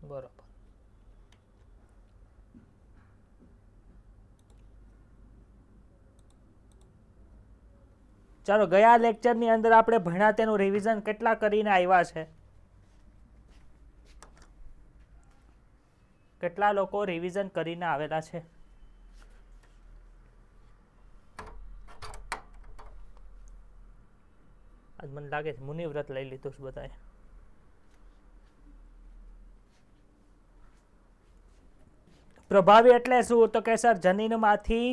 બરોબર. ચાલો, ગયા લેક્ચરની અંદર આપણે ભણ્યા તેનું રિવિઝન કેટલા કરીને આવ્યા છે? કેટલા લોકો રિવિઝન કરીને આવેલા છે? આજ મને લાગે છે મુનિવ્રત લઈ લીધું છે બધાએ. પ્રભાવી એટલે શું? તો કે સર જનીનમાંથી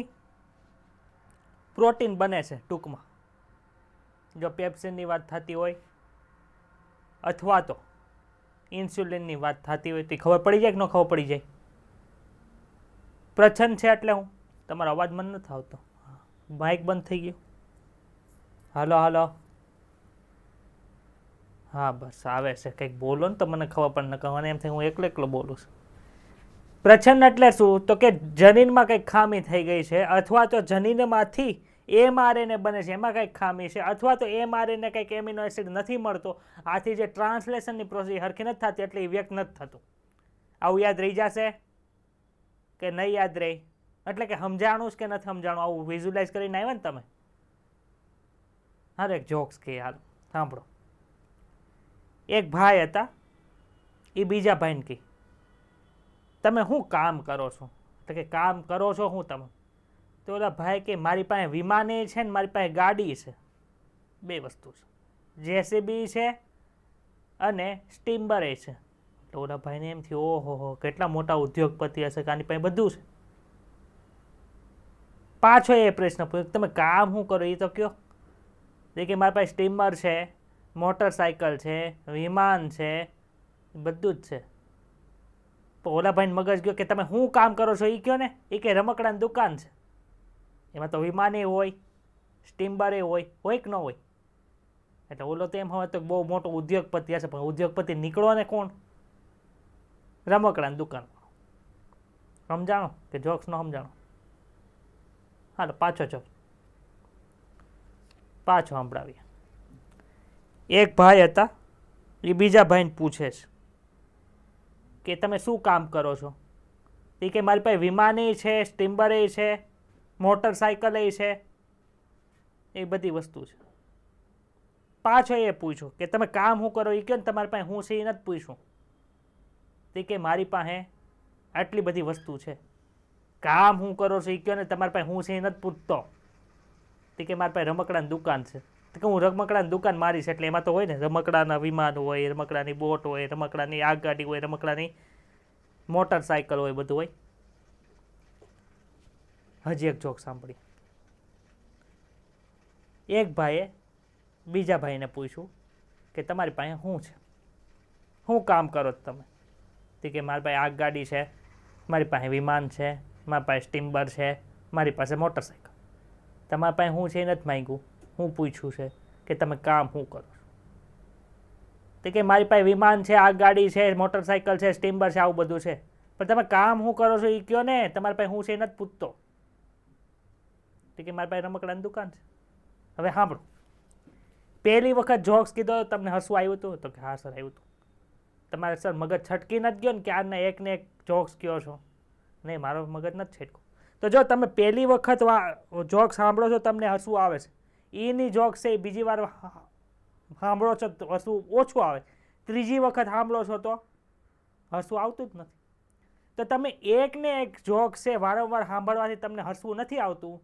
પ્રોટીન બને છે ટૂંકમાં. જો પેપ્સિનની વાત થતી હોય અથવા તો ઇન્સ્યુલિનની વાત થતી હોય તો ખબર પડી જાય કે ન ખબર પડી જાય? પ્રચ્છન્ન છે એટલે હું તમારો અવાજ મને નથી આવતો. માઇક બંધ થઈ ગયું. હાલો હાલો. હા બસ આવે છે. કંઈક બોલો ને તો મને ખબર પડે ન કહેવાને એમ થાય હું એકલો એકલો બોલું છું. પ્રચ્છન્ન એટલે શું? તો કે જનીનમાં કંઈક ખામી થઈ ગઈ છે અથવા તો જનીનમાંથી mRNA બને છે એમાં કંઈક ખામી છે અથવા તો mRNA કંઈક એમિનો એસિડ નથી મળતો. આથી જે ટ્રાન્સલેશનની પ્રોસેસ હરખી નથી થતી એટલે એ વ્યક્ત નથી થતું. આવું યાદ રહી જશે કે નહીં યાદ રહે? એટલે કે સમજાણું કે નથી સમજાણું આવું વિઝ્યુલાઇઝ કરીને આવ્યા ને તમે? હા, એક જોક્સ કે હાલ સાંભળો. એક ભાઈ હતા, એ બીજા ભાઈને કહે તમે શું કામ કરો છો? તો કે કામ કરો છો શું તમે? તો ઓલા ભાઈ કે મારી પાસે વિમાને છે ને મારી પાસે ગાડી છે. બે વસ્તુ છે, જેસીબી છે અને સ્ટીમરે છે. તો ઓલા ભાઈને એમ થયું ઓહો હો કેટલા મોટા ઉદ્યોગપતિ હશે કે આની પાસે બધું છે. પાછો એ પ્રશ્ન પૂછ્યો તમે કામ શું કરો એ તો કયો? કે મારી પાસે સ્ટીમર છે, મોટરસાયકલ છે, વિમાન છે, બધું જ છે. તો ઓલા ભાઈને મગજ ગયો કે તમે શું કામ કરો છો એ કયો ને. એ કે રમકડાની દુકાન છે. એમાં તો વિમાને હોય, સ્ટીમરે હોય કે ન હોય? એટલે ઓલો તો એમ હવે તો બહુ મોટો ઉદ્યોગપતિ હશે, પણ ઉદ્યોગપતિ નીકળો ને કોણ? રમકડાની દુકાન. સમજાણો કે જોક્સ ન સમજાણો? હાલો પાછો સંભળાવીએ. એક ભાઈ હતા, એ બીજા ભાઈને પૂછે છે કે તમે શું કામ કરો છો? એ કે મારી પાસે વિમાને છે, સ્ટીમરે છે, મોટરસાયકલ છે, એ બધી વસ્તુ છે. પાછો એ પૂછ્યું કે તમે કામ શું કરો એ કહો ને. તમારી પાસે હું છે એ નથી પૂછ્યું. તે કે મારી પાસે આટલી બધી વસ્તુ છે. કામ શું કરો છો એ કહો ને. તમારી પાસે હું છે એ નથી પૂછતો. તે કે મારી પાસે રમકડાની દુકાન છે. તો કે હું રમકડાની દુકાન મારી છે એટલે એમાં તો હોય ને રમકડાના વિમાન હોય, રમકડાની બોટ હોય, રમકડાની આગગાડી હોય, રમકડાની મોટરસાયકલ હોય, બધું હોય. હજી એક જોક સાંભળી. એક ભાઈએ બીજા ભાઈને પૂછ્યું કે તમારી પાસે શું છે? શું કામ કરો છો તમે? તે કે મારી પાસે આગગાડી છે, મારી પાસે વિમાન છે, મારી પાસે સ્ટીમર છે, મારી પાસે મોટરસાયકલ. તમારી પાસે શું છે એ નથી માંગ્યું. હું પૂછ્યું છે કે તમે કામ શું કરો છો? તે કે મારી પાસે વિમાન છે, આગગાડી છે, મોટરસાયકલ છે, સ્ટીમર છે, આવું બધું છે. પણ તમે કામ શું કરો છો એ કહો ને. તમારી પાસે શું છે એ નથી પૂછતો. તે કે મારી પાસે રમકડાની દુકાન છે. હવે સાંભળો. પહેલી વખત જોક્સ કીધો તમને હસવું આવ્યું હતું? તો કે હા સર આવ્યું હતું. તમારે સર મગજ છટકી નથી ગયો ને કે આને એક ને એક જોક્સ કહો છો? નહીં, મારો મગજ નથી છટકું. તો જો તમે પહેલી વખત જોક સાંભળો છો તમને હસવું આવે છે, એની જોક્સ છે એ બીજી વાર સાંભળો છો તો હસવું ઓછું આવે, ત્રીજી વખત સાંભળો છો તો હસવું આવતું જ નથી. તો તમે એક ને એક જોક છે વારંવાર સાંભળવાથી તમને હસવું નથી આવતું.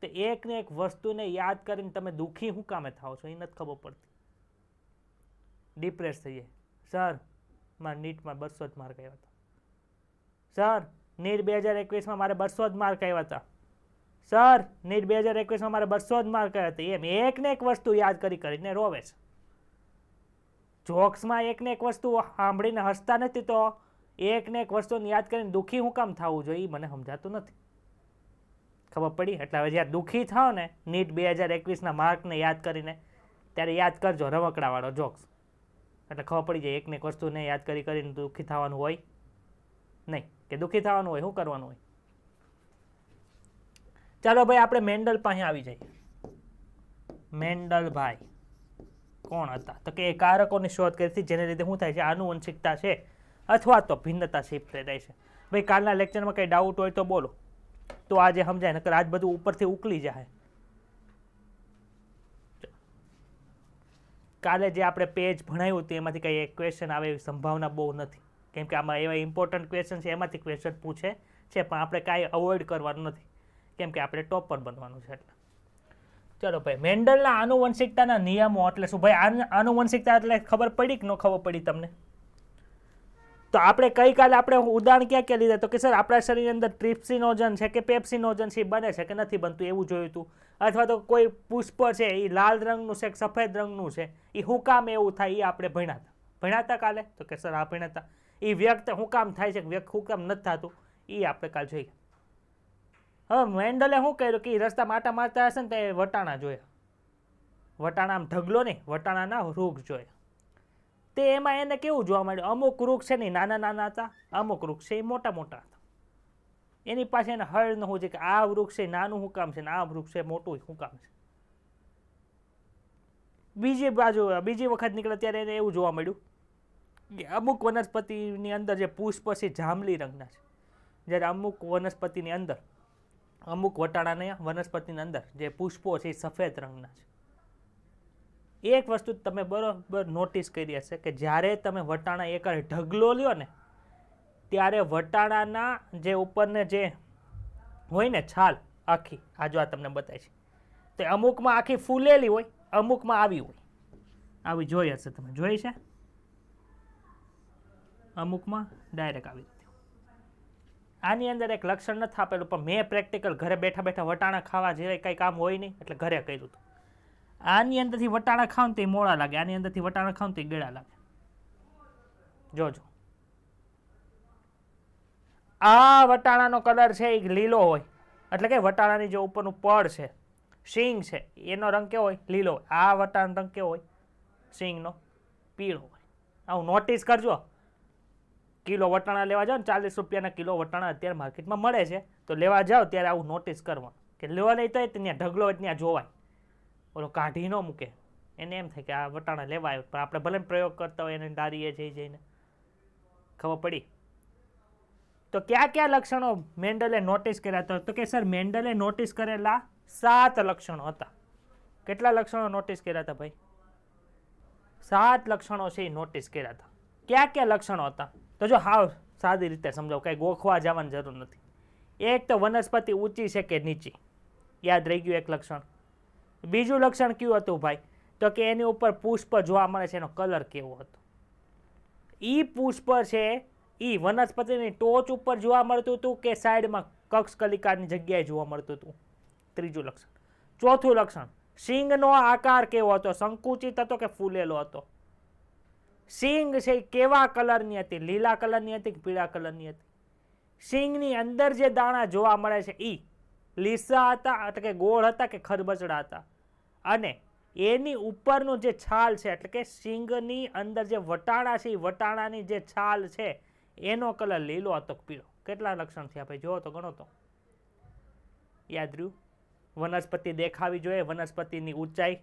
તો એક ને એક વસ્તુને યાદ કરીને તમે દુઃખી શું કામે થાવ છો એ નથી ખબર પડતી. ડિપ્રેસ થઈ જાય. સર મારા નીટમાં 200 જ માર્ક આવ્યા હતા. સર નીટ 2021માં મારે 200 જ માર્ક આવ્યા હતા. સર નીટ 2021માં મારે 200 જ માર્ક આવ્યા હતા. એમ એક ને એક વસ્તુ યાદ કરીને રોવે છે. જોક્સમાં એક ને એક વસ્તુ સાંભળીને હસતા નથી તો એક ને એક વસ્તુને યાદ કરીને દુઃખી શું કામ થવું જોઈએ એ મને સમજાતું નથી. ખબર પડી? એટલે હવે જ્યારે દુઃખી થાવ ને નીટ 2021ના માર્કને યાદ કરીને ત્યારે યાદ કરજો રમકડાવાળો જોક્સ. એટલે ખબર પડી જાય એક ને એક વસ્તુને યાદ કરીને દુઃખી થવાનું હોય નહીં. કે દુઃખી થવાનું હોય શું કરવાનું હોય? ચાલો ભાઈ આપણે મેન્ડલ પાસે આવી જઈએ. મેન્ડલભાઈ કોણ હતા? તો કે એ કારકોની શોધ કરી હતી જેને લીધે શું થાય છે? આનુવંશિકતા છે અથવા તો ભિન્નતા શિફ્ટ થઈ જાય છે. ભાઈ કાલના લેક્ચરમાં કંઈ ડાઉટ હોય તો બોલો, તો આજે સમજાય, નકર આજ બધું ઉપરથી ઉકલી જાય. કાલે જે આપણે પેજ ભણાવ્યું હતું એમાંથી કંઈ એક ક્વેશ્ચન આવે એવી સંભાવના બહુ નથી, કેમ કે આમાં એવા ઇમ્પોર્ટન્ટ ક્વેશ્ચન છે, એમાંથી ક્વેશ્ચન પૂછે છે, પણ આપણે કાંઈ અવોઇડ કરવાનું નથી, કેમ કે આપણે ટોપર બનવાનું છે. એટલે ચલો ભાઈ, મેન્ડલના આનુવંશિકતાના નિયમો એટલે શું ભાઈ? આનુવંશિકતા એટલે ખબર પડી કે ન ખબર પડી તમને? તો આપણે ગઈકાલે આપણે ઉદાહરણ ક્યાં ક્યાં લીધા? તો કે સર આપણા શરીરની અંદર ટ્રિપ્સિનોજન છે કે પેપ્સિનોજન છે એ બને છે કે નથી બનતું એવું જોયું હતું. અથવા તો કોઈ પુષ્પ છે એ લાલ રંગનું છે કે સફેદ રંગનું છે, એ શું કામ એવું થાય એ આપણે ભણ્યા કાલે? તો કે સર આ ભણ્યા હતા. એ વ્યક્ત શું કામ થાય છે, વ્યક્ત શું કામ નથી થતું, એ આપણે કાલે જોઈએ. હવે મેન્ડલે શું કર્યું કે રસ્તા માટા મારતા હશે ને તો એ વટાણા જોયા. વટાણા આમ ઢગલો નહીં, વટાણાના વૃક્ષ જોયા. તે એમાં એને કેવું જોવા મળ્યું? અમુક વૃક્ષ છે ને નાના નાના હતા, અમુક વૃક્ષ છે એ મોટા મોટા હતા. એની પાસે એને હળ ન હોય કે આ વૃક્ષ છે નાનું શું કામ છે ને આ વૃક્ષ છે મોટું શું કામ છે. બીજી બાજુ બીજી વખત નીકળે ત્યારે એને એવું જોવા મળ્યું કે અમુક વનસ્પતિની અંદર જે પુષ્પ છે જાંબલી રંગના છે, જ્યારે અમુક વનસ્પતિની અંદર, અમુક વટાણાની વનસ્પતિની અંદર જે પુષ્પો છે એ સફેદ રંગના છે. એક વસ્તુ તમે બરોબર નોટિસ કરી હશે કે જ્યારે તમે વટાણા એક ઢગલો લ્યો ને ત્યારે વટાણાના જે ઉપરને જે હોય ને છાલ આખી, આ જો આ તમને બતાય છે, તો અમુકમાં આખી ફૂલેલી હોય, અમુકમાં આવી હોય. આવી જોઈ હશે તમે, જોઈ છે? અમુકમાં ડાયરેક્ટ આવી રીતે. આની અંદર એક લક્ષણ નથી આપેલું, પણ મેં પ્રેક્ટિકલ ઘરે બેઠા બેઠા વટાણા ખાવા જેવા કંઈ કામ હોય નહીં એટલે ઘરે કર્યું હતું. આની અંદરથી વટાણા ખાવ તો એ મોળા લાગે, આની અંદરથી વટાણા ખાવ તો એ ગળા લાગે. જોજો, આ વટાણાનો કલર છે એ લીલો હોય, એટલે કે વટાણાની જે ઉપરનું પડ છે, શીંગ છે, એનો રંગ કેવો હોય? લીલો હોય. આ વટાણાનો રંગ કેવો હોય? શીંગનો પીળો હોય. આવું નોટિસ કરજો. કિલો વટાણા લેવા જાઓ ને, 40 રૂપિયાના કિલો વટાણા અત્યારે માર્કેટમાં મળે છે, તો લેવા જાઓ ત્યારે આવું નોટિસ કરવાનું કે લેવા નહીં તો ત્યાં ઢગલો હોય ત્યાં જોવાય, ઓલો કાઢી ન મૂકે. એને એમ થાય કે આ વટાણા લેવા આવ્યો, પણ આપણે ભલે પ્રયોગ કરતા હોય એને દારીએ જઈને ખબર પડી. તો કયા કયા લક્ષણો મેન્ડલે નોટિસ કર્યા હતા? તો કે સર મેન્ડલે નોટિસ કરેલા 7 લક્ષણો હતા. કેટલા લક્ષણો નોટિસ કર્યા હતા ભાઈ? 7 લક્ષણો છે એ નોટિસ કર્યા હતા. કયા કયા લક્ષણો હતા? તો જો હાવ સાદી રીતે સમજાવું, કંઈ ગોખવા જવાની જરૂર નથી. એક તો વનસ્પતિ ઊંચી છે કે નીચી, યાદ રહી ગયું એક લક્ષણ. બીજું લક્ષણ કયું હતું ભાઈ? તો કે એની ઉપર પુષ્પ જોવા મળે છે, એનો કલર કેવો હતો. ઈ પુષ્પ છે ઈ વનસ્પતિની ટોચ ઉપર જોવા મળતું હતું કે સાઈડમાં કક્ષકલિકાની જગ્યાએ જોવા મળતું હતું. ત્રીજું લક્ષણ. ચોથું લક્ષણ, શીંગનો આકાર કેવો હતો? સંકુચિત હતો કે ફૂલેલો હતો? શીંગ છે એ કેવા કલરની હતી? લીલા કલરની હતી કે પીળા કલરની હતી? શીંગની અંદર જે દાણા જોવા મળે છે ઈ લીસા હતા એટલે કે ગોળ હતા કે ખરબચડા હતા? અને એની ઉપરનું જે છાલ છે એટલે કે શીંગની અંદર જે વટાણા છે એ વટાણાની જે છાલ છે એનો કલર લીલો હતો કે પીળો? કેટલા લક્ષણ થયા ભાઈ? જોવો તો ગણો તો. યાદ રહ્યું? વનસ્પતિ દેખાવી જોઈએ, વનસ્પતિની ઊંચાઈ,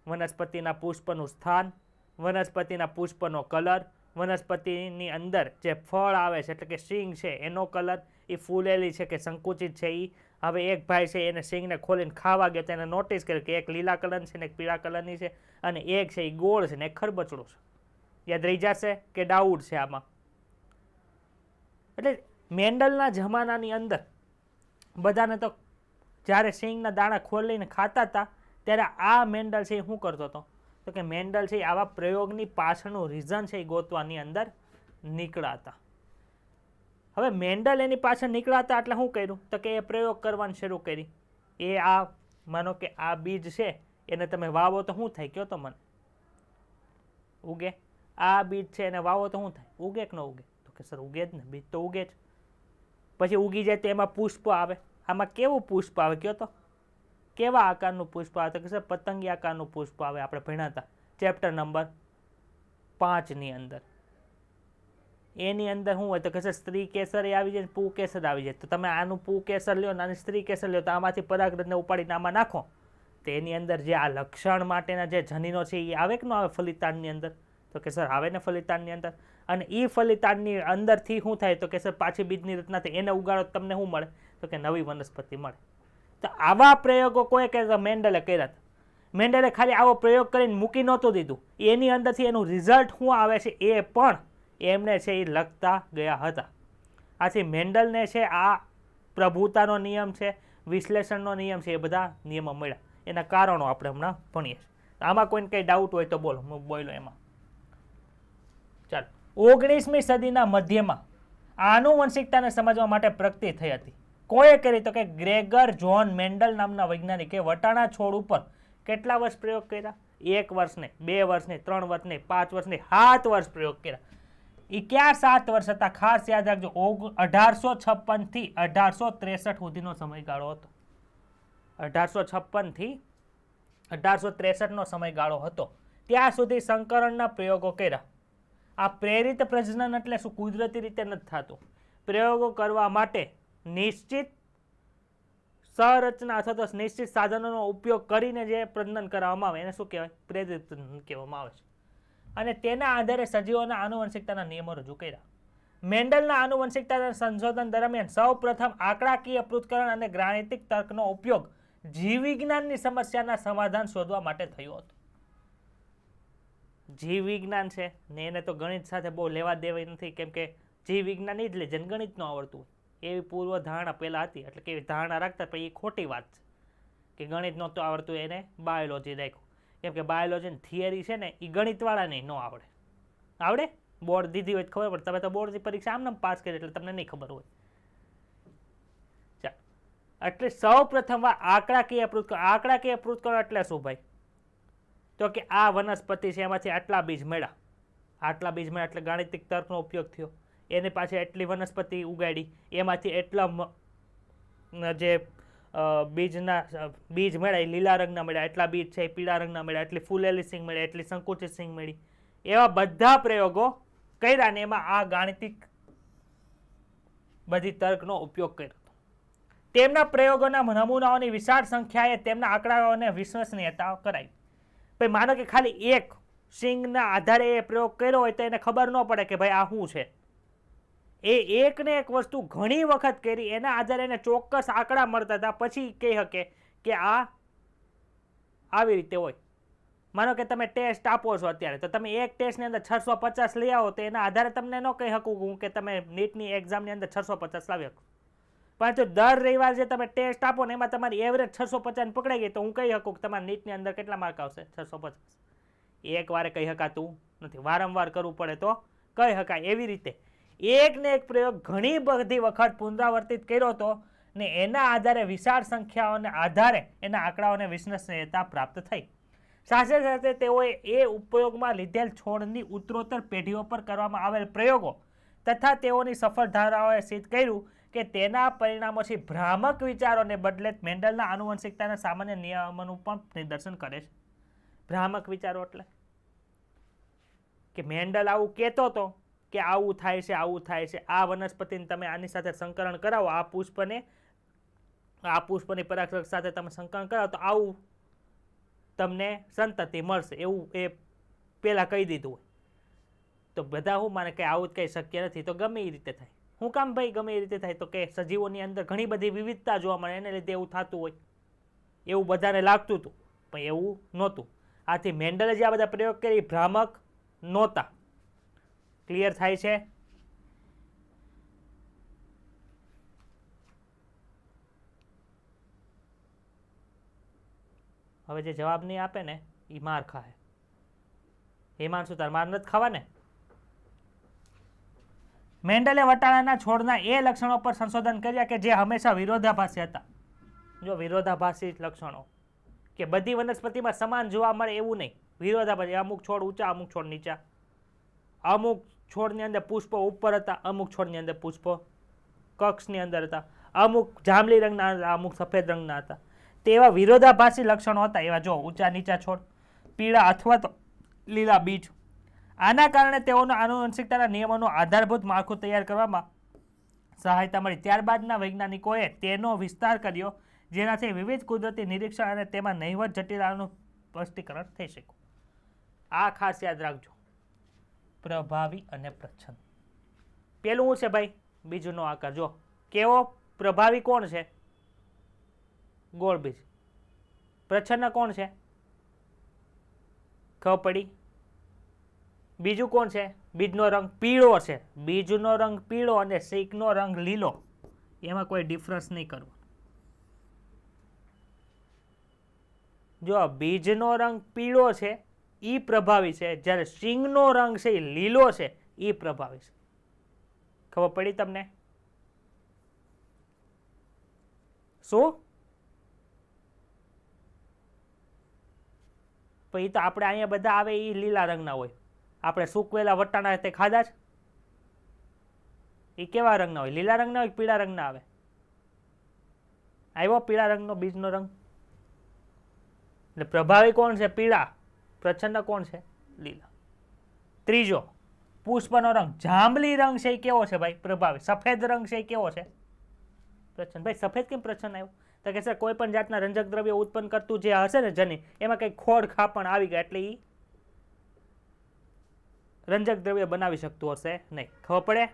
વનસ્પતિના પુષ્પનું સ્થાન, વનસ્પતિના પુષ્પનો કલર, વનસ્પતિની અંદર જે ફળ આવે છે એટલે કે શીંગ છે એનો કલર, એ ફૂલેલી છે કે સંકુચિત છે. એ હવે એક ભાઈ છે એને શીંગને ખોલીને ખાવા ગયો તો એને નોટિસ કર્યું કે એક લીલા કલરની છે ને એક પીળા કલરની છે, અને એક છે એ ગોળ છે ને એક ખરબચડો છે. યાદ રહી જશે કે ડાઉટ છે આમાં? એટલે મેન્ડલના જમાનાની અંદર બધાને તો જ્યારે શીંગના દાણા ખોલીને ખાતા હતા ત્યારે આ મેન્ડલ છે એ શું કરતો હતો? તો કે મેન્ડલ છે આવા પ્રયોગની પાછળનું રીઝન છે એ ગોતવાની અંદર નીકળાતા. હવે મેન્ડલ એની પાછળ નીકળાતા એટલે શું કર્યું? તો કે એ પ્રયોગ કરવાનું શરૂ કરી. એ આ માનો કે આ બીજ છે એને તમે વાવો તો શું થાય? કયો તો મને. ઉગે? આ બીજ છે એને વાવો તો શું થાય? ઉગે કે ન ઉગે? તો કે સર ઉગે જ ને, બીજ તો ઉગે જ. પછી ઉગી જાય તો એમાં પુષ્પ આવે. આમાં કેવું પુષ્પ આવે? કયો તો કેવા આકારનું પુષ્પ આવે? તો કે સર પતંગી આકારનું પુષ્પ આવે. આપણે ભણ્યા હતા ચેપ્ટર નંબર 5ની અંદર. એની અંદર શું હોય? તો કે સર સ્ત્રી કેસર એ આવી જાય, પુ કેસર આવી જાય. તો તમે આનું પુ કેસર લ્યો ને આની સ્ત્રી કેસર લ્યો તો આમાંથી પરાગરજને ઉપાડીને આમાં નાખો તો એની અંદર જે આ લક્ષણ માટેના જે જનીનો છે એ આવે કે ન આવે ફલિતાંડની અંદર? તો કે સર આવે ને ફલિતાંડની અંદર. અને એ ફલિતાંડની અંદરથી શું થાય તો કે સર પાછી બીજની રચના થાય, એને ઉગાડો તમને શું મળે તો કે નવી વનસ્પતિ મળે. તો આવા પ્રયોગો કોઈ કે મેન્ડલે કર્યા હતા. મેન્ડલે ખાલી આવો પ્રયોગ કરીને મૂકી નહોતું દીધું, એની અંદરથી એનું રિઝલ્ટ શું આવે છે એ પણ એમને છે એ લખતા ગયા હતા. આથી મેન્ડલને છે આ પ્રભુતાનો નિયમ છે, વિશ્લેષણનો નિયમ છે, એ બધા નિયમો મળ્યા. એના કારણો આપણે હમણાં ભણીએ છીએ. આમાં કોઈને કંઈ ડાઉટ હોય તો બોલો, હું બોલો એમાં. ચાલો, 19મી સદીના મધ્યમાં આનુવંશિકતાને સમજવા માટે પ્રગતિ થઈ હતી. કોએ કરી તો કે ગ્રેગર જ્હોન મેન્ડલ નામના વૈજ્ઞાનિકે વટાણા છોડ ઉપર કેટલા વર્ષ પ્રયોગ કર્યા? 1 વર્ષ નહીં, 2 વર્ષ નહીં, 3 વર્ષ નહીં, 5 વર્ષ નહીં, 7 વર્ષ પ્રયોગ કર્યા. એ ક્યાં 7 વર્ષ હતા? ખાસ યાદ રાખજો, 1856 થી 1863 સુધીનો સમયગાળો હતો. 1856 થી 1863 નો સમયગાળો હતો. ત્યાં સુધી સંકરણના પ્રયોગો કર્યા. આ પ્રેરિત પ્રજનન એટલે શું? કુદરતી રીતે નથી થતું. પ્રયોગો કરવા માટે નિશ્ચિત સંરચના અથવા તો નિશ્ચિત સાધનોનો ઉપયોગ કરીને જે પ્રજનન કરવામાં આવે એને શું કહેવાય? પ્રેરિત પ્રજનન કહેવામાં આવે છે. અને તેના આધારે સજીવોના આનુવંશિકતાના નિયમો રજૂ કર્યા. મેન્ડલના આનુવંશિકતાના સંશોધન દરમિયાન સૌ પ્રથમ આંકડાકીય પૃથ્થકરણ અને ગાણિતિક તર્કનો ઉપયોગ જીવવિજ્ઞાનની સમસ્યાના સમાધાન શોધવા માટે થયો હતો. જીવવિજ્ઞાન છે ને એને તો ગણિત સાથે બહુ લેવા દેવા નથી, કેમ કે જીવવિજ્ઞાન જ લે જેને ગણિત ન આવડતું હોય એવી પૂર્વ ધારણા પહેલાં હતી. એટલે કેવી ધારણા રાખતા પણ એ ખોટી વાત છે કે ગણિત નહોતું આવડતું એને બાયોલોજી રાખ્યું. કેમ કે બાયોલોજીની થિયરી છે ને એ ગણિતવાળાને ન આવડે. આવડે? બોર્ડ દીધી હોય ખબર પડે. તમે તો બોર્ડની પરીક્ષા આમને પાસ કરી એટલે તમને નહીં ખબર હોય. ચાલો, એટલે સૌ પ્રથમ વાર આંકડાકીય પૃથ્થકરણ. આંકડાકીય પૃથ્થકરણ એટલે શું ભાઈ? તો કે આ વનસ્પતિ છે એમાંથી આટલા બીજ મળ્યા, આટલા બીજ મળ્યા એટલે ગાણિતિક તર્કનો ઉપયોગ થયો. એની પાછળ એટલી વનસ્પતિ ઉગાડી, એમાંથી એટલા જે બીજ મળ્યા એ લીલા રંગના મળ્યા, એટલા બીજ છે એ પીળા રંગના મળ્યા, એટલી ફૂલેલી સિંગ મળી, એટલી સંકુચિત સિંગ મળી. એવા બધા પ્રયોગો કર્યા ને એમાં આ ગાણિતિક બધી તર્કનો ઉપયોગ કર્યો. તેમના પ્રયોગોના નમૂનાઓની વિશાળ સંખ્યાએ તેમના આંકડાઓને વિશ્વસનીયતા કરાવી. ભાઈ માનો કે ખાલી એક સિંગના આધારે એ પ્રયોગ કર્યો હોય તો એને ખબર ન પડે કે ભાઈ આ શું છે. એ એક ને એક વસ્તુ ઘણી વખત કરી, એના આધારે એને ચોક્કસ આંકડા મળતા હતા. પછી કહી શકે કે આ આવી રીતે હોય. માનો કે તમે ટેસ્ટ આપો છો અત્યારે, તો તમે એક ટેસ્ટની અંદર 650 લઈ આવો તો એના આધારે તમને ન કહી શકું કે તમે નીટની એક્ઝામની અંદર 650 લાવી શકો. પરંતુ દર રવિવાર જે તમે ટેસ્ટ આપો ને એમાં તમારી એવરેજ 650 પકડાઈ ગઈ તો હું કહી શકું કે તમારા નીટની અંદર કેટલા માર્ક આવશે? 650. એક વારે કહી શકાતું નથી, વારંવાર કરવું પડે તો કહી શકાય. એવી રીતે એક ને એક પ્રયોગ ઘણી બધી વખત પુનરાવર્તિત કર્યો હતો ને એના આધારે વિશાળ સંખ્યાઓને આધારે એના આંકડાઓને વિશ્વસનીયતા પ્રાપ્ત થઈ. સાથે સાથે તેઓએ એ ઉપયોગમાં લીધેલ છોડની ઉત્તરોત્તર પેઢીઓ પર કરવામાં આવેલ પ્રયોગો તથા તેઓની સફળ ધારણાઓએ સિદ્ધ કર્યું કે તેના પરિણામોથી ભ્રામક વિચારોને બદલે મેન્ડલના આનુવંશિકતાના સામાન્ય નિયમોનું પણ નિદર્શન કરે છે. ભ્રામક વિચારો એટલે કે મેન્ડલ આવું કહેતો હતો કે આવું થાય છે, આવું થાય છે, આ વનસ્પતિને તમે આની સાથે સંકરણ કરાવો, આ પુષ્પની પરાગરજ સાથે તમે સંકરણ કરાવો તો આવું તમને સંતતિ મળશે, એવું એ પહેલાં કહી દીધું હોય. તો બધા શું માને કે આવું જ કંઈ શક્ય નથી, તો ગમે એ રીતે થાય. શું કામ ભાઈ ગમે એ રીતે થાય? તો કે સજીવોની અંદર ઘણી બધી વિવિધતા જોવા મળે, એને લીધે એવું થતું હોય, એવું બધાને લાગતું હતું, પણ એવું નહોતું. આથી મેન્ડલે જે આ બધા પ્રયોગ કરી ભ્રામક નહોતા. ક્લિયર થાય છે? હવે જે જવાબ નહીં આપે ને એ માર ખાય. હિમાંશુ તાર માર નથી ખાવા ને? મેન્ડલે વટાણાના છોડના એ લક્ષણો પર સંશોધન કર્યા કે જે હંમેશા વિરોધાભાસી હતા. જો વિરોધાભાસી લક્ષણો કે બધી વનસ્પતિમાં સમાન જોવા મળે એવું નહીં, વિરોધાભાસી. અમુક છોડ ઊંચા, અમુક છોડ નીચા, અમુક છોડની અંદર પુષ્પો ઉપર હતા, અમુક છોડની અંદર પુષ્પો કક્ષની અંદર હતા, અમુક જાંબલી રંગના હતા, અમુક સફેદ રંગના હતા. તેવા વિરોધાભાસી લક્ષણો હતા. એવા જો ઊંચા નીચા છોડ, પીળા અથવા તો લીલા બીજ. આના કારણે તેઓના આનુવંશિકતાના નિયમોનું આધારભૂત માળખું તૈયાર કરવામાં સહાયતા મળી. ત્યારબાદના વૈજ્ઞાનિકોએ તેનો વિસ્તાર કર્યો જેનાથી વિવિધ કુદરતી નિરીક્ષણ અને તેમાં નહિવત જટિલતાનું સ્પષ્ટીકરણ થઈ શકે. આ ખાસ યાદ રાખજો. પ્રભાવી અને પ્રચ્છન્ન. પેલું શું છે ભાઈ? બીજનો આકાર. જો કેવો પ્રભાવી કોણ છે? ગોળ બીજ. પ્રચ્છન્ન કોણ છે? ખબર પડી? બીજું કોણ છે? બીજનો રંગ પીળો છે. બીજનો રંગ પીળો અને શીખનો રંગ લીલો. એમાં કોઈ ડિફરન્સ નહીં કરવો. જો બીજનો રંગ પીળો છે એ પ્રભાવી છે, જ્યારે શીંગનો રંગ છે એ લીલો છે એ પ્રભાવી છે. ખબર પડી તમને? શું? પછી તો આપણે અહીંયા બધા આવે એ લીલા રંગના હોય. આપણે સૂકવેલા વટાણા તે ખાધા જ? એ કેવા રંગના હોય? લીલા રંગના હોય કે પીળા રંગના આવે? આવ્યો પીળા રંગનો બીજનો રંગ? એટલે પ્રભાવી કોણ છે? પીળા. પ્રચ્છન્ન કોણ છે? લીલા. ત્રીજો, પુષ્પનો રંગ જાંબલી રંગ છે એ કેવો છે ભાઈ? પ્રભાવી. સફેદ રંગ છે એ કેવો છે? પ્રચ્છન્ન. ભાઈ સફેદ કેમ પ્રચ્છન્ન આવ્યું? તો કે સર કોઈ પણ જાતના રંજક દ્રવ્ય ઉત્પન્ન કરતું જે હશે ને જની, એમાં કંઈક ખોડ ખાપણ આવી ગયા એટલે એ રંજક દ્રવ્ય બનાવી શકતું હશે નહીં. ખબર પડે?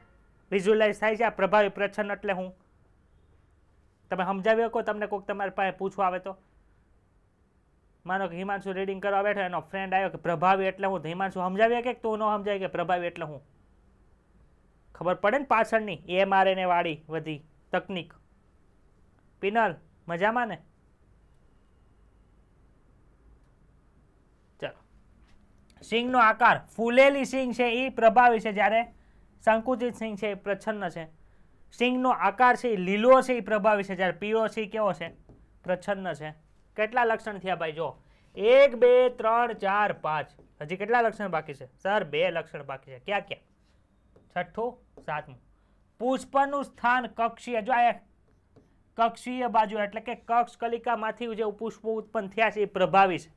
વિઝ્યુઅલાઇઝ થાય છે આ પ્રભાવી પ્રચ્છન્ન એટલે હું? તમે સમજાવી શકો? તમને કોઈક તમારી પાસે પૂછવા આવે તો? માનો કે હિમાંશુ રીડિંગ કરવા બેઠો, એનો ફ્રેન્ડ આવ્યો કે પ્રભાવી એટલે હું, હિમાંશુ સમજાવી કે તું ન સમજાય કે પ્રભાવી એટલે હું? ખબર પડે ને પાછળની mRNA વાળી બધી તકનીક. પિનલ મજામાં ને? ચલો. સિંગનો આકાર ફૂલેલી સિંગ છે એ પ્રભાવી છે, જ્યારે સંકુચિત સિંગ છે એ પ્રચ્છન્ન છે. સિંગનો આકાર છે એ લીલો છે એ પ્રભાવી છે, જ્યારે પીળો છે એ કેવો છે? પ્રચ્છન્ન છે. કેટલા લક્ષણ થયા ભાઈ? જો 1 2 3 4 5. હજી કેટલા લક્ષણ બાકી છે સર? 2 લક્ષણ બાકી છે. ક્યાં ક્યાં? છઠ્ઠું, સાતમું. પુષ્પનું સ્થાન કક્ષીય. જો આ કક્ષીય બાજુ એટલે કે કક્ષ કલિકામાંથી જે પુષ્પો ઉત્પન્ન થયા છે એ પ્રભાવી છે,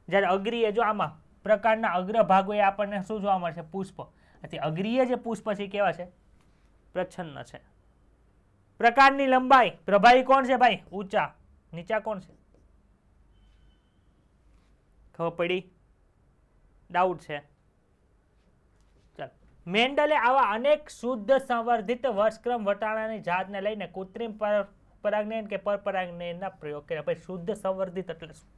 જ્યારે અગ્રીય જો આમાં પ્રકારના અગ્રભાગો એ આપણને શું જોવા મળશે? પુષ્પ. આથી અગ્રીય જે પુષ્પ છે કેવા છે? પ્રચ્છન્ન છે. પ્રકારની લંબાઈ પ્રભાવી કોણ છે ભાઈ? ઊંચા. નીચા કોણ છે? ખબર પડી? ડાઉટ છે? ચાલો. મેન્ડલે આવા અનેક શુદ્ધ સંવર્ધિત વર્ષક્રમ વટાણાની જાતને લઈને કૃત્રિમ પરાગનયન કે પરપરાગનયનના પ્રયોગ કર્યા. ભાઈ શુદ્ધ સંવર્ધિત એટલે શું?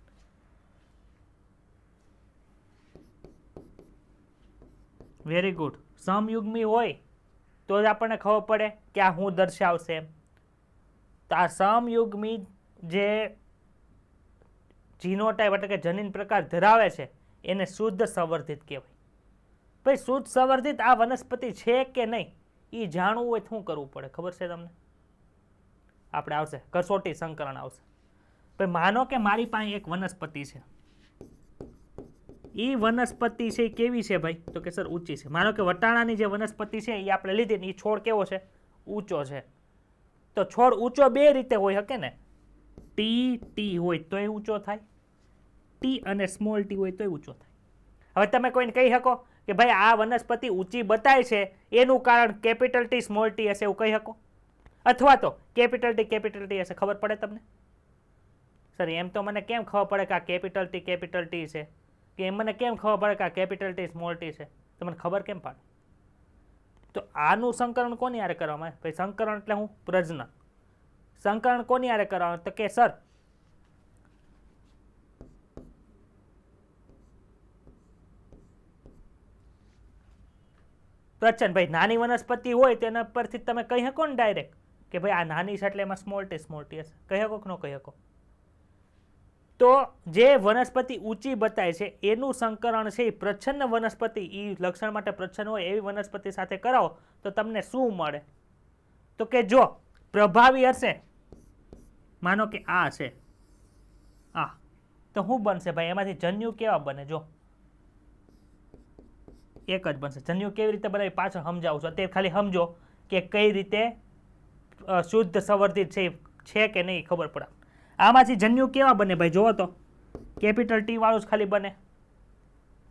Very good. સમયુગ્મી હોય તો જ આપણને ખબર પડે કે આ હું દર્શાવશે એમ. તો આ સમયુગ્મી જે જીનોટાઈપ એટલે કે જનીન પ્રકાર ધરાવે છે એને શુદ્ધ સંવર્ધિત કહેવાય. ભાઈ શુદ્ધ સંવર્ધિત આ વનસ્પતિ છે કે નહીં એ જાણવું હોય તો શું કરવું પડે ખબર છે તમને? આપણે આવશે કસોટી સંકરણ આવશે. ભાઈ માનો કે મારી પાસે એક વનસ્પતિ છે, એ વનસ્પતિ છે કેવી છે ભાઈ? તો કે સર ઊંચી છે. માનો કે વટાણાની જે વનસ્પતિ છે એ આપણે લીધી ને એ છોડ કેવો છે? ઊંચો છે. તો છોડ ઊંચો બે રીતે હોઈ શકે ને? ટી હોય તો એ ઊંચો થાય, ટી અને સ્મોલ ટી હોય તો એ ઊંચો થાય. હવે તમે કોઈને કહી શકો કે ભાઈ આ વનસ્પતિ ઊંચી બતાય છે એનું કારણ કેપિટલ ટી સ્મોલ ટી હશે એવું કહી શકો? અથવા તો કેપિટલ ટી હશે? ખબર પડે તમને? સર એમ તો મને કેમ ખબર પડે કે આ કેપિટલ ટી છે? કે એમ મને કેમ ખબર પડે કે આ કેપિટલ ટી સ્મોલ ટી છે? તમને ખબર કેમ પડે? તો આનું સંકરણ કોની હારે કરવામાં આવે? ભાઈ સંકરણ એટલે હું? પ્રજનન. સંકરણ કોની હારે કરવાનું? તો કે સર પ્રચ્છન્ન. ભાઈ નાની વનસ્પતિ હોય તેના પરથી તમે કહી શકો ને ડાયરેક્ટ કે ભાઈ આ નાની છે એટલે એમાં સ્મોલ ટી હશે? કહી શકો કે ન કહી શકો? તો જે વનસ્પતિ ઊંચી બતાય છે એનું સંકરણ છે એ પ્રચ્છન્ન વનસ્પતિ, એ લક્ષણ માટે પ્રચ્છન્ન હોય એવી વનસ્પતિ સાથે કરાવો તો તમને શું મળે? તો કે જો પ્રભાવી હશે, માનો કે આ છે આ, તો શું બનશે ભાઈ? એમાંથી જન્યુ કેવા બને? જો એક જ બનશે. જન્યુ કેવી રીતે બનાવી પાછળ સમજાવું છું, અત્યારે ખાલી સમજો કે કઈ રીતે શુદ્ધ સંવર્ધિત છે કે નહીં ખબર પડે. આમાંથી જન્યુ કેવા બને ભાઈ? જોવો તો કેપિટલ ટી વાળું જ ખાલી બને.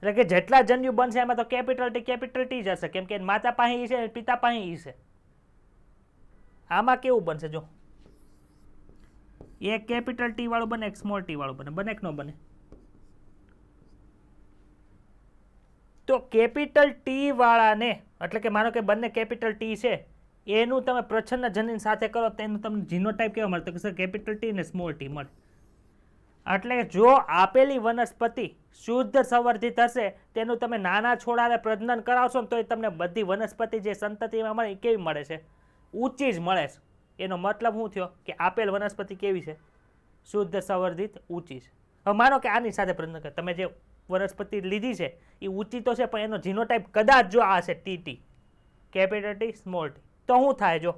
એટલે કે જેટલા જન્યુ બનશે એમાં તો કેપિટલ ટી જ હશે, કેમ કે માતા પાસે ઈ છે પિતા પાસે ઈ છે. આમાં કેવું બનશે? જો એક કેપિટલ ટી વાળું બને, એક સ્મોલ ટી વાળું બને. બને કે ન બને? તો કેપિટલ ટી વાળાને, એટલે કે માનો કે બંને કેપિટલ ટી છે, એનું તમે પ્રચ્છન્ન જનીન સાથે કરો તો એનું તમને જીનોટાઈપ કેવા મળે? તો કે સર કેપિટલ ટી ને સ્મોલ ટી મળે. એટલે જો આપેલી વનસ્પતિ શુદ્ધ સંવર્ધિત હશે, તેનું તમે નાના છોડાને પ્રજનન કરાવશો ને તો એ તમને બધી વનસ્પતિ જે સંતતિમાં મળે એ કેવી મળે છે? ઊંચી જ મળે છે. એનો મતલબ શું થયો કે આપેલ વનસ્પતિ કેવી છે? શુદ્ધ સંવર્ધિત ઊંચી છે. હવે માનો કે આની સાથે પ્રજનન કરે, તમે જે વનસ્પતિ લીધી છે એ ઊંચી તો છે, પણ એનો જીનોટાઈપ કદાચ જો આ છે T, capital T small T, તો શું થાય? જો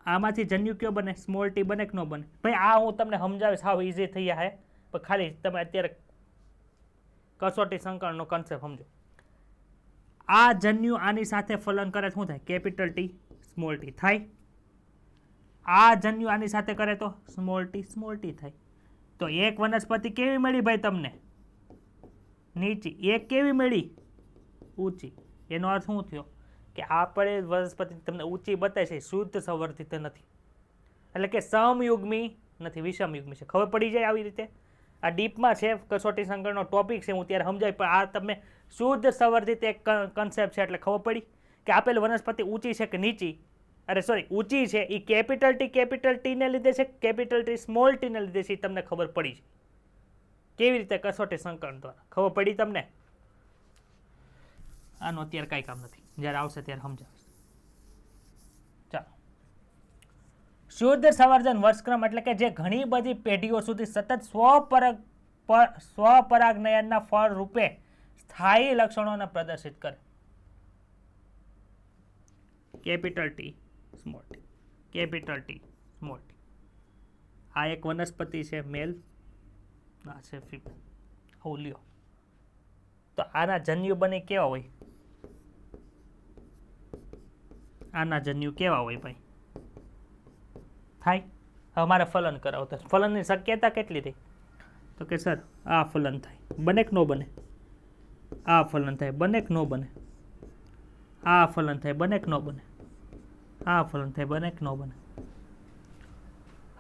આમાંથી જન્યુ કયો બને? સ્મોલ ટી બને કે ન બને? ભાઈ આ હું તમને સમજાવીશ, હાવ ઇઝી થઈ જાય, પણ ખાલી તમે અત્યારે કસોટી સંકલનનો કન્સેપ્ટ સમજો. આ જન્યુ આની સાથે ફલન કરે શું થાય? કેપિટલ ટી સ્મોલ ટી થાય. આ જન્યુ આની સાથે કરે તો સ્મોલ ટી થાય. તો એક વનસ્પતિ કેવી મળી ભાઈ તમને? નીચી. એક કેવી મળી? ઊંચી. એનો અર્થ શું થયો કે આપણે વનસ્પતિ તમને ઊંચી બતાવે છે, શુદ્ધ સંવર્ધિત નથી, એટલે કે સમયુગ્મી નથી, વિષમયુગ્મી છે. ખબર પડી જાય આવી રીતે? આ ડીપમાં છે, કસોટી સંકલનનો ટોપિક છે, હું ત્યારે સમજાય, પણ આ તમે શુદ્ધ સંવર્ધિત એક કન્સેપ્ટ છે એટલે ખબર પડી કે આપેલ વનસ્પતિ ઊંચી છે કે નીચી? અરે સોરી, ઊંચી છે એ કેપિટલ ટીને લીધે છે, કેપિટલ ટી સ્મોલ ટીને લીધે છે, એ તમને ખબર પડી છે. કેવી રીતે? કસોટી સંકલન દ્વારા. ખબર પડી તમને? આનું અત્યારે કાંઈ કામ નથી, જ્યારે આવશે ત્યારે સમજાવીશ. ચાલો, શુદ્ધ સંવર્ધન વર્ષક્રમ એટલે કે જે ઘણી બધી પેઢીઓ સુધી સતત સ્વપરાગનયનના ફળ રૂપે સ્થાયી લક્ષણોને પ્રદર્શિત કરે. Capital T small T, capital T small T. આ એક વનસ્પતિ છે મેલ, આ છે ફિમેલ. હું લ્યો તો આના જન્યુ બને કેવા હોય? આના જન્યુ કેવા હોય ભાઈ? થાય. હવે મારે ફલન કરાવો તો ફલનની શક્યતા કેટલી રહી? તો કે સર આ ફલન થાય, બને કે ન બને? આ ફલન થાય, બને કે ન બને? આ ફલન થાય, બને કે ન બને? આ ફલન થાય, બને કે ન બને?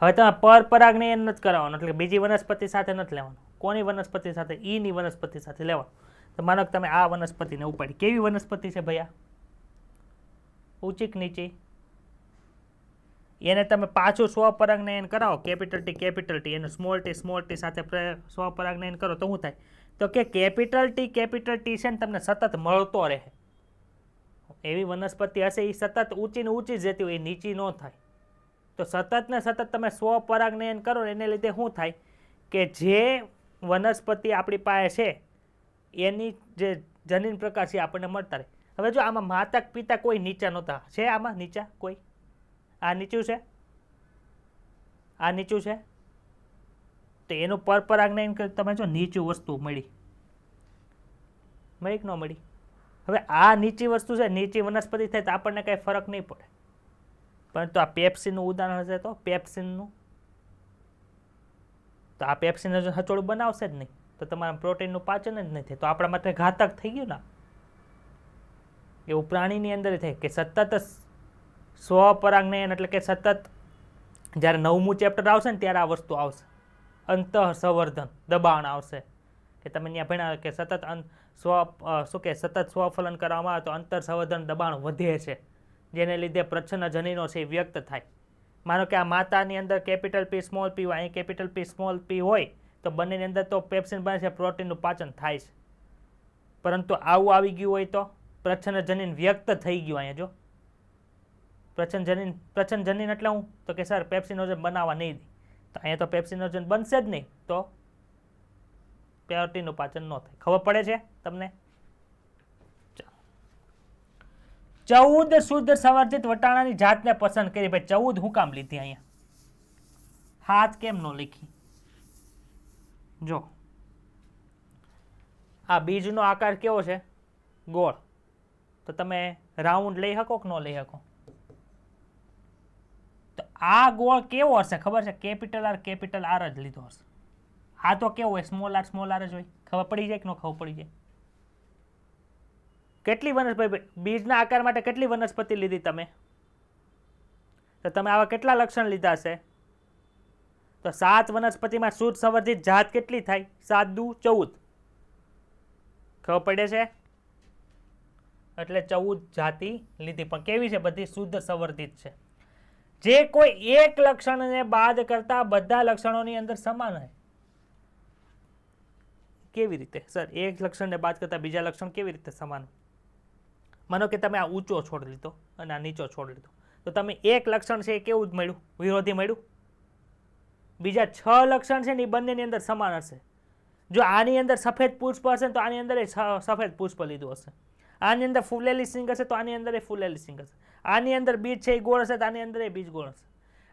હવે તમે પરપરાગનયન નથી કરાવવાનું, એટલે બીજી વનસ્પતિ સાથે નથી લેવાનું. કોની વનસ્પતિ સાથે? ઈની વનસ્પતિ સાથે લેવાનું. તો માનો કે તમે આ વનસ્પતિને ઉપાડી, કેવી વનસ્પતિ છે ભાઈ? આ ઊંચી કે નીચી? એને તમે પાછું સ્વપરાગનયન કરાવો, કેપિટલ ટી એને સ્મોલ ટી સાથે સ્વપરાગનયન કરો તો શું થાય? તો કે કેપિટલ ટી છે ને તમને સતત મળતો રહે. એવી વનસ્પતિ હશે એ સતત ઊંચી ને ઊંચી જ રહેતી હોય, એ નીચી ન થાય. તો સતત ને સતત તમે સ્વપરાગનયન કરો, એને લીધે શું થાય કે જે વનસ્પતિ આપણી પાસે છે એની જે જનીન પ્રકાર છે આપણને મળતા રહે. હવે જો આમાં માતા પિતા કોઈ નીચા નહોતા, છે આમાં નીચા કોઈ? આ નીચું છે, આ નીચું છે, તો એનું પરપરાગનયન તમે જો નીચું વસ્તુ મળી કે ન મળી? હવે આ નીચી વસ્તુ છે, નીચી વનસ્પતિ થાય તો આપણને કઈ ફરક નહીં પડે, પરંતુ આ પેપ્સીનનું ઉદાહરણ હશે તો પેપ્સીનનું, તો આ પેપ્સીન હચોડું બનાવશે જ નહીં, તો તમારા પ્રોટીનનું પાચન જ નહીં થાય, તો આપણા માટે ઘાતક થઈ ગયું ને. એવું પ્રાણીની અંદર થાય કે સતત સ્વપરાગનયન એટલે કે સતત જ્યારે 9મું ચેપ્ટર આવશે ને ત્યારે આ વસ્તુ આવશે, અંતઃ સંવર્ધન દબાણ આવશે, કે તમે ત્યાં ભણ્યા કે સતત સ્વફલન કરવામાં આવે તો અંતર સંવર્ધન દબાણ વધે છે, જેને લીધે પ્રચ્છન્ન જનીનો છે એ વ્યક્ત થાય. માનો કે આ માતાની અંદર કેપિટલ પી સ્મોલ પી હોય, અહીં કેપિટલ પી સ્મોલ પી હોય, તો બંનેની અંદર તો પેપ્સિન બને છે, પ્રોટીનનું પાચન થાય છે. પરંતુ આવું આવી ગયું હોય તો પ્રચ્છન્ન જનીન વ્યક્ત થઈ ગયું. અહીંયા જો પ્રચ્છન્ન જનીન એટલે હું? તો કે સર પેપ્સિનોજન બનાવવા નહીં દે, તો અહીંયા તો પેપ્સિનોજન બનશે જ નહીં, તો પ્રોટીનનું પાચન ન થાય. ખબર પડે છે તમને? 14 શુદ્ધ સંવર્ધિત વટાણાની જાતને પસંદ કરી. ભાઈ 14 હું કામ લીધી અહીંયા? હાથ કેમ ન લીખી? જો આ બીજનો આકાર કેવો છે? ગોળ. તો તમે રાઉન્ડ લઈ શકો કે ન લઈ શકો? તો આ ગોળ કેવો હશે ખબર છે? કેપિટલ આર જ લીધો હશે. આ તો કેવો હોય? સ્મોલ આર જ હોય. ખબર પડી જાય કે ન ખબર પડી જાય? કેટલી વનસ્પતિ બીજના આકાર માટે કેટલી વનસ્પતિ લીધી તમે? તો તમે આવા કેટલા લક્ષણ લીધા હશે? તો 7 વનસ્પતિમાં શુદ્ધ સંવર્ધિત જાત કેટલી થાય? 7 દુ 14. ખબર પડે છે? એટલે 14 જાતિ લીધી, પણ કેવી છે? બધી શુદ્ધ સંવર્ધિત છે. જે કોઈ એક લક્ષણને બાદ કરતા બધા લક્ષણોની અંદર સમાન હોય. કેવી રીતે સર? એક લક્ષણને બાદ કરતા બીજા લક્ષણ કેવી રીતે સમાન? માનો કે તમે આ ઊંચો છોડ લીધો અને આ નીચો છોડ લીધો, તો તમે એક લક્ષણ છે એ કેવું જ મળ્યું? વિરોધી મળ્યું. બીજા 6 લક્ષણ છે ને એ બંનેની અંદર સમાન હશે. જો આની અંદર સફેદ પુષ્પ હશે તો આની અંદર સફેદ પુષ્પ લીધું હશે. આની અંદર ફૂલેલી સિંગ હશે તો આની અંદર ફૂલેલી સિંગ હશે. આની અંદર બીજ છે એ ગોળ હશે તો આની અંદર એ બીજ ગોળ હશે.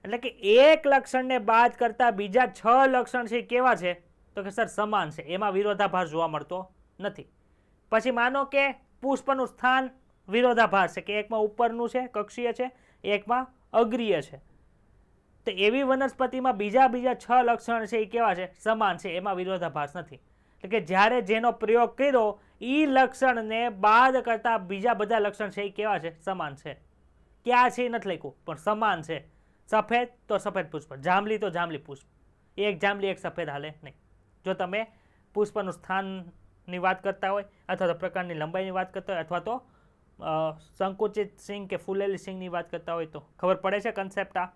એટલે કે એક લક્ષણને બાદ કરતા બીજા 6 લક્ષણ છે એ કેવા છે? તો કે સર સમાન છે, એમાં વિરોધાભાસ જોવા મળતો નથી. પછી માનો કે પુષ્પનું સ્થાન વિરોધાભાસ છે, કે એકમાં ઉપરનું છે કક્ષીય છે, એકમાં અગ્રીય છે. તો એવી વનસ્પતિમાં બીજા 6 લક્ષણ છે એ કેવા છે? સમાન છે, એમાં વિરોધાભાસ નથી. એટલે કે જ્યારે જેનો પ્રયોગ કર્યો એ લક્ષણને બાદ કરતા બીજા બધા લક્ષણ છે એ કેવા છે? સમાન છે. ક્યાં છે એ નથી લખ્યું, પણ સમાન છે. સફેદ તો સફેદ પુષ્પ, જાંબલી તો જાંબલી પુષ્પ. એક જાંબલી એક સફેદ હાલે નહીં. જો તમે પુષ્પનું સ્થાનની વાત કરતા હોય, અથવા તો પ્રકારની લંબાઈની વાત કરતા હોય, અથવા તો સંકુચિત સિંગ કે ફૂલેલી સિંગની વાત કરતા હોય, તો ખબર પડે છે કન્સેપ્ટ આ.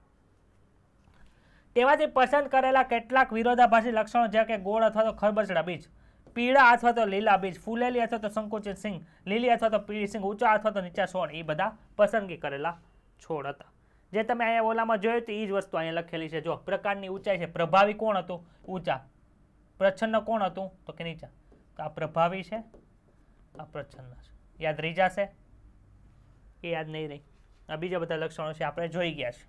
તેમાંથી પસંદ કરેલા કેટલાક વિરોધાભાસી લક્ષણો, જેવા કે ગોળ અથવા તો ખરબચડા બીજ, પીળા અથવા તો લીલા બીજ, ફૂલેલી અથવા તો સંકુચિત સિંગ, લીલી અથવા તો પીળી સિંગ, ઊંચા અથવા તો નીચા છોડ, એ બધા પસંદગી કરેલા છોડ હતા. જે તમે અહીંયા ઓલામાં જોયું તો એ જ વસ્તુ અહીંયા લખેલી છે. જો પ્રકારની ઊંચાઈ છે, પ્રભાવી કોણ હતું? ઊંચા. પ્રચ્છન્ન કોણ હતું? તો કે નીચા. તો આ પ્રભાવી છે, આ પ્રચ્છન્ન છે. યાદ રહી જશે? એ યાદ નહીં રહી. આ બીજા બધા લક્ષણો છે આપણે જોઈ ગયા છે.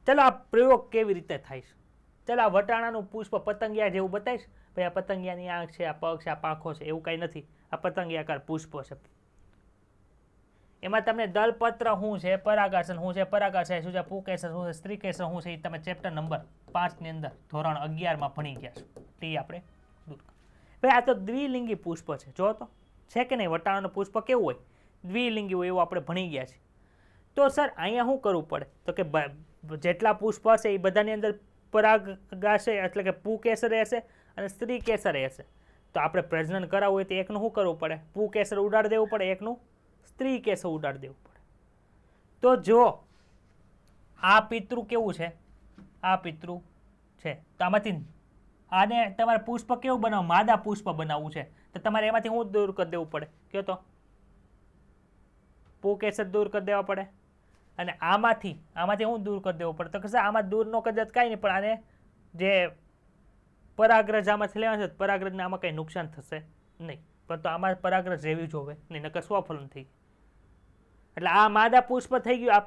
ચલો આ પ્રયોગ કેવી રીતે થાય છે? ચલો આ વટાણાનું પુષ્પ પતંગિયા જેવું બતાવીશ. ભાઈ આ પતંગિયાની આંખ છે, આ પગ છે, આ પાંખો છે, એવું કંઈ નથી. આ પતંગિયાકાર પુષ્પ છે. એમાં તમને દલપત્ર શું છે, પરાગાસન શું છે, પરાગાશય શું છે, પુકેસર શું છે, સ્ત્રીકેસર શું છે, એ તમે ચેપ્ટર નંબર 5 ની અંદર ધોરણ 11માં ભણી ગયા છો. તે આપણે દૂર. ભાઈ આ તો દ્વિલિંગી પુષ્પ છે. જો તો છે કે નહીં? વટાણાનું પુષ્પ કેવું હોય? દ્વિલિંગી હોય, એવું આપણે ભણી ગયા છે. તો સર અહીંયા શું કરવું પડે? તો કે જેટલા પુષ્પ હશે એ બધાની અંદર પરાગાશય એટલે કે પુકેસર હશે અને સ્ત્રી કેસર હશે. તો આપણે પ્રજનન કરાવવું હોય તો એકનું શું કરવું પડે? પુકેસર ઉડાડી દેવું પડે, એકનું સ્ત્રી કેસર ઉડાડી દેવું પડે. તો જો આ પિતૃ કેવું છે? આ પિતૃ છે. તો આમાંથી આને તમારે પુષ્પ કેવું બનાવવું? માદા પુષ્પ બનાવવું છે. તો તમારે એમાંથી શું દૂર કરી દેવું પડે? કયો તો પુકેસર દૂર કરી દેવા પડે. અને આમાંથી શું દૂર કરી દેવું પડે? તો કે આમાં દૂર ન કદાચ કાંઈ નહીં, પણ આને જે પરાગરજ આમાંથી લેવાનું છે, પરાગરજને આમાં કંઈ નુકસાન થશે નહીં. પણ તો આમાં પરાગરજ રહેવી જોવે નહીં, નકર સ્વફલન થઈ. એટલે આ માદા પુષ્પ થઈ ગયું, આ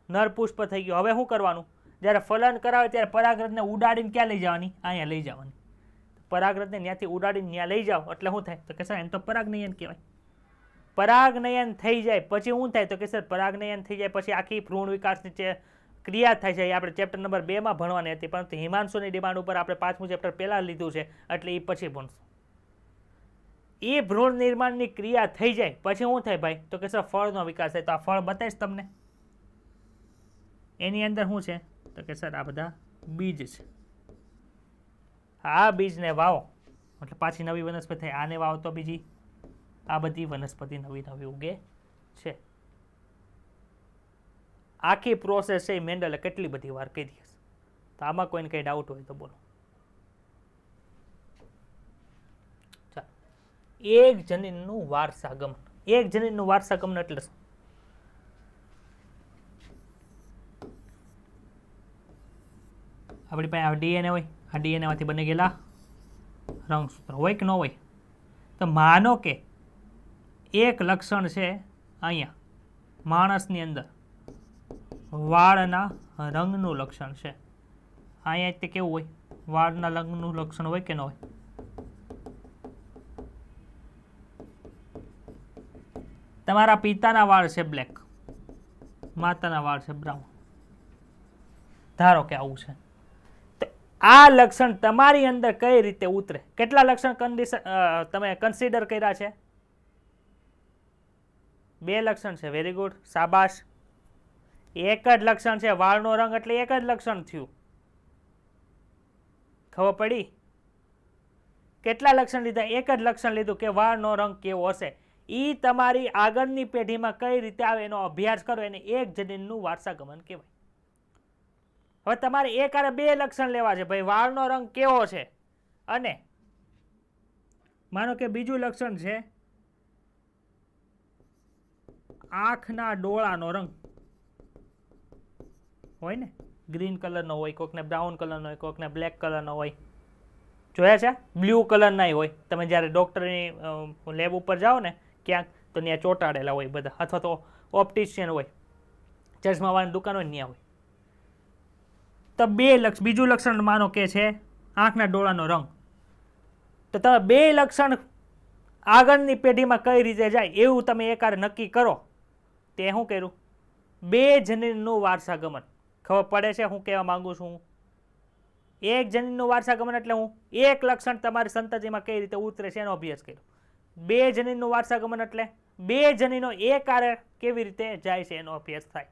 નર પુષ્પ થઈ ગયું. હવે શું કરવાનું? જ્યારે ફલન કરાવે ત્યારે પરાગરજને ઉડાડીને ક્યાં લઈ જવાની? અહીંયા લઈ જવાની. પરાગરજને ત્યાંથી ઉડાડીને ત્યાં લઈ જાઓ એટલે શું થાય? તો કે સર એમ તો પરાગનયન કહેવાય. પરાગનયન થઈ જાય પછી શું થાય? તો કે સર પરાગનયન થઈ જાય પછી આખી ભ્રૂણ વિકાસની ક્રિયા થાય છે. એ આપણે ચેપ્ટર નંબર 2માં ભણવાની હતી, પરંતુ હિમાંશુની ડિમાન્ડ ઉપર આપણે 5મું ચેપ્ટર પહેલાં લીધું છે, એટલે એ પછી ભણશું. એ ભ્રૂણ નિર્માણની ક્રિયા થઈ જાય પછી શું થાય ભાઈ? તો કે સર ફળનો વિકાસ થાય. તો આ ફળ બતાવીશ તમને. એની અંદર શું છે? તો કે સર આ બધા બીજ છે. આ બીજને વાવો એટલે પાછી નવી વનસ્પતિ થાય. આને વાવો તો બીજી આ બધી વનસ્પતિ નવી નવી ઉગે છે. આખી પ્રોસેસ છે એ મેન્ડલે કેટલી બધી વાર કરી હશે. તો આમાં કોઈને કંઈ ડાઉટ હોય તો બોલો. એક જનીનનું વારસાગમન. એક જનીનનું વારસાગમન એટલે શું? આપણી પાસે આ ડીએનએ હોય, આ ડીએનએ માંથી બની ગયેલા રંગસૂત્ર હોય કે ન હોય? તો માનો કે એક લક્ષણ છે અહીંયા માણસની અંદર વાળના રંગનું લક્ષણ છે. અહીંયા તે કેવું હોય? વાળના રંગનું લક્ષણ હોય કે ન હોય? તમારા પિતાના વાળ છે બ્લેક, માતાના વાળ છે બ્રાઉન. ધારો કે આવું છે. તો આ લક્ષણ તમારી અંદર કઈ રીતે ઉતરે? કેટલા લક્ષણ તમે કન્સિડર કર્યા છે? 2 લક્ષણ છે. વેરી ગુડ, શાબાશ. એક જ લક્ષણ છે, વાળનો રંગ એટલે એક જ લક્ષણ થયું. ખબર પડી? કેટલા લક્ષણ લીધા? એક જ લક્ષણ લીધું કે વાળનો રંગ કેવો હશે. એ તમારી આગળની પેઢીમાં કઈ રીતે આવે એનો અભ્યાસ કરો, એને એક જનીનનું વારસાગમન કહેવાય. હવે તમારે એક આરે બે લક્ષણ લેવા છે, ભાઈ વાળનો રંગ કેવો છે અને માનો કે બીજું લક્ષણ છે આંખના ડોળાનો રંગ હોય ને, ગ્રીન કલરનો હોય, કોઈકને બ્રાઉન કલરનો હોય, કોઈકને બ્લેક કલરનો હોય. જોયા છે? બ્લુ કલરના હોય. તમે જ્યારે ડૉક્ટરની લેબ ઉપર જાઓ ને ક્યાંક, તો ત્યાં ચોંટાડેલા હોય બધા, અથવા તો ઓપ્ટિશિયન હોય, ચશ્માવાળાની દુકાન હોય ત્યાં હોય. તો બીજું લક્ષણ માનો કે છે આંખના ડોળાનો રંગ. તો તમે બે લક્ષણ આગળની પેઢીમાં કઈ રીતે જાય એવું તમે એકારે નક્કી કરો. તે શું કર્યું? બે જનીનનું વારસાગમન. ખબર પડે છે હું કહેવા માંગુ છું? એક જનીનનું વારસાગમન એટલે હું એક લક્ષણ તમારી સંતતિમાં કઈ રીતે ઉતરે છે એનો અભ્યાસ કર્યો. બે જનીનનું વારસાગમન એટલે બે જનીનો એક આરે કેવી રીતે જાય છે એનો અભ્યાસ થાય.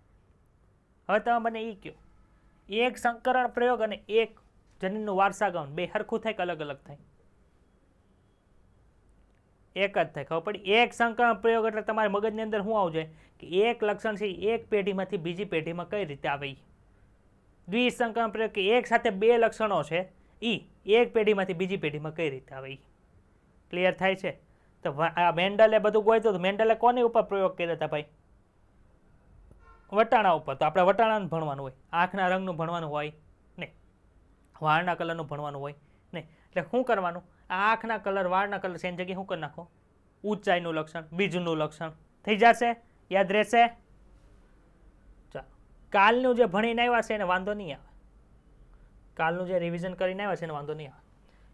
હવે તમે મને એ કહો, એક સંકરણ પ્રયોગ અને એક જનીનનું વારસાગમન બે સરખું થાય કે અલગ અલગ થાય? એક જ થાય. ખબર પડી? એક સંકરણ પ્રયોગ એટલે તમારા મગજની અંદર શું આવવું જોઈએ કે એક લક્ષણ છે એક પેઢીમાંથી બીજી પેઢીમાં કઈ રીતે આવે. દ્વિસંકરણ પ્રયોગ કે એક સાથે બે લક્ષણો છે એ એક પેઢીમાંથી બીજી પેઢીમાં કઈ રીતે આવે. ક્લિયર થાય છે? તો આ મેન્ડલે બધું ગોઈતું હતું. મેન્ડલે કોની ઉપર પ્રયોગ કર્યા હતા ભાઈ? વટાણા ઉપર. તો આપણે વટાણાનું ભણવાનું હોય, આંખના રંગનું ભણવાનું હોય નહીં, વાળના કલરનું ભણવાનું હોય નહીં. એટલે શું કરવાનું? આંખના કલર, વાળના કલર છે એની જગ્યાએ શું કરી નાખો? ઊંચાઈનું લક્ષણ, બીજનું લક્ષણ થઈ જશે. યાદ રહેશે? ચાલો, કાલનું જે ભણીને આવ્યા છે એને વાંધો નહીં આવે. કાલનું જે રિવિઝન કરીને આવ્યા છે એને વાંધો નહીં આવે.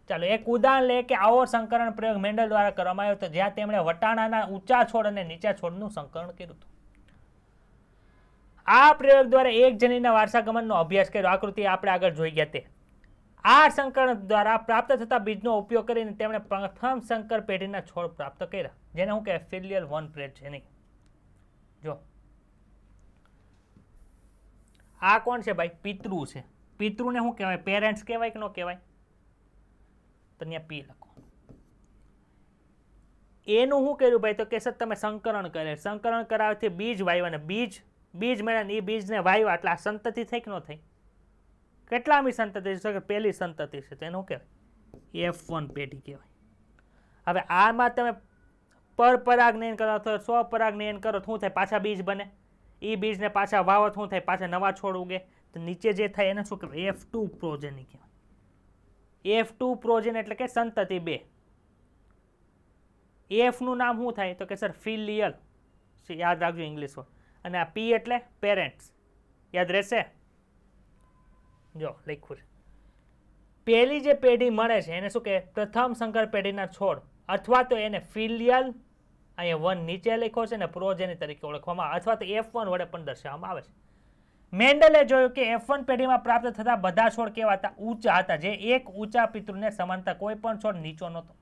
ચાલો એક ઉદાહરણ લે કે આવો સંકરણ પ્રયોગ મેન્ડલ દ્વારા કરવામાં આવ્યો હતો, જ્યાં તેમણે વટાણાના ઊંચા છોડ અને નીચા છોડનું સંકરણ કર્યું હતું. આ પ્રયોગ દ્વારા એક જનીનના વારસાગમનનો અભ્યાસ કર્યો. આકૃતિ આપણે આગળ જોઈ ગયા તે. આ સંકરણ દ્વારા પ્રાપ્ત થતા બીજનો ઉપયોગ કરીને તેમણે પ્રથમ સંકર પેઢીના છોડ પ્રાપ્ત કર્યા, જેને હું કહેવાય ફિલિયલ વન પ્રેટ છે. નહીં જો આ કોણ છે ભાઈ? પિતૃ છે. પિતૃને શું કહેવાય? પેરેન્ટ્સ કહેવાય કે ન કહેવાય? તો ત્યાં પી લખો. એનું શું કર્યું ભાઈ? તો કે સર તમે સંકરણ કરે, સંકરણ કરાવવાથી બીજ વાવ્યા ને બીજ મળ્યા ને એ બીજને વાવ્યા એટલે આ સંતતિ થઈ કે ન થઈ? કેટલામી સંતતિ છે? પહેલી સંતતિ છે. તેનું કહેવાય F1 પેઢી કહેવાય. હવે આમાં તમે પરપરાગનયન કરો અથવા સ્વપરાગનયન કરો શું થાય? પાછા બીજ બને. એ બીજને પાછા વાવત શું થાય? પાછા નવા છોડ ઉગે. તો નીચે જે થાય એને શું કહેવાય? F2 પ્રોજેની કહેવાય. F2 પ્રોજેન એટલે કે સંતતિ બે. F નું નામ શું થાય? તો કે સર ફિલિયલ. યાદ રાખજો ઇંગ્લિશ. અને આ P એટલે પેરેન્ટ્સ. યાદ રહેશે? જો લખ્યું છે. પહેલી જે પેઢી મળે છે એને શું કહે? પ્રથમ સંકર પેઢીના છોડ, અથવા તો એને ફિલિયલ, અહીંયા 1 નીચે લખ્યો છે ને પ્રોજેની તરીકે ઓળખવામાં, અથવા તો F1 વડે પણ દર્શાવવામાં આવે છે. મેન્ડલે જોયું કે F1 પેઢીમાં પ્રાપ્ત થતા બધા છોડ કેવા હતા? ઊંચા હતા, જે એક ઊંચા પિતૃને સમાનતા. કોઈ પણ છોડ નીચો નહોતો.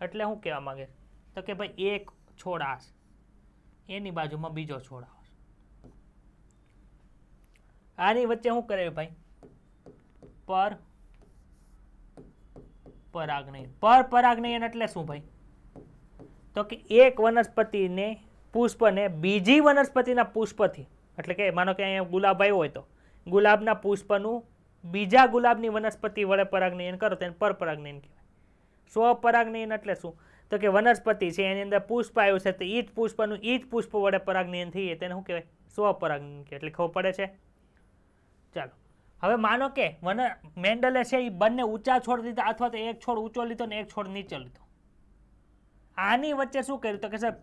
એટલે શું કહેવા માંગે? તો કે ભાઈ એક છોડ આ છે, એની બાજુમાં બીજો છોડ આવે. આની વચ્ચે શું કરાયું ભાઈ? પરાગનયન. પરપરાગનયન એટલે શું ભાઈ? તો કે એક વનસ્પતિને પુષ્પને બીજી વનસ્પતિના પુષ્પથી, એટલે કે માનો કે અહીંયા ગુલાબ આવ્યો હોય તો ગુલાબના પુષ્પનું બીજા ગુલાબની વનસ્પતિ વડે પરાગનયન કરો તેને પરપરાગનયન કહેવાય. સ્વપરાગનયન એટલે શું? તો કે વનસ્પતિ છે એની અંદર પુષ્પ આવ્યું છે તો એ જ પુષ્પનું એ જ પુષ્પ વડે પરાગનયન થઈએ તેને શું કહેવાય? સ્વપરાગનયન કહેવાય. એટલે ખબર પડે છે? ચાલો હવે માનો કે મેન્ડલે છે એ બંને ઊંચા છોડ લીધા, અથવા તો એક છોડ ઊંચો લીધો ને એક છોડ નીચે લીધો. આની વચ્ચે શું કર્યું? તો કે સર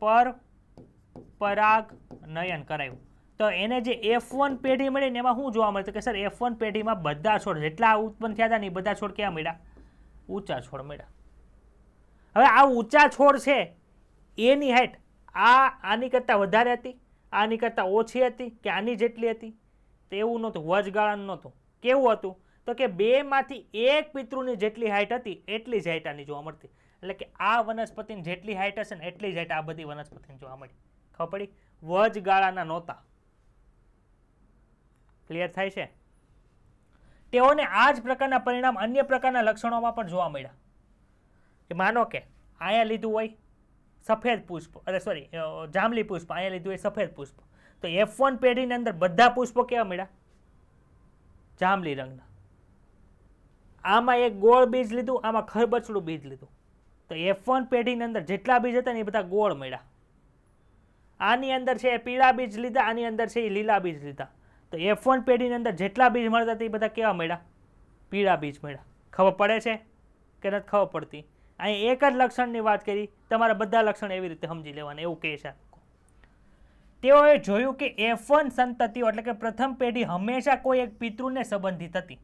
પરપરાગનયન કરાયું. તો એને જે F1 પેઢી મળી ને એમાં શું જોવા મળે? તો કે સર F1 પેઢીમાં બધા છોડ જેટલા ઉત્પન્ન થયા હતા ને એ બધા છોડ ક્યાં મળ્યા? ઊંચા છોડ મળ્યા. હવે આ ઊંચા છોડ છે એની હાઈટ આની કરતાં વધારે હતી, આની કરતાં ઓછી હતી કે આની જેટલી હતી? તો એવું નહોતું, વચગાળાનું નહોતું. કેવું હતું? તો કે બેમાંથી એક પિતૃની જેટલી હાઈટ હતી એટલી જ હાઈટ આની જોવા મળતી. એટલે કે આ વનસ્પતિની જેટલી હાઈટ હશે ને એટલી જ હાઈટ આ બધી વનસ્પતિને જોવા મળી. ખબર પડી? વચગાળાના નહોતા. ક્લિયર થાય છે? તેઓને આ જ પ્રકારના પરિણામ અન્ય પ્રકારના લક્ષણોમાં પણ જોવા મળ્યા. કે માનો કે અહીંયા લીધું હોય સફેદ પુષ્પ, અરે સોરી જાંબલી પુષ્પ, અહીંયા લીધું હોય સફેદ પુષ્પ, તો F1 પેઢીની અંદર બધા પુષ્પો કેવા મળ્યા? જાંબલી રંગના. આમાં એક ગોળ બીજ લીધું, આમાં ખરબચડું બીજ લીધું, તો F1 પેઢીની અંદર જેટલા બીજ હતા ને એ બધા ગોળ મળ્યા. આની અંદર છે એ પીળા બીજ લીધા, આની અંદર છે એ લીલા બીજ લીધા, તો F1 પેઢીની અંદર જેટલા બીજ મળતા હતા એ બધા કેવા મળ્યા? પીળા બીજ મળ્યા. ખબર પડે છે કે નથી ખબર પડતી? અહીં એક જ લક્ષણની વાત કરી, તમારા બધા લક્ષણ એવી રીતે સમજી લેવાના, એવું કહે છે. તેઓએ જોયું કે F1 સંતતિઓ એટલે કે પ્રથમ પેઢી હંમેશા કોઈ એક પિતૃને સંબંધિત હતી.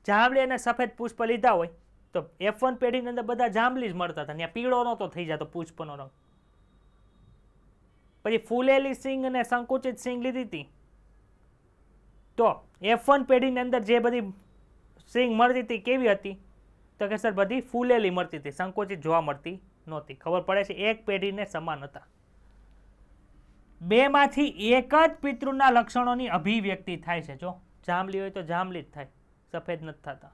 જાંબલી અને સફેદ પુષ્પ લીધા હોય તો F1 પેઢીની અંદર બધા જાંબલી જ મળતા હતા, ત્યાં પીળો નહોતો થઈ જતો પુષ્પનો રંગ. પછી ફૂલેલી સિંગ અને સંકુચિત સિંગ લીધી હતી તો F1 પેઢીની અંદર જે બધી સિંગ મળતી હતી કેવી હતી? તો કે સર બધી ફૂલેલી મળતી હતી, સંકોચિત જોવા મળતી નહોતી. ખબર પડે છે? એક પેઢીને સમાન હતા. બેમાંથી એક જ પિતૃના લક્ષણોની અભિવ્યક્તિ થાય છે. જો જાંબલી હોય તો જાંબલી જ થાય, સફેદ નથી થતા.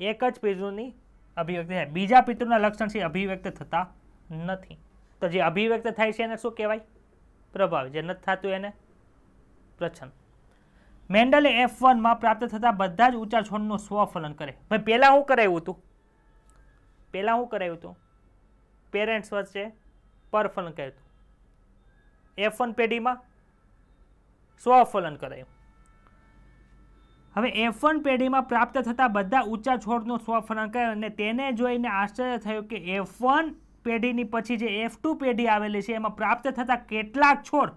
એક જ પિતૃની અભિવ્યક્તિ થાય, બીજા પિતૃના લક્ષણ છે અભિવ્યક્ત થતા નથી. તો જે અભિવ્યક્ત થાય છે એને શું કહેવાય? પ્રભાવી. જે નથી થતું એને પ્રચ્છન્ન. મેન્ડલે F1 માં પ્રાપ્ત થતા બધા જ ઊંચા છોડનું સ્વફલન કરે. ભાઈ પહેલા શું કરાવ્યું હતું? પેરેન્ટ્સ વચ્ચે પરફલન કર્યું હતું. F1 પેઢીમાં સ્વફલન કરાયું. હવે F1 પેઢીમાં પ્રાપ્ત થતા બધા ઊંચા છોડનું સ્વફલન કર્યું અને તેને જોઈને આશ્ચર્ય થયું કે F1 પેઢીની પછી જે F2 પેઢી આવેલી છે એમાં પ્રાપ્ત થતા કેટલાક છોડ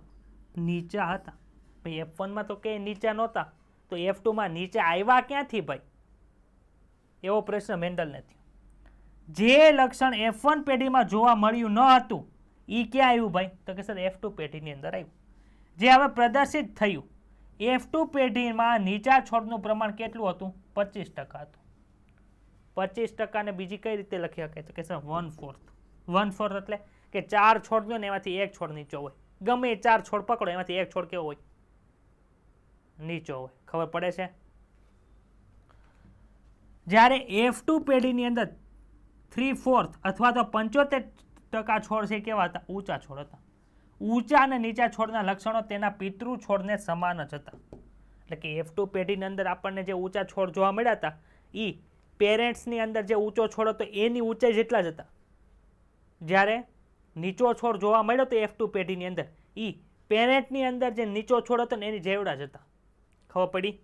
નીચા હતા. ભાઈ F1 માં તો કે નીચા નહોતા, તો F2 માં નીચે આવ્યા ક્યાંથી ભાઈ? એવો પ્રશ્ન મેન્ડલને થયો. જે લક્ષણ F1 પેઢીમાં જોવા મળ્યું ન હતું એ ક્યાં આવ્યું ભાઈ? તો કે સર F2 પેઢીની અંદર આવ્યું. જે હવે પ્રદર્શિત થયું, F2 પેઢીમાં નીચા છોડનું પ્રમાણ કેટલું હતું? 25% હતું. 25% ને બીજી કઈ રીતે લખી શકાય? તો કે સર 1/4. 1/4 એટલે કે 4 છોડ ને એમાંથી એક છોડ નીચો હોય. ગમે 4 છોડ પકડો એમાંથી એક છોડ કેવો હોય? નીચો હોય. ખબર પડે છે? જ્યારે F2 પેઢીની અંદર 3/4 અથવા તો 75% છોડ છે કેવા હતા? ઊંચા છોડ હતા. ઊંચા અને નીચા છોડના લક્ષણો તેના પિતૃ છોડને સમાન જ હતા. એટલે કે F2 પેઢીની અંદર આપણને જે ઊંચા છોડ જોવા મળ્યા હતા એ પેરેન્ટ્સની અંદર જે ઊંચો છોડ હતો એની ઊંચાઈ જેટલા જ હતા. જ્યારે નીચો છોડ જોવા મળ્યો તો F2 પેઢીની અંદર એ પેરેન્ટની અંદર જે નીચો છોડ હતો ને એની જેવડા જ હતા. ખબર પડી?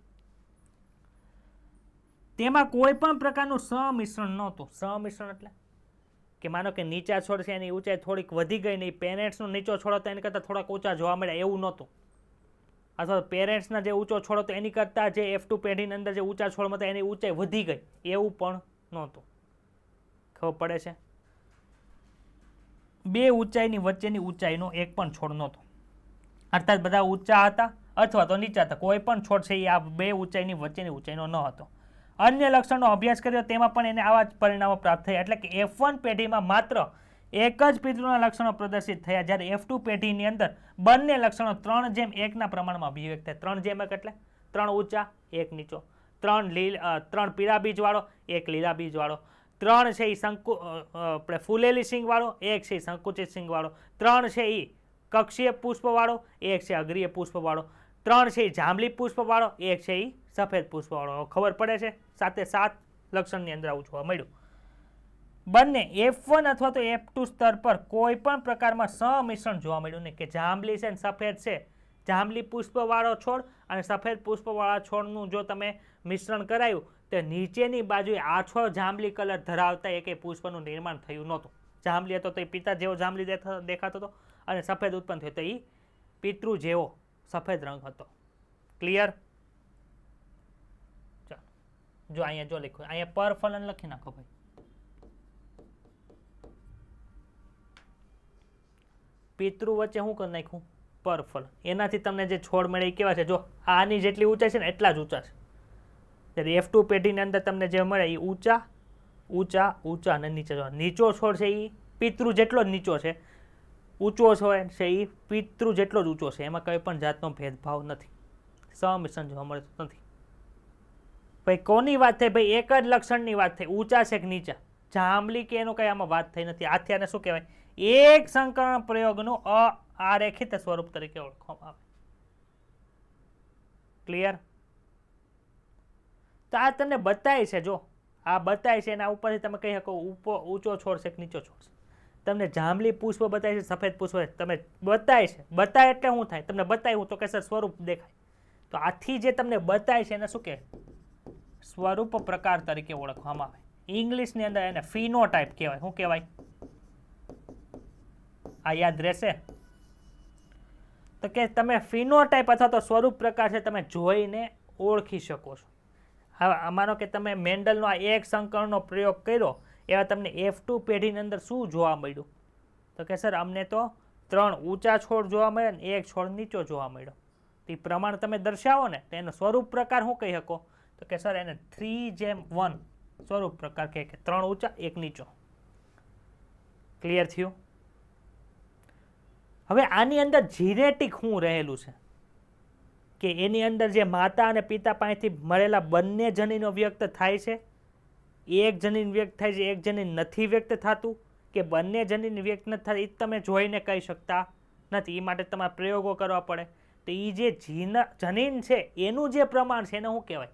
તેમાં કોઈ પણ પ્રકારનું સમિશ્રણ નહોતું. સમિશ્રણ એટલે કે માનો કે નીચા છોડ છે એની ઊંચાઈ થોડીક વધી ગઈ ને પેરેન્ટ્સનો નીચો છોડ હતો એની કરતાં થોડાક ઊંચા જોવા મળ્યા એવું નહોતું. અથવા પેરેન્ટ્સના જે ઊંચો છોડ હતો એની કરતાં જે F2 પેઢીની અંદર જે ઊંચા છોડ હતા એની ઊંચાઈ વધી ગઈ એવું પણ નહોતું. ખબર પડે છે? બે ઊંચાઈની વચ્ચેની ઊંચાઈનો એક પણ છોડ નહોતો. અર્થાત બધા ઊંચા હતા અથવા તો નીચા હતા. કોઈ પણ છોડ છે એ આ બે ઊંચાઈની વચ્ચેની ઊંચાઈનો ન હતો. અન્ય લક્ષણનો અભ્યાસ કર્યો તેમાં પણ એને આવા જ પરિણામો પ્રાપ્ત થયા. એટલે કે F1 પેઢીમાં માત્ર એક જ પિતૃના લક્ષણો પ્રદર્શિત થયા, જ્યારે F2 પેઢીની અંદર બંને લક્ષણો 3:1 પ્રમાણમાં અભિવ્યક્ત થયા. 3:1 એટલે 3 ઊંચા 1 નીચો, 3 પીળા બીજવાળો 1 લીલા બીજવાળો, 3 છે એ ફૂલેલી સિંગવાળો, 1 છે એ સંકુચિત સિંગવાળો, 3 છે એ કક્ષીય પુષ્પવાળો, 1 છે અગ્રીય પુષ્પવાળો, 3 છે એ જાંબલી પુષ્પવાળો, 1 છે એ સફેદ પુષ્પવાળો. ખબર પડે છે? 7 લક્ષણની અંદર આવું જોવા મળ્યું. બંને F1 અથવા તો F2 સ્તર પર કોઈ પણ પ્રકારમાં સમિશ્રણ જોવા મળ્યું નહીં. કે જાંબલી છે ને સફેદ છે, જાંબલી પુષ્પવાળો છોડ અને સફેદ પુષ્પવાળા છોડનું જો તમે મિશ્રણ કરાયું તો નીચેની બાજુએ આછો જાંબલી કલર ધરાવતા એકેય પુષ્પનું નિર્માણ થયું નહોતું. જાંબલી હતો તો એ પિતા જેવો જાંબલી દેખાતો હતો અને સફેદ ઉત્પન્ન થયો તો એ પિતૃ જેવો સફેદ રંગ હતો. ક્લિયર? ચાલો જો અહીંયા જો લખ્યું, અહીંયા પરફલન લખી નાખો ભાઈ. પિતૃ વચ્ચે શું કરી નાખ્યું? પરફલન. એનાથી તમને જે છોડ મળે એ કેવા છે? જો આની જેટલી ઊંચાઈ છે ને એટલા જ ઊંચા છે. ત્યારે F2 પેઢીની અંદર તમને જે મળે એ ઊંચા ઊંચા ઊંચા અને નીચો છોડ છે એ પિતૃ જેટલો જ નીચો છે, ઊંચો છોડ છે એ પિતૃ જેટલો જ ઊંચો છે. એમાં કંઈ પણ જાતનો ભેદભાવ નથી, સમિશ્રણ જોવા મળતું નથી. ભાઈ કોની વાત થઈ? ભાઈ એક જ લક્ષણની વાત થઈ. ઊંચા છે કે નીચા? જાંબલી કે એનું કઈ આમાં વાત થઈ નથી. આથી આને શું કહેવાય? એક સંકરણ પ્રયોગનું આરેખિત સ્વરૂપ તરીકે ઓળખવામાં આવે. ક્લિયર? તો આ તમને બતાય છે, જો આ બતાય છે એના ઉપરથી તમે કહી શકો ઊંચો છોડ છે કે નીચો છોડ છે. તમને જાંબલી પુષ્પ બતાય છે, સફેદ પુષ્પ તમે બતાય છે. બતાય એટલે શું થાય? તમને બતાવ્યું તો કે સર સ્વરૂપ દેખાય. તો આથી જે તમને બતાય છે એને શું કહે? સ્વરૂપ પ્રકાર તરીકે ઓળખવામાં આવે. ઇંગ્લિશની અંદર એને ફિનોટાઇપ કહેવાય. શું કહેવાય? આ યાદ રહેશે. તો કે તમે ફિનોટાઇપ અથવા તો સ્વરૂપ પ્રકાર છે તમે જોઈને ઓળખી શકો છો. હવે માનો કે તમે મેન્ડલનો આ એક સંકરણનો પ્રયોગ કર્યો, એવા તમને F2 પેઢીની અંદર શું જોવા મળ્યું? તો કે સર અમને તો 3 ઊંચા છોડ જોવા મળ્યા ને 1 છોડ નીચો જોવા મળ્યો. એ પ્રમાણ તમે દર્શાવો ને તો એનો સ્વરૂપ પ્રકાર શું કહી શકો? તો કે સર એને 3:1 સ્વરૂપ પ્રકાર કહે કે 3 ઊંચા 1 નીચો. ક્લિયર થયું? હવે આની અંદર જીનેટિક શું રહેલું છે કે એની અંદર જે માતા અને પિતા પાસેથી મળેલા બંને જનીનો વ્યક્ત થાય છે, એક જનીન વ્યક્ત થાય છે, એક જનીન નથી વ્યક્ત થતું, કે બંને જનીન વ્યક્ત નથી થતા, એ તમે જોઈને કહી શકતા નથી. એ માટે તમારે પ્રયોગો કરવા પડે. તો એ જે જનીન છે એનું જે પ્રમાણ છે એને શું કહેવાય?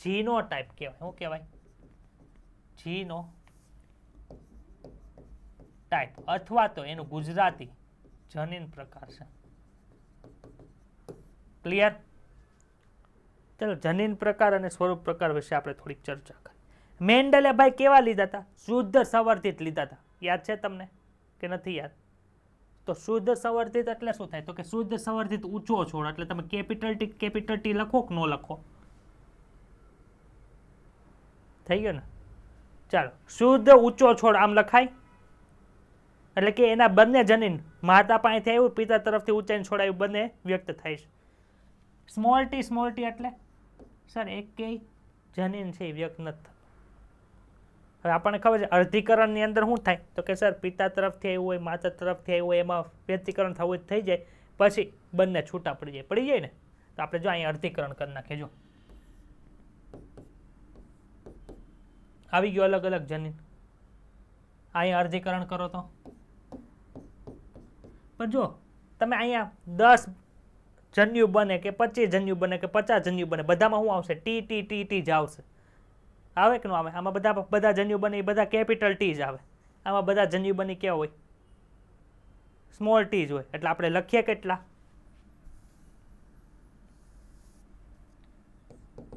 જીનોટાઇપ કહેવાય. શું કહેવાય? જીનો ટાઇપ, અથવા તો એનું ગુજરાતી જનીન પ્રકાર છે. ક્લિયર? ચલો જનીન પ્રકાર અને સ્વરૂપ પ્રકાર વિશે આપણે થોડીક ચર્ચા કરી. મેન્ડલે ભાઈ કેવા લીધા હતા? શુદ્ધ સંવર્ધિત લીધા હતા. યાદ છે તમને કે નથી યાદ? તો શુદ્ધ સંવર્ધિત એટલે શું થાય? તો કે શુદ્ધ સંવર્ધિત ઊંચો છોડ એટલે તમે કેપિટલ ટી લખો કે ન લખો? થઈ ગયો ને? ચાલો, શુદ્ધ ઊંચો છોડ આમ લખાય એટલે કે એના બંને જનીન માતા પાસેથી આવ્યું, પિતા તરફથી ઊંચાઈને છોડાયું, બંને વ્યક્ત થાય છે. સ્મોલ ટી એટલે સર એકેય જનીન છે એ વ્યક્ત નથી થતું. હવે આપણને ખબર છે અર્ધીકરણની અંદર શું થાય? તો કે સર પિતા તરફથી આવ્યું હોય, માતા તરફથી આવ્યું હોય, એમાં વ્યક્તિકરણ થવું જ થઈ જાય, પછી બંને છૂટા પડી જાય ને. તો આપણે જો અહીંયા અર્ધીકરણ કરી નાખીએ. જો આવી ગયું અલગ અલગ જનીન. અહીંયા અર્ધીકરણ કરો તો પણ જો તમે અહીંયા 10 જન્યુ બને કે 25 જન્યુ બને કે 50 જન્યુ બને, બધામાં શું આવશે? ટી ટી ટી ટી જ આવશે. આવે કે ન આવે? આમાં બધા જન્યુ બને એ બધા કેપિટલ ટી જ આવે. આમાં બધા જન્યુ બને કેવા હોય? સ્મોલ ટી જ હોય. એટલે આપણે લખીએ કેટલા?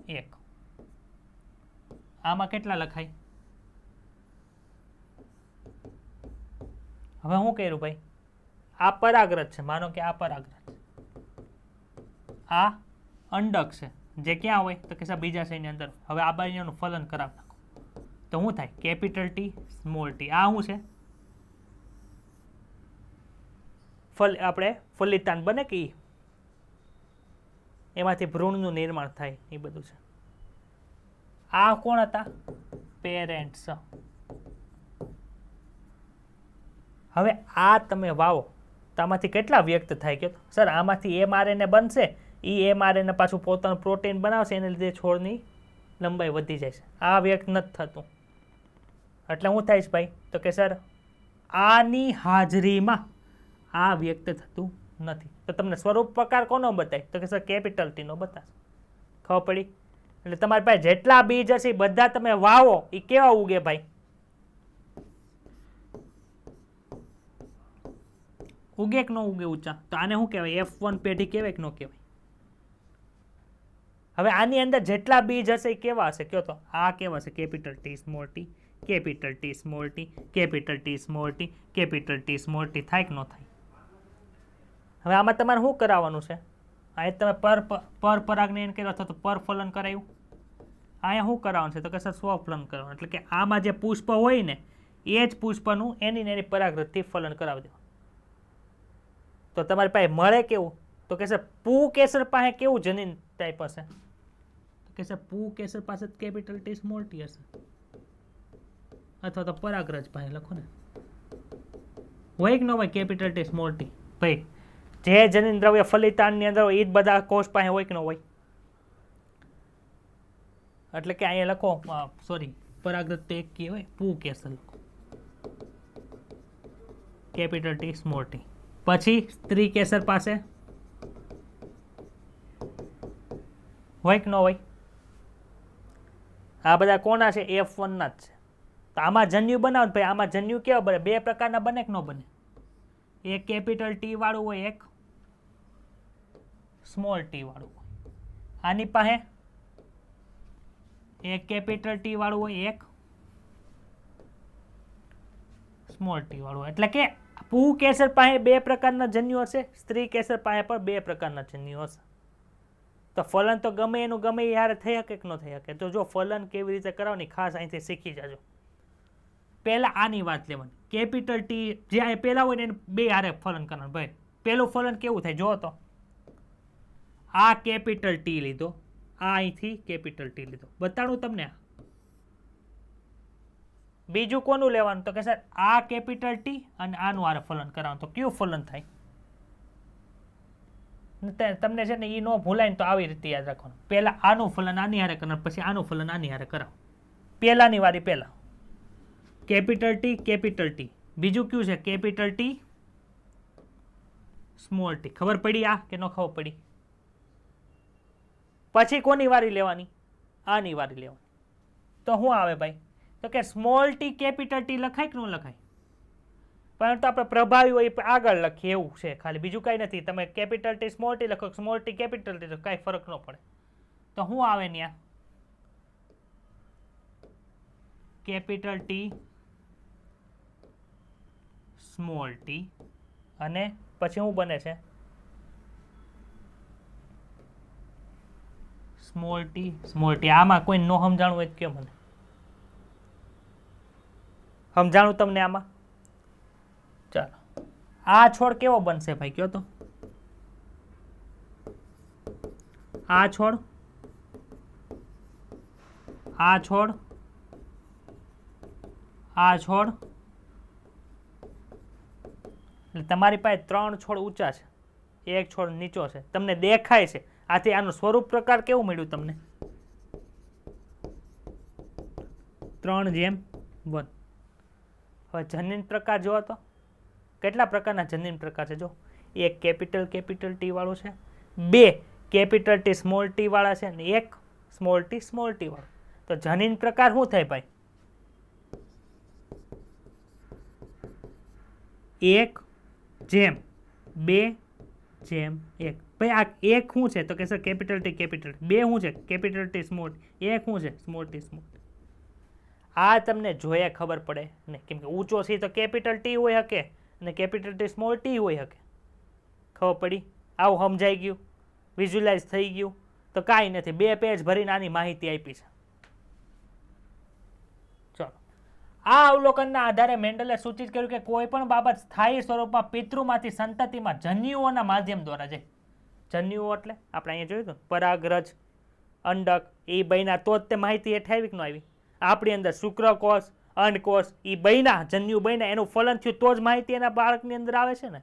1. આમાં કેટલા લખાય? હવે શું કર્યું ભાઈ? આ પરાગરજ છે, માનો કે આ પરાગરજ, આ અંડક છે, જે ક્યાં હોય? તો કે સાહેબ બીજાશયની અંદર. હવે આ બાજુનું ફલન કરાવી નાખો તો શું થાય? Capital T small T. આ શું છે? આપણે ફલિતાન બને કે એમાંથી ભ્રૂણનું નિર્માણ થાય, એ બધું છે. આ કોણ હતા? પેરેન્ટ્સ. હવે આ તમે વાવો તો આમાંથી કેટલા વ્યક્ત થાય? કે સર આમાંથી mRNA બનશે, એ mRNA પાછું પોતાનું પ્રોટીન બનાવશે, એને લીધે છોડની લંબાઈ વધી જાય છે. આ વ્યક્ત નથી થતું. એટલે શું થાય છે ભાઈ? તો કે સર આની હાજરીમાં આ વ્યક્ત થતું નથી. તો તમને સ્વરૂપ પ્રકાર કોનો બતાય? તો કે સર કેપિટલ ટી નો બતાવે. ખબર પડી? એટલે તમારી પાસે જેટલા બીજ હશે એ બધા તમે વાવો, એ કેવા ઉગે ભાઈ? ઉગે કે ન ઉગે ઊંચા? તો આને શું કહેવાય? F1 પેઢી કહેવાય કે ન કહેવાય? હવે આની અંદર જેટલા બીજ હશે એ કેવા હશે? કયો તો આ કેવા હશે? Capital T small T, capital T small T, capital T small T, capital T small T. થાય કે ન થાય? હવે આમાં તમારે શું કરાવવાનું છે? આ તમે પરપરાગનયન કર્યું અથવા તો પરફલન કરાયું. અહીંયા શું કરાવવાનું છે? તો કે સર સ્વફલન કરવાનું. એટલે કે આમાં જે પુષ્પ હોય ને એ જ પુષ્પનું એની પરાગરજથી ફલન કરાવી દેવાનું. તો તમારી પાસે મળે કેવું? તો કે સર પુકેસર પાસે કેવું જનીન ટાઈપ હશે? તો કે સર પુકેસર પાસે કેપિટલ ટી સ્મોલ ટી હશે, અથવા તો પરાગરજ પાસે લખો ને. હોય કે ન હોય કેપિટલ ટી સ્મોલ ટી? ભાઈ જે જનીન દ્રવ્ય ફલિતાણની અંદર હોય એ જ બધા કોષ પાસે હોય કે ન હોય? એટલે કે અહીંયા લખો, સોરી, પરાગરજ તો એક કહેવાય, પુંકેસર લખો, કેપિટલ ટી સ્મોલ ટી. પછી સ્ત્રી કેસર પાસે હોય કે ન હોય? આ બધા કોના છે? F1 ના જ છે. તો આમાં જન્યુ બનાવો ભાઈ, આમાં જન્યુ કેવા બને? બે પ્રકારના બને કે ન બને? એક કેપિટલ ટી વાળું હોય, એક સ્મોલ ટી વાળું હોય. આની પાસે એક કેપિટલ ટી વાળું હોય, એક સ્મોલ ટી વાળું. એટલે કે પુંકેસર પાસે બે પ્રકારના જન્યુ હશે, સ્ત્રી કેસર પાસે પણ બે પ્રકારના જન્યુ હશે. તો ફલન તો ગમે એનું ગમે યાર થઈ શકે કે ન થઈ શકે? તો જો ફલન કેવી રીતે કરવાની ખાસ અહીંથી શીખી જાજો. પહેલા આની વાત લેવાની, કેપિટલ ટી જે અહીં પહેલા હોય ને એને બે હારે ફલન કરવાનું. ભાઈ પહેલું ફલન કેવું થાય જો તો, આ કેપિટલ ટી લીધો, આ અહીંથી કેપિટલ ટી લીધો, બતાડું તમને. બીજું કોનું લેવાનું? તો કે સર આ કેપિટલ ટી અને આનું હારે ફલન કરવાનું. તો કયું ફલન થાય? તમને છે ને એ ન ભૂલાય ને તો આવી રીતે યાદ રાખવાનું. પહેલા આનું ફલન આની હારે કરવાનું, પછી આનું ફલન આની હારે કરાવો. પહેલાની વારી પહેલા કેપિટલ ટી. બીજું કયું છે? Capital T small T. ખબર પડી આ કે ન ખબર પડી? પછી કોની વારી લેવાની? આની વારી લેવાની. તો શું આવે ભાઈ? તો કે સ્મોલ ટી કેપિટલ ટી લખાય કે ન લખાય? પરંતુ આપણે પ્રભાવી હોય આગળ લખીએ એવું છે, ખાલી બીજું કાંઈ નથી. તમે કેપિટલ ટી સ્મોલ ટી લખો, સ્મોલ ટી કેપિટલ ટી, કાંઈ ફરક ન પડે. તો શું આવે ત્યાં? કેપિટલ ટી સ્મોલ ટી અને પછી શું બને છે? Small T. આમાં કોઈ નો સમજાણું હોય કે મને સમજાણું તમને આમાં? ચાલો, આ છોડ કેવો બનશે ભાઈ કયો તો? આ છોડ, આ છોડ, આ છોડ. એટલે તમારી પાસે 3 છોડ ઊંચા છે, એક છોડ નીચો છે, તમને દેખાય છે. આથી આનું સ્વરૂપ પ્રકાર કેવું મળ્યું તમને? 3:1. હવે જનીન પ્રકાર જોવો તો કેટલા પ્રકારના જનીન પ્રકાર છે? જો એક કેપિટલ ટી વાળું છે, બે કેપિટલ ટી સ્મોલ ટી વાળા છે, અને એક સ્મોલ ટી વાળું. તો જનીન પ્રકાર શું થાય ભાઈ? 1:2:1. ભાઈ આ એક શું છે? તો કે સર કેપિટલ ટી. બે શું છે? Capital T small. એક શું છે? Small T. આ તમને જોઈએ ખબર પડે ને, કેમ કે ઊંચો છે તો કેપિટલ ટી હોય શકે અને કેપિટલ ટી સ્મોલ ટી હોય શકે. ખબર પડી? આવું સમજાઈ ગયું? વિઝ્યુલાઇઝ થઈ ગયું? તો કાંઈ નથી, 2 પેજ ભરીને આની માહિતી આપી છે. ચલો, આ અવલોકનના આધારે મેન્ડલે સૂચિત કર્યું કે કોઈ પણ બાબત સ્થાયી સ્વરૂપમાં પિતૃમાંથી સંતતિમાં જન્યુઓના માધ્યમ દ્વારા જાય. જન્યુઓ એટલે આપણે અહીંયા જોયું હતું પરાગરજ, અંડક, એ બન્યા તો જ તે માહિતી હેઠ આવી કે ન આવી? આપણી અંદર શુક્રકોષ, અંડકોષ, એ બન્યા, જન્યુ બન્યા, એનું ફલન થયું તો જ માહિતી એના બાળકની અંદર આવે છે ને.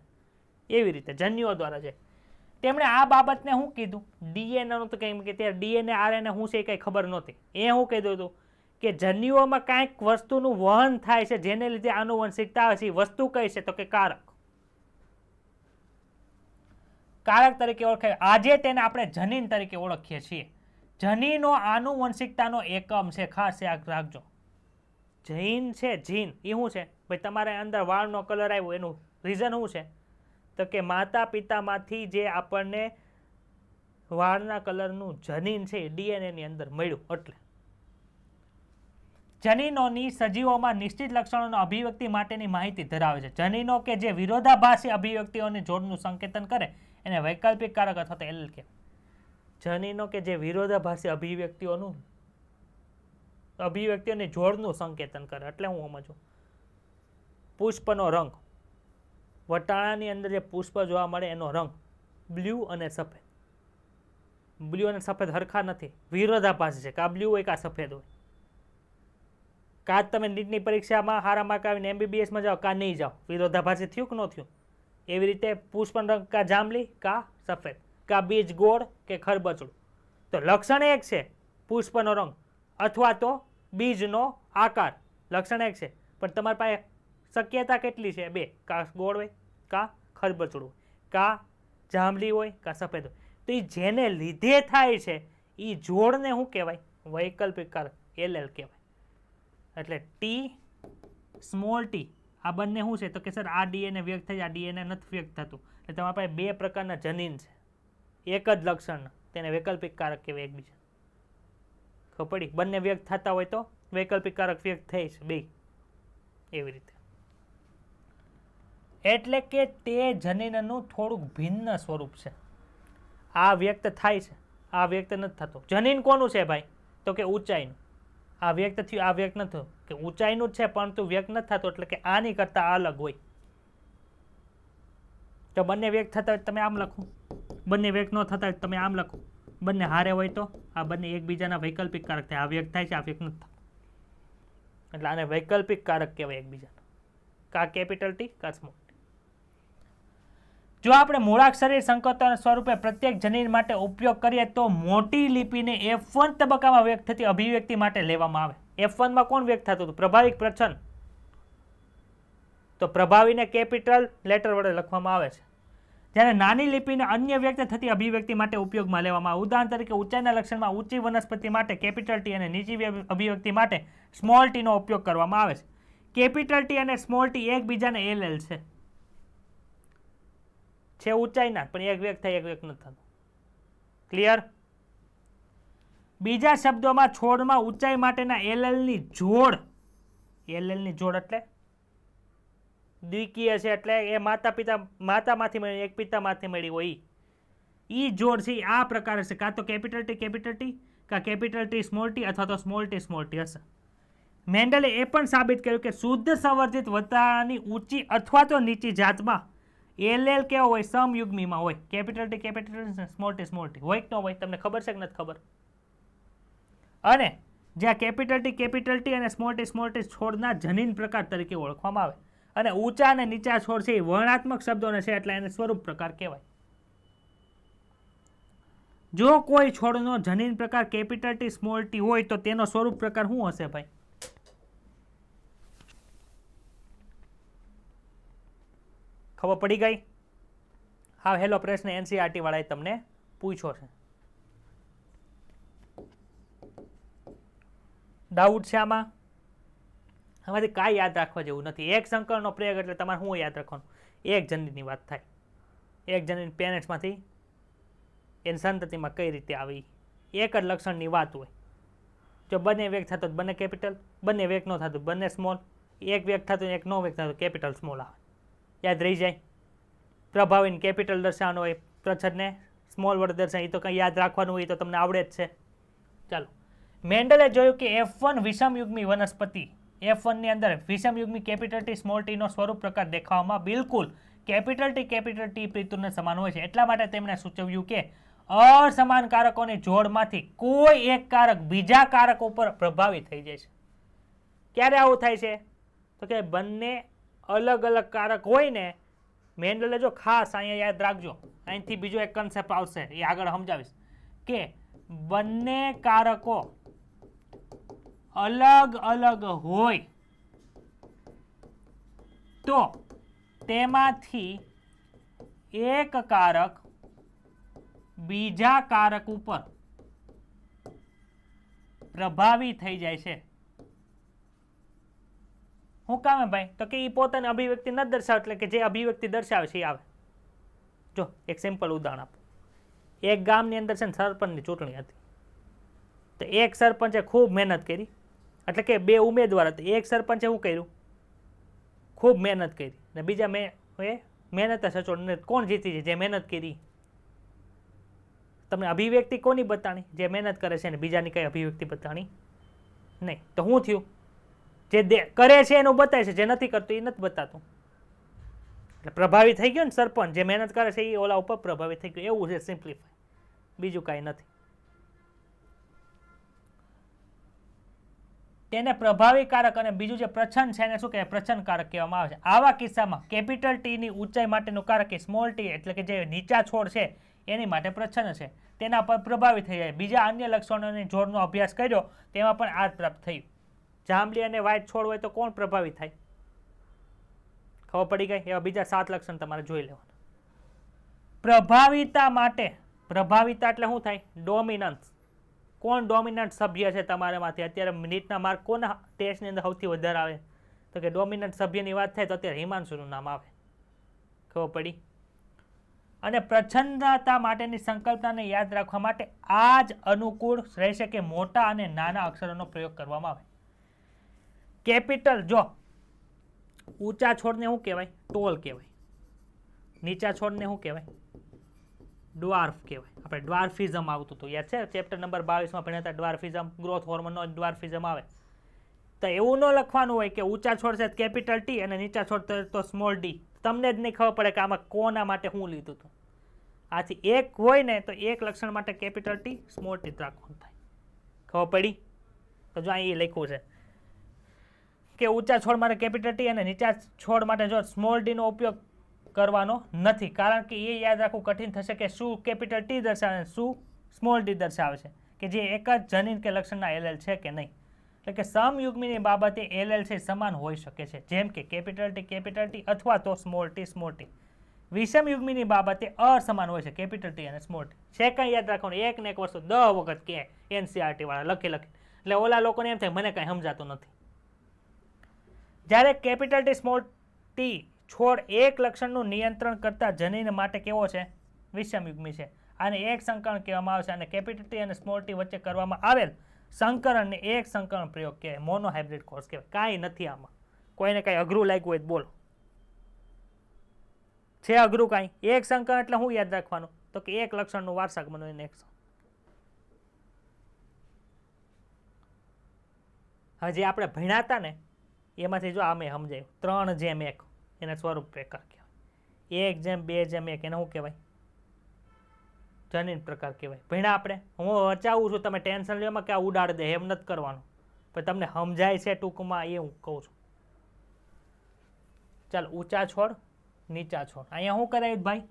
એવી રીતે જન્યુઓ દ્વારા છે. તેમણે આ બાબતને શું કીધું? ડીએનએ નું. તો કેમ કે ત્યારે ડીએનએ આરએનએ શું છે એ કંઈ ખબર નહોતી. એ શું કીધું હતું કે જન્યુઓમાં કાંઈક વસ્તુનું વહન થાય છે જેને લીધે આનુવંશિકતા આવે છે. એ વસ્તુ કઈ છે? તો કે કારક. કારક તરીકે ઓળખાય. આજે તેને આપણે જનીન તરીકે ઓળખીએ છીએ. જનીનો આનુવંશિકતાનો એકમ છે, ખાસ યાદ રાખજો. જીન છે, જીન એ શું છે ભાઈ? તમારે અંદર વાળનો કલર આવ્યો એનું રીઝન શું છે? તો કે માતા પિતામાંથી જે આપણને વાળના કલરનું જનીન છે ડીએનએ ની અંદર મળ્યું. એટલે જનીનોની સજીવોમાં નિશ્ચિત લક્ષણોના અભિવ્યક્તિ માટેની માહિતી ધરાવે છે. જનીનો કે જે વિરોધાભાસી અભિવ્યક્તિઓને જોડનું સંકેતન કરે એને વૈકલ્પિક કારક અથવા તો એલીલ કહેવાય. જનીનો કે જે વિરોધાભાસી અભિવ્યક્તિઓને જોડનું સંકેતન કરે. એટલે હું સમજુ, પુષ્પનો રંગ, વટાણાની અંદર જે પુષ્પ જોવા મળે એનો રંગ બ્લુ અને સફેદ. બ્લુ અને સફેદ હરખા નથી, વિરોધાભાસી છે. કા બ્લુ હોય કા સફેદ હોય. કાં તમે નીટની પરીક્ષામાં સારા માર્ક આવીને એમબીબીએસમાં જાઓ, કાં નહીં જાઓ. વિરોધાભાસી થયું કે ન થયું? એવી રીતે પુષ્પનો રંગ કા જાંબલી કા સફેદ, કા બીજ ગોળ કે ખરબચડું. તો લક્ષણ એક છે પુષ્પનો રંગ અથવા તો બીજનો આકાર લક્ષણ એક છે, પણ તમારી પાસે શક્યતા કેટલી છે? બે, કા ગોળ હોય, કા ખરબચડું હોય, કા જાંબલી હોય, કા સફેદ હોય. તો એ જેને લીધે થાય છે એ જોડને શું કહેવાય? વૈકલ્પિક કારક, LL કહેવાય. એટલે ટી સ્મોલ ટી આ બંને શું છે? તો કે સર આ ડીએનએ વ્યક્ત થાય, આ ડીએનએ નથી વ્યક્ત થતું. એટલે તમારી પાસે બે પ્રકારના જનીન છે, એક જ લક્ષણ, તેને વૈકલ્પિક કારક કહેવાય એકબીજા. ખબર પડી? બંને વ્યક્ત થતા હોય તો વૈકલ્પિક કારક વ્યક્ત થાય છે બે, એવી રીતે. એટલે કે તે જનીનનું થોડુંક ભિન્ન સ્વરૂપ છે. આ વ્યક્ત થાય છે, આ વ્યક્ત નથી થતું. જનીન કોનું છે ભાઈ? તો કે ઊંચાઈનું. આ વ્યક્ત થયું, આ વ્યક્ત નથી થયું, કે ઊંચાઈનું જ છે પરંતુ વ્યક્ત નથી થતું, એટલે કે આની કરતાં અલગ હોય. તો બંને વ્યક્ત થતા હોય તમે આમ લખો, બંને વ્યક્ત ન થતા હોય તમે આમ લખો. બંને હારે હોય તો આ બંને એકબીજાના વૈકલ્પિક કારક થાય. આ વ્યક્ત થાય છે, આ વ્યક્ત નથી થતું, એટલે આને વૈકલ્પિક કારક કહેવાય એકબીજાના. કા કેપિટલ ટી, કા સ્મોલ ટી. જો આપણે મૂળાક્ષરી સંકેતોના સ્વરૂપે પ્રત્યેક જનીન માટે ઉપયોગ કરીએ તો મોટી લિપિને F1 તબક્કામાં વ્યક્ત થતી અભિવ્યક્તિ માટે લેવામાં આવે. F1 માં કોણ વ્યક્ત થતું હતું? પ્રભાવિક પ્રચ્છન્ન. તો પ્રભાવીને કેપિટલ લેટર વડે લખવામાં આવે છે. જ્યારે નાની લિપિને અન્ય વ્યક્ત થતી અભિવ્યક્તિ માટે ઉપયોગમાં લેવામાં આવે. ઉદાહરણ તરીકે ઊંચાઈના લક્ષણમાં ઊંચી વનસ્પતિ માટે કેપિટલ ટી અને નીચી અભિવ્યક્તિ માટે સ્મોલ ટીનો ઉપયોગ કરવામાં આવે છે. કેપિટલ ટી અને સ્મોલ ટી એકબીજાને LL છે ઊંચાઈના, પણ એક વ્યક્ત થાય, એક વ્યક્ત નથી થતું. ક્લિયર? બીજા શબ્દોમાં છોડમાં ઊંચાઈ માટેના LLની જોડ, LLની જોડ એટલે દ્વિકીય છે, એટલે એ માતામાંથી મળી, એક પિતામાંથી મળી હોય. ઈ જોડ છે આ પ્રકારે છે, કાં તો કેપિટલ ટી, કાં કેપિટલ ટી સ્મોલ ટી, અથવા તો સ્મોલ ટી હશે. મેન્ડલે એ પણ સાબિત કર્યું કે શુદ્ધ સંવર્ધિત વતાની ઊંચી અથવા તો નીચી જાતમાં LL કેવો હોય? સમયુગ્મીમાં હોય. કેપિટલ ટી, સ્મોલ ટી હોય કે ન હોય? તમને ખબર છે કે નથી ખબર? અને જ્યાં કેપિટલ ટી અને સ્મોલ ટી છોડના જનીન પ્રકાર તરીકે ઓળખવામાં આવે. અને ઊંચા અને નીચા છોડ છે એ વર્ણાત્મક શબ્દોને છે, એટલે એને સ્વરૂપ પ્રકાર કહેવાય. જો કોઈ છોડનો જનીન પ્રકાર કેપિટલ ટી સ્મોલ ટી હોય તો તેનો સ્વરૂપ પ્રકાર શું હશે ભાઈ? ખબર પડી ગઈ? હા, હેલો પ્રશ્ન NCERT વાળાએ તમને પૂછ્યો છે. ડાઉટ છે આમાં? આમાંથી કાંઈ યાદ રાખવા જેવું નથી. એક સંકલનનો પ્રયોગ એટલે તમારે શું યાદ રાખવાનું? એક જનીનની વાત થાય. એક જનીન પેરેન્ટ્સમાંથી એની સંતતિમાં કઈ રીતે આવી, એક જ લક્ષણની વાત હોય. જો બંને વ્યક્ત થતો બંને કેપિટલ, બંને વ્યક્ત ન થતું બંને સ્મોલ, એક વ્યક્ત થતું એક ન વ્યક્ત થતું કેપિટલ સ્મોલ આવે. યાદ રહી જાય. પ્રભાવીને કેપિટલ દર્શાવવાનું હોય, પ્રચ્છદને સ્મોલ વડે દર્શાવે, એ તો કંઈ યાદ રાખવાનું હોય તો તમને આવડે જ છે. ચાલો, મેન્ડલે જોયું કે F1 વિષમયુગ્મી વનસ્પતિ, F1ની અંદર વિષમયુગ્મી કેપિટલ ટી સ્મોલ ટીનો સ્વરૂપ પ્રકાર દેખાવામાં બિલકુલ કેપિટલ ટી પિતૃને સમાન હોય છે. એટલા માટે તેમણે સૂચવ્યું કે અસમાન કારકોની જોડમાંથી કોઈ એક કારક બીજા કારક ઉપર પ્રભાવિત થઈ જાય છે. ક્યારે આવું થાય છે? તો કે બંને અલગ અલગ કારક હોય ને. મેન્ડલે જો ખાસ અહીંયા યાદ રાખજો, અહીંથી બીજો એક કન્સેપ્ટ આવશે, એ આગળ સમજાવીશ, કે બંને કારકો અલગ અલગ હોય તો તેમાંથી એક કારક બીજા કારક ઉપર પ્રભાવી થઈ જાય છે. શું કામ ભાઈ? તો કે એ પોતાની અભિવ્યક્તિ ન દર્શાવે, એટલે કે જે અભિવ્યક્તિ દર્શાવે છે એ આવે. જો એક સિમ્પલ ઉદાહરણ આપો. એક ગામની અંદર છે ને સરપંચની ચૂંટણી હતી. તો એક સરપંચે ખૂબ મહેનત કરી, એટલે કે બે ઉમેદવાર હતા. એક સરપંચે શું કર્યું? ખૂબ મહેનત કરી, ને બીજા મહેનત સચોટ. કોણ જીતી છે? જે મહેનત કરી. તમને અભિવ્યક્તિ કોની બતાણી? જે મહેનત કરે છે ને બીજાની કઈ અભિવ્યક્તિ બતાણી નહીં. તો શું થયું? જે કરે છે એનું બતાવે છે, જે નથી કરતું એ નથી બતાતું. એટલે પ્રભાવિત થઈ ગયો ને સરપંચ. જે મહેનત કરે છે એ ઓલા ઉપર પ્રભાવિત થઈ ગયું. એવું છે સિમ્પ્લિફાય, બીજું કાંઈ નથી. તેને પ્રભાવી કારક અને બીજું જે પ્રચ્છન્ન છે એને શું કહેવાય? પ્રચ્છન્ન કારક કહેવામાં આવે છે. આવા કિસ્સામાં કેપિટલ ટીની ઊંચાઈ માટેનું કારક એ સ્મોલ ટી, એટલે કે જે નીચા છોડ છે એની માટે પ્રચ્છન્ન છે, તેના પર પ્રભાવિત થઈ જાય. બીજા અન્ય લક્ષણોની જોડનો અભ્યાસ કર્યો તેમાં પણ આ પ્રાપ્ત થયું. જાંબલી અને વ્હાઇટ છોડ હોય તો કોણ પ્રભાવિત થાય? ખબર પડી ગઈ? એવા બીજા 7 લક્ષણ તમારે જોઈ લેવાના. પ્રભાવિતા માટે, પ્રભાવિતા એટલે શું થાય? ડોમિનન્સ. કોણ ડોમિનન્ટ સભ્ય છે તમારામાંથી? અત્યારે મિનિટના માર્ક કોના ટેસ્ટની અંદર સૌથી વધારે આવે? તો કે ડોમિનન્ટ સભ્યની વાત થાય તો અત્યારે હિમાંશુનું નામ આવે. ખબર પડી? અને પ્રચ્છન્નતા માટેની સંકલ્પનાને યાદ રાખવા માટે આ જ અનુકૂળ રહેશે કે મોટા અને નાના અક્ષરોનો પ્રયોગ કરવામાં આવે. કેપિટલ, જો ઊંચા છોડને શું કહેવાય? ટોલ કહેવાય. નીચા છોડને શું કહેવાય? ડ્વાર્ફ કહેવાય. આપણે ડ્વાર્ફિઝમ આવતું હતું, યાદ છે? ચેપ્ટર નંબર 22 ભણ્યા હતા ડ્વાર્ફિઝમ, ગ્રોથ હોર્મોનનો ડ્વાર્ફિઝમ આવે. તો એવું ન લખવાનું હોય કે ઊંચા છોડ છે કેપિટલ ટી અને નીચા છોડ તો સ્મોલ ડી. તમને જ નહીં ખબર પડે કે આમાં કોના માટે શું લીધું હતું. આથી એક હોય ને તો એક લક્ષણ માટે કેપિટલ ટી સ્મોલ ટી રાખવાનું થાય. ખબર પડી? તો જો અહીં લખ્યું છે કે ઊંચા છોડ માટે કેપિટલ ટી અને નીચા છોડ માટે જો સ્મોલ ડીનો ઉપયોગ કરવાનો નથી, કારણ કે એ યાદ રાખવું કઠિન થશે કે શું કેપિટલ ટી દર્શાવે શું સ્મોલ ડી દર્શાવે છે, કે જે એક જ જનીન કે લક્ષણના એલએલ છે કે નહીં. એટલે કે સમયુગ્મીની બાબતે એલએલ છે સમાન હોઈ શકે છે, જેમ કે કેપિટલ ટી અથવા તો સ્મોલ ટી. વિષમયુગ્મીની બાબતે અસમાન હોય છે કેપિટલ ટી અને સ્મોલ ટી. છે કંઈ યાદ રાખવાનું? એક ને એક વસ્તુ 10 વખત કે એનસીઆરટી વાળા લખી એટલે ઓલા લોકોને એમ થાય મને કાંઈ સમજાતું નથી. જ્યારે કેપિટલ ટી સ્મોલ ટી છોડ એક લક્ષણનું નિયંત્રણ કરતા જનીન માટે કેવો છે? વિષમયુગ્મી છે. આને એક સંકરણ કહેવામાં આવે છે અને કેપિટલ ટી અને સ્મોલ ટી વચ્ચે કરવામાં આવેલ સંકરણને એક સંકરણ પ્રયોગ કહેવાય, મોનોહાઇબ્રિડ કોર્સ કહેવાય. કાંઈ નથી આમાં. કોઈને કાંઈ અઘરું લાગ્યું હોય તો બોલો. છે અઘરું કાંઈ? એક સંકરણ એટલે શું યાદ રાખવાનું? તો કે એક લક્ષણનું વારસાગમન હોય ને એક. હજી આપણે ભણ્યા હતા ને એમાંથી જો આમે સમજાયું 3:1 એને સ્વરૂપ પ્રકાર કહેવાય. 1:2:1 એને શું કહેવાય? જનીન પ્રકાર કહેવાય. ભણ્યા આપણે. હું વચાવું છું, તમે ટેન્શન લેવામાં કે આ ઉડાડ દે, એમ નથી કરવાનું. પણ તમને સમજાય છે ટૂંકમાં એ હું કહું છું. ચાલ, ઊંચા છોડ, નીચા છોડ. અહીંયા શું કરાયું ભાઈ?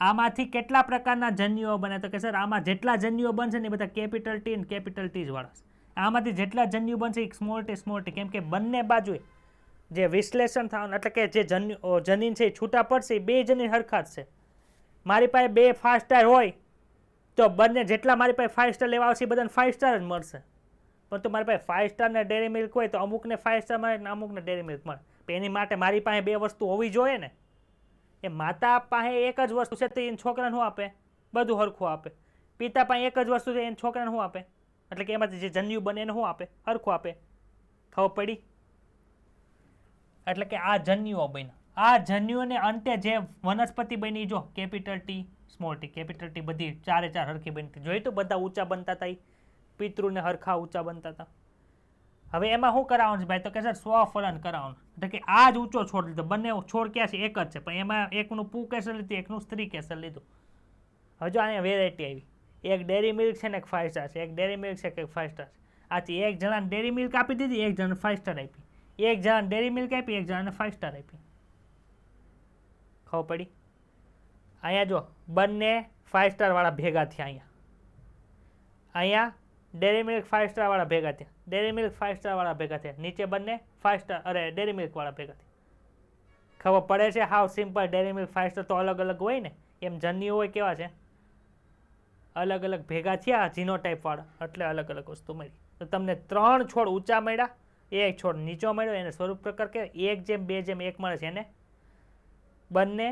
આમાંથી કેટલા પ્રકારના જન્યુઓ બને? તો કે સર આમાં જેટલા જન્યુઓ બનશે ને એ બધા કેપિટલ ટી અને કેપિટલ ટી જ વાળા છે. આમાંથી જેટલા જન્યુ બનશે એ સ્મોલ ટી, કેમ કે બંને બાજુએ જે વિશ્લેષણ થવાનું એટલે કે જે જનીન છે એ છૂટા પડશે, એ બે જનીન હરખા જ છે. મારી પાસે 2 5 સ્ટાર હોય તો બંને જેટલા મારી પાસે 5 સ્ટાર લેવા આવશે એ બધાને 5 સ્ટાર જ મળશે. પરંતુ મારી પાસે 5 સ્ટાર ને ડેરી મિલ્ક હોય તો અમુકને 5 સ્ટાર મળે ને અમુકને ડેરી મિલ્ક મળે. એની માટે મારી પાસે 2 વસ્તુ હોવી જોઈએ ને. એ માતા પાસે એક જ વસ્તુ છે તો એને છોકરાને શું આપે? બધું હરખું આપે. પિતા પાસે એક જ વસ્તુ છે એને છોકરાને શું આપે? એટલે કે એમાંથી જે જન્યુ બને એને શું આપે? હરખું આપે. ખબર પડી? એટલે કે આ જન્યુઓ બન્યા. આ જન્યુઓને અંતે જે વનસ્પતિ બની, જો capital T small T, capital T બધી 4 હરખી બનતી. જોઈ તો બધા ઊંચા બનતા હતા, પિતૃને હરખા ઊંચા બનતા હતા. હવે એમાં શું કરાવવાનું છે ભાઈ? તો કે સર સ્વફલન કરાવવાનું. એટલે કે આ જ ઊંચો છોડ લીધો. બંને છોડ ક્યાં છે? એક જ છે, પણ એમાં એકનું પુંકેસર લીધું, એકનું સ્ત્રી કેસર લીધું. હવે જો અહીંયા વેરાયટી આવી. એક ડેરી મિલ્ક છે ને એક 5 સ્ટાર છે, એક ડેરી મિલ્ક છે કે 5 સ્ટાર છે. આથી એક જણાને ડેરી મિલ્ક આપી દીધી, એક જણાને 5 સ્ટાર આપી. એક જણાને ડેરી મિલ્ક આપી, એક જણાને 5 સ્ટાર આપી. ખબર પડી? અહીંયા જો બંને 5 સ્ટાર વાળા ભેગા થયા. અહીંયા ડેરી મિલ્ક 5 સ્ટાર વાળા ભેગા થયા, ડેરી મિલ્ક 5 સ્ટાર વાળા ભેગા થયા. નીચે બંને 5 સ્ટાર ડેરી મિલ્ક વાળા ભેગા થયા. ખબર પડે છે? હાવ સિમ્પલ. ડેરી મિલ્ક 5 સ્ટાર તો અલગ અલગ હોય ને, એમ જન્યુ હોય કેવા છે? અલગ અલગ ભેગા થયા જીનોટાઈપ વાળા, એટલે અલગ અલગ વસ્તુ મળી. તો તમને 3 છોડ ઊંચા મળ્યા, એક છોડ નીચો મળ્યો. એને સ્વરૂપ પ્રકાર કહેવાય. 1:2:1 મળે છે એને બંને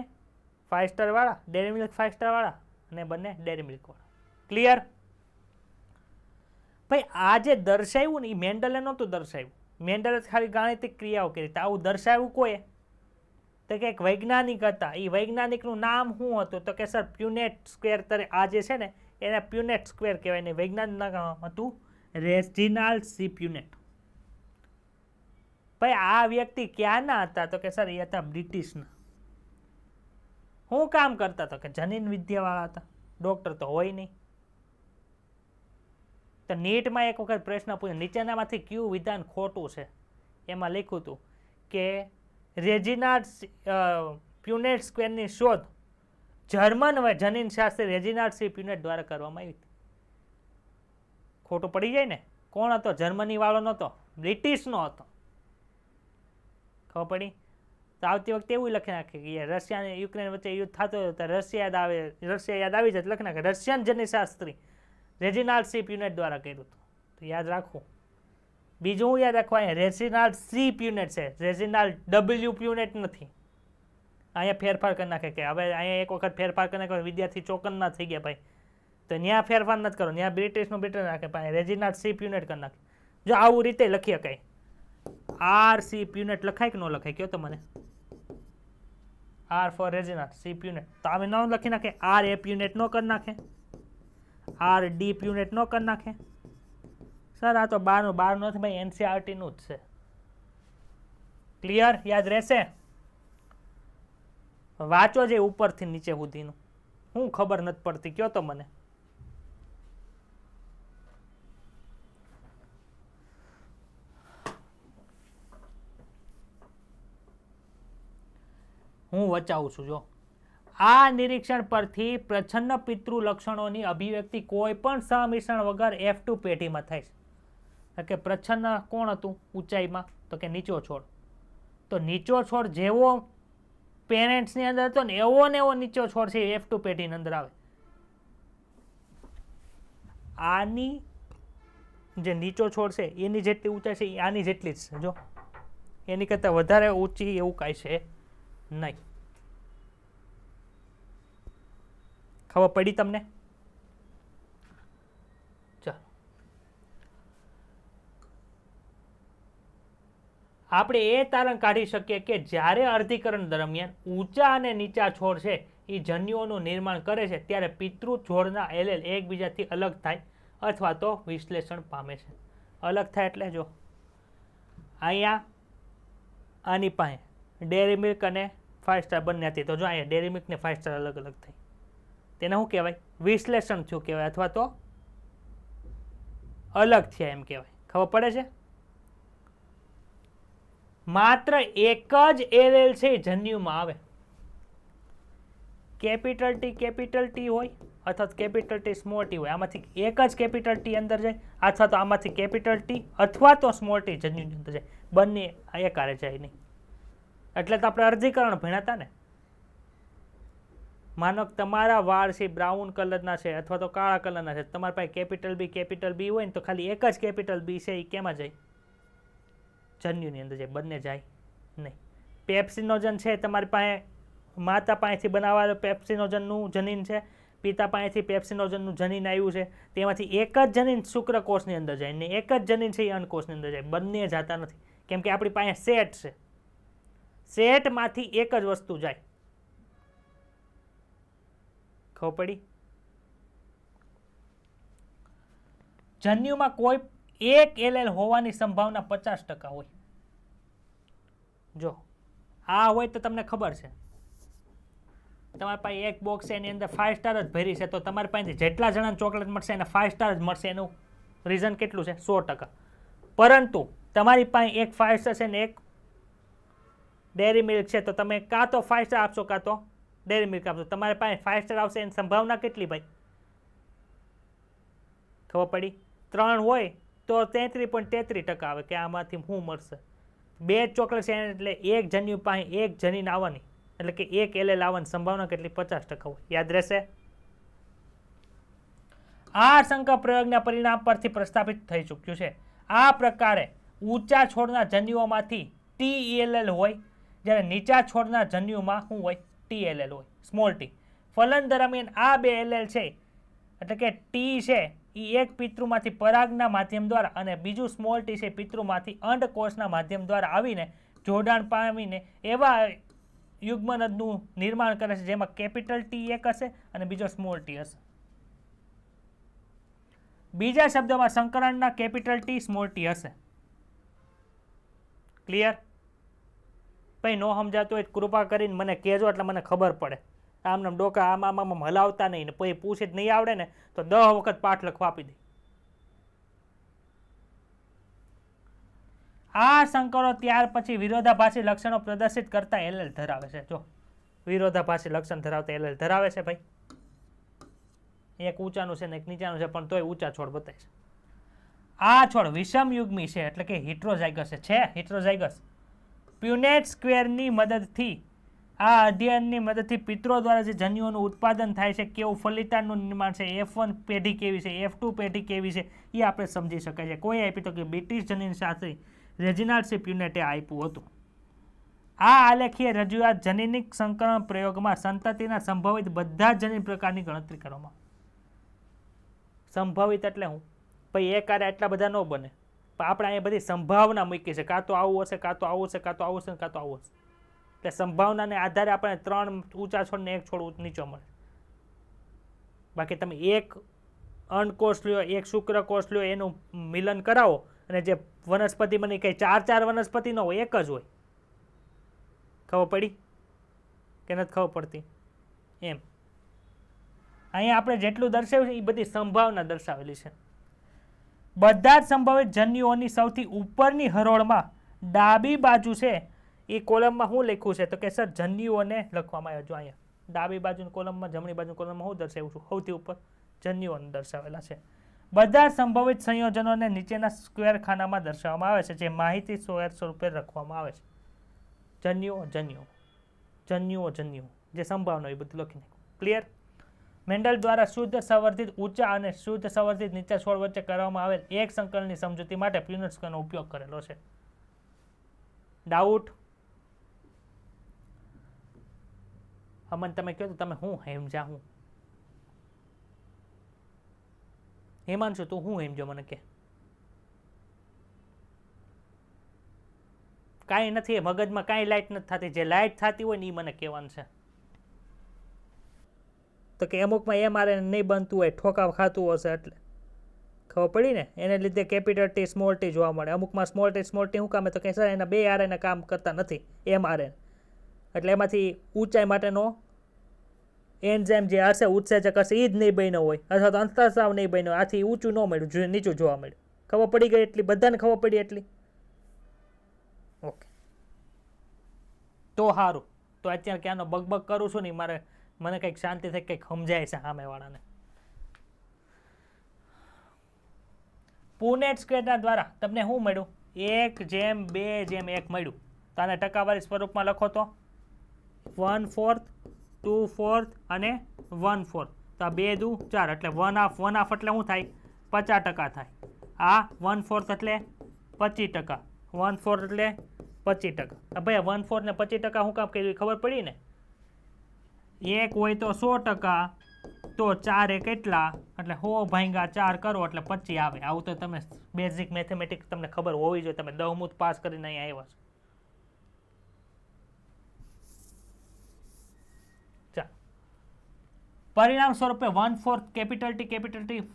5 સ્ટાર વાળા, ડેરી મિલ્ક 5 સ્ટાર વાળા અને બંને ડેરી મિલ્ક વાળા. ક્લિયર? ભાઈ આ જે દર્શાવ્યું ને એ મેન્ડલે નહોતું દર્શાવ્યું. મેન્ડલે ખાલી ગાણિતિક ક્રિયાઓ કરી. આવું દર્શાવ્યું કોઈ? તો કે એક વૈજ્ઞાનિક હતા. એ વૈજ્ઞાનિકનું નામ શું હતું? તો કે સર પ્યુનેટ સ્ક્વેર તરીકે. આ જે છે ને એને પ્યુનેટ સ્ક્વેર કહેવાય ને વૈજ્ઞાનિક નામ હતું રેજિનાલ્ડ સી પ્યુનેટ. ભાઈ આ વ્યક્તિ ક્યાંના હતા? તો કે સર એ હતા બ્રિટિશના. શું કામ કરતા? તો કે જનીન વિદ્યાવાળા હતા. ડોક્ટર તો હોય નહીં. તો નીટમાં એક વખત પ્રશ્ન પૂછ્યો, નીચેનામાંથી કયું વિધાન ખોટું છે? એમાં લખ્યું હતું કે રેજિનાલ્ડ પ્યુનેટ સ્ક્વેરની શોધ જર્મન જનીનશાસ્ત્રી રેજિનાલ્ડ સી પ્યુનેટ દ્વારા કરવામાં આવી હતી. ખોટું પડી જાય ને? કોણ હતો? જર્મની વાળો નહોતો, બ્રિટિશનો હતો. ખબર પડી? તો આવતી વખતે એવું લખી નાખે કે રશિયા અને યુક્રેન વચ્ચે યુદ્ધ થતો હોય તો રશિયા યાદ આવી જાય. લખી નાખે રશિયન જનીશાસ્ત્રી રેજિનાલ્ડ સી પ્યુનેટ દ્વારા કર્યું હતું. તો યાદ રાખવું. બીજું હું યાદ રાખવા, અહીંયા રેજિનાલ્ડ સી પ્યુનેટ છે, રેજિનાલ્ડ ડબલ્યુ પ્યુનેટ નથી. અહીંયા ફેરફાર કરી નાખે કે હવે અહીંયા એક વખત ફેરફાર કરી નાખે વિદ્યાર્થી ચોકન ના થઈ ગયા ભાઈ, તો ત્યાં ફેરફાર નથી કરો, ત્યાં બ્રિટિશનું બ્રિટન રાખે, પણ રેજિનાલ્ડ સી પ્યુનેટ કરી નાખે. જો આવું રીતે લખી શકાય. આર સી પ્યુનેટ લખાય કે ન લખાય કયો તો મને? R for Reginald C Punnett. તો અમે ન લખી નાખે આર એ પ્યુનેટ નો કરી નાખે, આર ડી પ્યુનેટ નો કરી નાખે. સર આ તો બારનું નથી ભાઈ, એનસીઆરટીનું જ છે. ક્લિયર? યાદ રહેશે? વાંચો જે ઉપરથી નીચે સુધીનું. હું ખબર નથી પડતી કયો તો મને. હું વચાવું છું. જો આ નિરીક્ષણ પરથી પ્રચ્છન્ન પિતૃ લક્ષણોની અભિવ્યક્તિ કોઈ પણ સમિશ્રણ વગર F2 પેઢીમાં થાય છે. કે પ્રચ્છન્ન કોણ હતું ઊંચાઈમાં? તો કે નીચો છોડ. તો નીચો છોડ જેવો પેરેન્ટ્સની અંદર હતો ને એવો નીચો છોડ છે F2 પેઢીની અંદર આવે. આની જે નીચો છોડ છે એની જેટલી ઊંચાઈ છે આની જેટલી જ છે. જો એની કરતાં વધારે ઊંચી એવું કાંઈ છે નહીં. ખબર પડી તમને? ચાલો આપણે એ તારણ કાઢી શકીએ કે જ્યારે અર્ધીકરણ દરમિયાન ઊંચા અને નીચા છોડ છે એ જન્યુઓનું નિર્માણ કરે છે ત્યારે પિતૃ છોડના એલેલ એકબીજાથી અલગ થાય અથવા તો વિશ્લેષણ પામે છે. અલગ થાય એટલે જો અહીંયા આની પાસે ડેરી મિલ્ક અને 5 સ્ટાર બંને હતી, તો જો અહીંયા ડેરી મિલ્ક ને 5 સ્ટાર અલગ અલગ થઈ. તેને શું કહેવાય? વિશ્લેષણ થયું કહેવાય, અથવા તો અલગ થયા એમ કહેવાય. ખબર પડે છે? માત્ર એક જ એલેલ છે જન્યુમાં આવે. કેપિટલ ટી હોય અથવા તો કેપિટલ ટી સ્મોલ ટી હોય. આમાંથી એક જ કેપિટલ ટી અંદર જાય અથવા તો આમાંથી કેપિટલ ટી અથવા તો સ્મોલ ટી જન્યુની અંદર જાય. બંને એકારે જાય નહીં. એટલે તો આપણે અર્ધીકરણ ભણ્યા ને. માનો તમારા વાળ છે બ્રાઉન કલરના છે અથવા તો કાળા કલરના છે, તમારી પાસે કેપિટલ બી હોય ને તો ખાલી એક જ કેપિટલ બી છે એ કેમાં જાય? જન્યુની અંદર જાય. બંને જાય નહીં. પેપ્સિનોજન છે તમારી પાસે, માતા પાસેથી બનાવેલું પેપ્સિનોજનનું જનીન છે, પિતા પાસેથી પેપ્સિનોજનનું જનીન આવ્યું છે, તેમાંથી એક જ જનીન શુક્રકોષની અંદર જાય ને એક જ જનીન છે એ અંડકોષની અંદર જાય. બંને જતા નથી કેમ કે આપણી પાસે સેટ છે. સેટમાંથી એક જ વસ્તુ જાય. ખબર પડી? જન્યુમાં કોઈ એક એલેલ હોવાની સંભાવના 50% હોય. જો આ હોય તો તમને ખબર છે તમારી પાસે એક બોક્સ છે એની અંદર 5 સ્ટાર જ ભરી છે, તો તમારી પાસેથી જેટલા જણાને ચોકલેટ મળશે એને 5 સ્ટાર જ મળશે. એનું રીઝન કેટલું છે? 100%. પરંતુ તમારી પાસે એક 5 સ્ટાર છે ને એક ડેરી મિલ્ક છે, તો તમે કાં તો 5 સ્ટાર આપશો કાં તો ડેરી મિલ્ક આપશો. તમારી પાસે 5 સ્ટાર આવશે એની સંભાવના કેટલી ભાઈ? ખબર પડી? 3 હોય તો 33.33% આવે કે આમાંથી શું મળશે. 2 ચોકલેટ છે એટલે એક જન્યુ પાસે એક જનીન આવવાની એટલે કે એક એલેલ આવવાની સંભાવના કેટલી? 50% હોય. યાદ રહેશે? આ શંકા પ્રયોગના પરિણામ પરથી પ્રસ્થાપિત થઈ ચૂક્યું છે. આ પ્રકારે ઊંચા છોડના જન્યુઓમાંથી TELL હોય જ્યારે નીચા છોડના જન્યુમાં શું હોય? TLL હોય, સ્મોલ ટી. ફલન દરમિયાન આ બે એલેલ છે એટલે કે ટી છે એ એક પિતૃમાંથી પરાગના માધ્યમ દ્વારા અને બીજું સ્મોલ ટી છે પિતૃમાંથી અંડકોષના માધ્યમ દ્વારા આવીને જોડાણ પામીને એવા યુગ્મનદનું નિર્માણ કરે છે જેમાં કેપિટલ ટી એક હશે અને બીજો સ્મોલ ટી હશે. બીજા શબ્દોમાં સંકરણના કેપિટલ ટી સ્મોલ ટી હશે. ક્લિયર? ભાઈ નો સમજાતું હોય કૃપા કરીને મને કહેજો એટલે મને ખબર પડે. આમને ડોકા આમ હલાવતા નહીં ને પછી પૂછે જ નહીં આવડે ને તો 10 વખત પાઠ લખવા આપી દે. આ સંકરો ત્યાર પછી વિરોધાભાસી લક્ષણો પ્રદર્શિત કરતા એલેલ ધરાવે છે. જો વિરોધાભાસી લક્ષણ ધરાવતા એલેલ ધરાવે છે ભાઈ. એક ઊંચાનું છે ને એક નીચાનું છે પણ તોય ઊંચા છોડ બતાવે છે. આ છોડ વિષમયુગ્મી છે એટલે કે હિટ્રોઝાઇગસ છે હિટ્રોઝાઇગસ. પ્યુનેટ સ્ક્વેરની મદદથી આ અધ્યયનની મદદથી પિતરો દ્વારા જે જન્યુઓનું ઉત્પાદન થાય છે, કેવું ફલિતાંડનું નિર્માણ છે, F1 પેઢી કેવી છે, F2 પેઢી કેવી છે, એ આપણે સમજી શકાય છે. કોઈ આપ્યું તો કે બ્રિટિશ જનીનશાસ્ત્રી રેજિનાલ્ડ સી પ્યુનેટે આપ્યું હતું. આ આલેખીય રજૂઆત જનીનિક સંકરણ પ્રયોગમાં સંતતિના સંભવિત બધા જનીન પ્રકારની ગણતરી કરવામાં. સંભવિત એટલે હું ભાઈ એક આરે એટલા બધા ન બને, પણ આપણે અહીંયા બધી સંભાવના મૂકી છે, કાં તો આવું હશે, કાં તો આવું હશે, કાં તો આવું હશે, કાં તો આવું હશે. એટલે સંભાવનાને આધારે આપણે 3 ઊંચા છોડ ને 1 છોડ નીચો મળે. બાકી તમે એક અંડકોષ લ્યો, એક શુક્રકોષ લ્યો, એનું મિલન કરાવો અને જે વનસ્પતિ બની કંઈ 4 વનસ્પતિ ન હોય, એક જ હોય. ખબર પડી કે નથી ખબર પડતી? એમ અહીંયા આપણે જેટલું દર્શાવ્યું છે એ બધી સંભાવના દર્શાવેલી છે. બધા જ સંભવિત જન્યુઓની સૌથી ઉપરની હરોળમાં ડાબી બાજુ છે એ કોલમમાં શું લખ્યું છે તો કે સર જન્યુઓને લખવામાં આવ્યો. જો અહીંયા ડાબી બાજુની કોલમમાં, જમણી બાજુની કોલમમાં હું દર્શાવું છું, સૌથી ઉપર જન્યુઓને દર્શાવેલા છે. બધા સંભવિત સંયોજનોને નીચેના સ્ક્વેર ખાનામાં દર્શાવવામાં આવે છે, જે માહિતી સ્વરૂપે રાખવામાં આવે છે. જન્યુઓ જન્યુઓ જન્યુઓ જન્યુઓ જે સંભાવના એ બધું લખી નાખ્યું. ક્લિયર? મેન્ડલ દ્વારા શુદ્ધ સંવર્ધિત ઊંચા અને શુદ્ધ સંવર્ધિત નીચા છોડ વચ્ચે કરવામાં આવેલ એક સંકલનની સમજૂતી માટે પ્યુનેટ સ્ક્વેરનો ઉપયોગ કરેલો છે. ડાઉટ? અમન તમે કહો તો તમે હું સમજ્યા? હું હેમાંશુ તું હું સમજો મને કે? કાંઈ નથી, મગજમાં કાંઈ લાઇટ નથી થતી. જે લાઇટ થતી હોય ને એ મને કહેવાનું છે. તો કે અમુકમાં એમઆરએન નહીં બનતું હોય, ઠોકાવ ખાતું હશે એટલે ખબર પડી ને. એને લીધે કેપિટલ ટી સ્મોલ ટી જોવા મળે. અમુકમાં સ્મોલ ટી શું કામે તો કે સર એના 2 આરએનએ કામ કરતા નથી, એમઆરએન. એટલે એમાંથી ઊંચાઈ માટેનો એન્ઝાઇમ જે હશે, ઉત્સેચક હશે, એ જ નહીં બન્યો હોય, અથવા તો અંતરસ્રાવ નહીં બન્યો, આથી ઊંચું ન મળ્યું, નીચું જોવા મળ્યું. ખબર પડી ગઈ એટલી? બધાને ખબર પડી એટલી? ઓકે, તો સારું. તો અત્યારે ક્યાંનો બગબગ કરું છું ને મને કંઈક શાંતિ થઈ, કંઈક સમજાય છે સામેવાળાને. પુનેટ સ્ક્વેરના દ્વારા તમને શું મળ્યું? 1/2/1 મળ્યું. તો આને ટકાવારી સ્વરૂપમાં લખો તો 1/4, 2/4 અને 1/4. તો આ 2 દુ 4 એટલે 1/2 એટલે શું થાય? 50% થાય. આ 1/4 એટલે 25%, 1/4 એટલે 25%. ભાઈ 1/4 ને 25% શું કામ કર્યું ખબર પડી ને? 1 હોય તો 100%, તો 4 કેટલા એટલે 100 ભાગ્યા 4 કરો એટલે 25 આવે. આવું તો તમે બેઝિક મેથેમેટિક્સ તમને ખબર હોવી જોઈએ. તમે 10મું પાસ કરીને અહીંયા આવ્યા છો. ચાલો, પરિણામ સ્વરૂપે 1/4 કેપિટલ ટી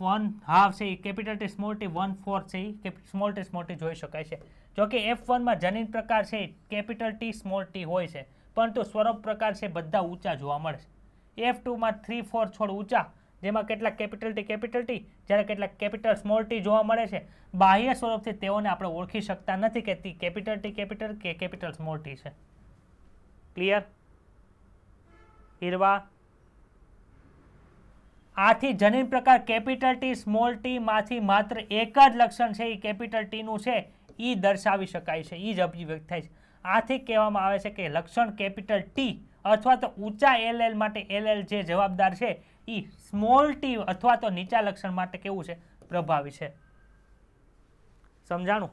1/2 છે, કેપિટલ ટી સ્મોલ ટી 1/4 છે, સ્મોલ ટી જોઈ શકાય છે. જો કે F1માં જનીન પ્રકાર છે કેપિટલ ટી સ્મોલ ટી હોય છે, પરંતુ સ્વરૂપ પ્રકાર છે બધા ઊંચા જોવા મળે છે. F2માં 3/4 છોડ ઊંચા, જેમાં કેટલાક કેપિટલ ટી, જ્યારે કેટલાક કેપિટલ સ્મોલ ટી જોવા મળે છે. બાહ્ય સ્વરૂપથી તેઓને આપણે ઓળખી શકતા નથી કે તે કેપિટલ કે કેપિટલ સ્મોલ ટી છે. ક્લિયર? હીરવા? આથી જનીન પ્રકાર કેપિટલ ટી સ્મોલ ટી માંથી માત્ર એક જ લક્ષણ છે એ કેપિટલ ટીનું છે એ દર્શાવી શકાય છે, એ જ અભિવ્યક્ત થાય છે. આથી કહેવામાં આવે છે કે લક્ષણ કેપિટલ ટી અથવા તો ઊંચા LL માટે LL જે જવાબદાર છે એ સ્મોલ ટી અથવા તો નીચા લક્ષણ માટે કેવું છે? પ્રભાવી છે. સમજાણું?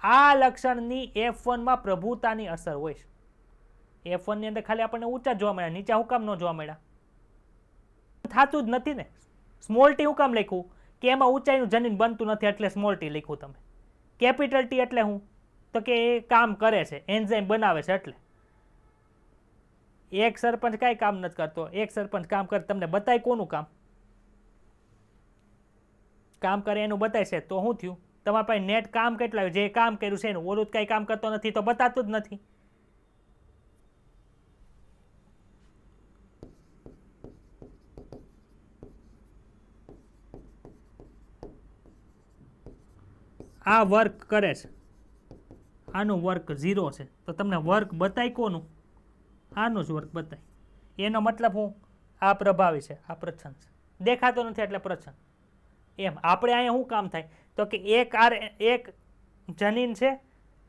આ લક્ષણની F1માં પ્રભુતાની અસર હોય છે. F1 ની અંદર ખાલી આપણને ઊંચા જોવા મળ્યા, નીચા હું કામ ન જોવા મળ્યા? થતું જ નથી ને. સ્મોલ ટી હું કામ લખ્યું? કે એમાં ઊંચાઈનું જનીન બનતું નથી એટલે સ્મોલ ટી લખ્યું તમે. કેપિટલ ટી એટલે હું? તો કે એ કામ કરે છે, એન્ઝાઇમ બનાવે છે. એટલે એક સરપંચ કાંઈ કામ નથી કરતો, એક સરપંચ કામ કરે. તમને બતાય કોનું કામ કરે એનું બતાય છે. તો શું થયું? તમારા પાસે નેટ કામ કેટલા આવ્યું? જે કામ કર્યું છે એનું. ઓલું જ કાંઈ કામ કરતો નથી તો બતાતું જ નથી. આ વર્ક કરે છે, આનું વર્ક 0 છે, તો તમને વર્ક બતાય કોનું? આનું જ વર્ક બતાય. એનો મતલબ હું? આ પ્રભાવી છે, આ પ્રચ્છન્ન છે. દેખાતો નથી એટલે પ્રચ્છન્ન. એમ આપણે અહીંયા શું કામ થાય તો કે એક જનીન છે,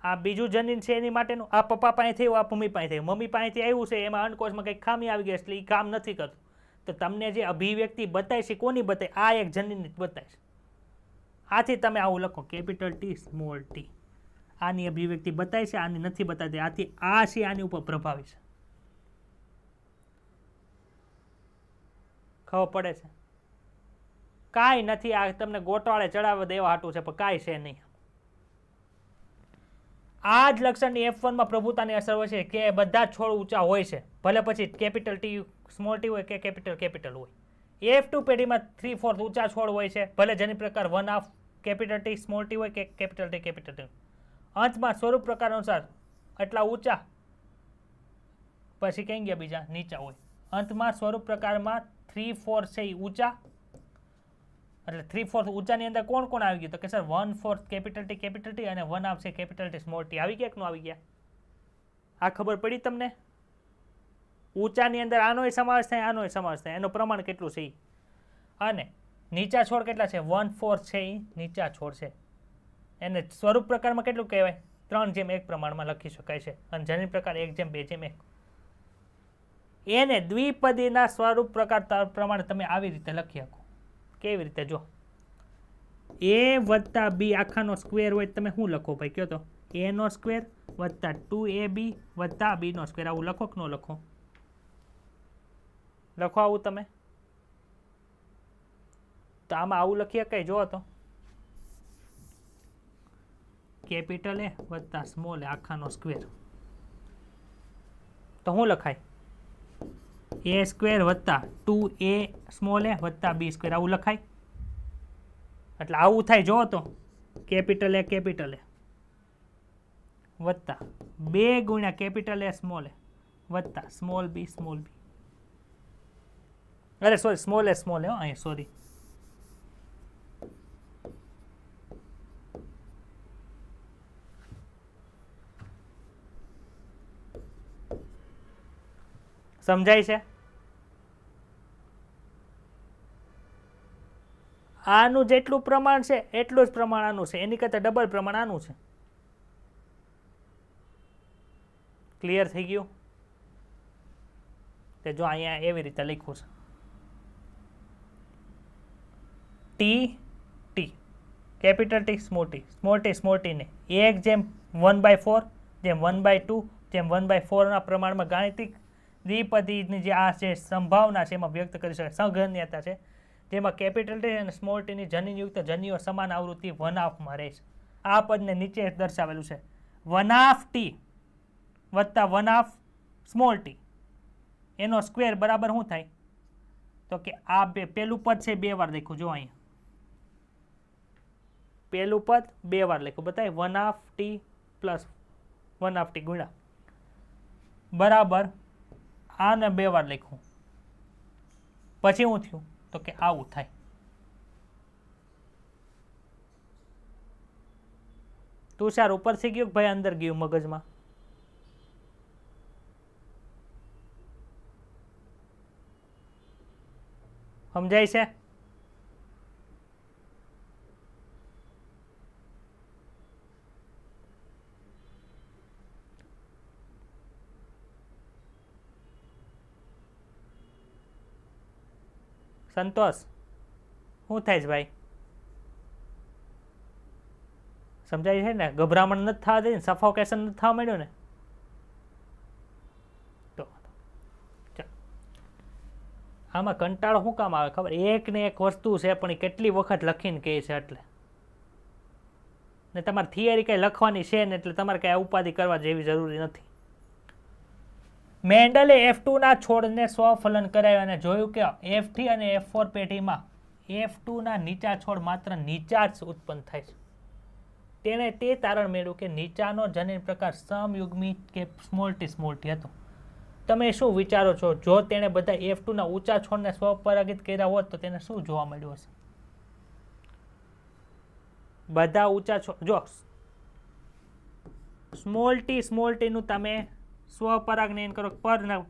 આ બીજું જનીન છે એની માટેનું, આ પપ્પા પાસે થયું, આ મમ્મી પાસે થયું, મમ્મી પાસેથી આવ્યું છે, એમાં અંડકોશમાં કંઈક ખામી આવી ગઈ એટલે એ કામ નથી કરતું, તો તમને જે અભિવ્યક્તિ બતાય છે કોની બતાય, આ એક જનીન જ બતાય છે. આથી તમે આવું લખો કેપિટલ ટી સ્મોલ ટી, આની અભિવ્યક્તિ બતાય છે, આની નથી બતાતી, આથી આ છે આની ઉપર પ્રભાવી છે. ખબર પડે છે? કાંઈ નથી, આ તમને ગોટાળે ચડાવવા દેવા હાટું છે, પણ કાંઈ છે નહીં. આ જ લક્ષણની F1માં પ્રભુતાની અસર હોય છે કે બધા જ છોડ ઊંચા હોય છે, ભલે પછી કેપિટલ ટી સ્મોલ ટી હોય કે કેપિટલ હોય. F2 પેઢીમાં 3/4 ઊંચા છોડ હોય છે, ભલે જેની પ્રકાર 1/2 કેપિટલ ટી સ્મોલ ટી હોય કે કેપિટલ ટી. અંતમાં સ્વરૂપ પ્રકાર અનુસાર એટલા ઊંચા, પછી કઈ ગયા બીજા નીચા હોય. અંતમાં સ્વરૂપ પ્રકારમાં 3/4 છે એ ઊંચા, એટલે 3/4 ઊંચાની અંદર કોણ કોણ આવી ગયું તો કે સર 1/4 કેપિટલ ટી અને 1/2 છે કેપિટલ ટી સ્મોલ ટી. આવી ગયા કે ન આવી ગયા? આ ખબર પડી તમને? ઊંચાની અંદર આનોય સમાવેશ થાય, આનોય સમાવેશ થાય, એનું પ્રમાણ કેટલું છે. અને નીચા છોડ કેટલા છે? 1/4 છે એ નીચા છોડ છે. એને સ્વરૂપ પ્રકારમાં કેટલું કહેવાય? 3:1 પ્રમાણમાં લખી શકાય છે. અને જનીન પ્રકાર 1:2:1. એને દ્વિપદીના સ્વરૂપ પ્રકાર પ્રમાણે તમે આવી રીતે લખી શકો. કેવી રીતે? જો a વત્તા b આખાનો સ્ક્વેર હોય તમે શું લખો ભાઈ? કયો તો a નો સ્ક્વેર વત્તા 2ab વત્તા b નો સ્ક્વેર. આવું લખો કે ન લખો? લખો આવું તમે? તો આમાં આવું લખીએ કઈ જો તો કેપિટલ એ વત્તા સ્મોલ એ આખાનો સ્ક્વેર. તો શું લખાય? a સ્ક્વેર વત્તા 2a સ્મોલ એ વત્તા b સ્ક્વેર. આવું લખાય? એટલે આવું થાય જો તો કેપિટલ એ વત્તા 2 ગુણ્યા કેપિટલ એ વત્તા સ્મોલ બી. અરે સોરી, સ્મોલ એ અહીંયા સોરી. સમજાય છે? આનું જેટલું પ્રમાણ છે એટલું જ પ્રમાણ આનું છે, એની કરતાં ડબલ પ્રમાણ આનું છે. ક્લિયર થઈ ગયું? તે જો અહીંયા એવી રીતે લખ્યું છે T capital T small T ને 1/4 જેમ 1/2 જેમ 1/4 ના પ્રમાણમાં ગાણિતિક દ્વિપદીની જે આ છે સંભાવના છે એમાં વ્યક્ત કરી શકાય. સંઘન્યતા છે જેમાં કેપિટલ ટી અને સ્મોલ ટીની જનીનયુક્ત જનીઓ સમાન આવૃત્તિ 1/2માં રહે છે. આ પદને નીચે દર્શાવેલું છે 1/2 ટી વત્તા 1/2 સ્મોલ ટી એનો સ્ક્વેર બરાબર શું થાય તો કે આ પેલું પદ છે 2 વાર લખ્યું. જો અહીંયા પેલું પદ 2 વાર લખ્યું બતાય 1/2 ટી પ્લસ 1/2 ટી ગુણ્યા બરાબર આને 2 વાર લખ્યું. પછી શું થયું તો કે આવું થાય. તુષાર ઉપરથી ગયું ભાઈ અંદર ગયું મગજમાં? સમજાય છે? સંતોષ શું થાય છે ભાઈ? સમજાય છે ને? ગભરામણ નથી થવા દે ને? સફોકેશન નથી થવા માંડ્યું ને? તો આમાં કંટાળો શું કામ આવે ખબર? એક ને એક વસ્તુ છે પણ એ કેટલી વખત લખીને કહે છે એટલે. ને તમારે થિયરી કઈ લખવાની છે ને એટલે તમારે કઈ ઉપાધિ કરવા જેવી જરૂરી નથી. મેન્ડલે F2 ના છોડને સ્વફલન કરાવ્યું અને જોયું કે F3 અને F4 પેઢીમાં F2 ના નીચા છોડ માત્ર નીચા જ ઉત્પન્ન થાય છે. તેણે તે તારણ મેળવ્યું કે નીચાનો જનીન પ્રકાર સમયુગ્મી કે સ્મોલ ટી હતો. તમે શું વિચારો છો? જો તેણે બધા F2 ના ઊંચા છોડને સ્વપરાગિત કર્યા હોત તો તેને શું જોવા મળ્યું હશે? બધા ઊંચા છોડ જો સ્મોલ ટી નું તમે સ્વપરાગનયન કરો,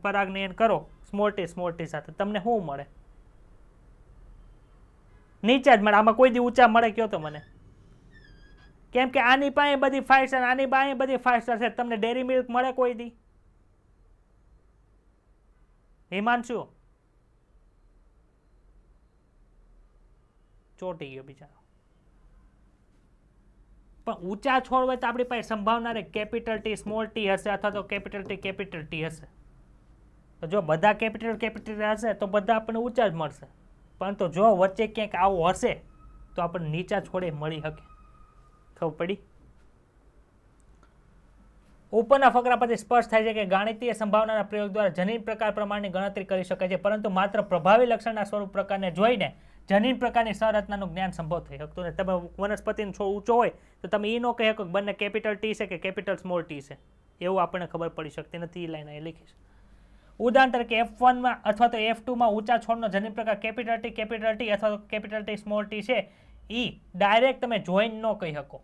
પરાગનયન કરો સ્મોલ ટી સાથે, તમને શું મળે? નીચા જ મળે. આમાં કોઈ દી ઊંચા મળે કયો તો મને? કેમ કે આની પાસે બધી 5 સ્ટાર, આની પાસે બધી 5 સ્ટાર છે. તમને ડેરી મિલ્ક મળે કોઈ દી? હિમાંશુ ચોટી ગયો બિચારો. પણ ઊંચા છોડ હોય તો આપણી પાસે સંભાવના રે કેપિટલ ટી સ્મોલ ટી હશે, અથવા તો કેપિટલ ટી કેપિટલ ટી હશે. તો જો બધા કેપિટલ હશે તો બધા આપણને ઊંચા જ મળશે. પરંતુ જો વચ્ચે ક્યાંક આવું હશે તો આપણને નીચા છોડે મળી શકે. ખબર પડી? ઉપરના ફકરા પરથી સ્પષ્ટ થાય છે કે ગાણિતીય સંભાવનાના પ્રયોગ દ્વારા જનીન પ્રકાર પ્રમાણની ગણતરી કરી શકાય છે, પરંતુ માત્ર પ્રભાવી લક્ષણના સ્વરૂપ પ્રકારને જોઈને જનીન પ્રકારની સંરચનાનું જ્ઞાન સંભવ થઈ શકતું નથી. તમે વનસ્પતિનો છોડ ઊંચો હોય તો તમે એ ન કહી શકો કે બંને કેપિટલ ટી છે કે કેપિટલ સ્મોલ ટી છે. એવું આપણને ખબર પડી શકતી નથી. એ લાઈન અહીં લખીશ. ઉદાહરણ તરીકે F1 અથવા તો F2 ઊંચા છોડનો જનીન પ્રકાર કેપિટલ ટી અથવા તો કેપિટલ ટી સ્મોલ ટી છે. એ ડાયરેક્ટ તમે જોઈન ન કહી શકો,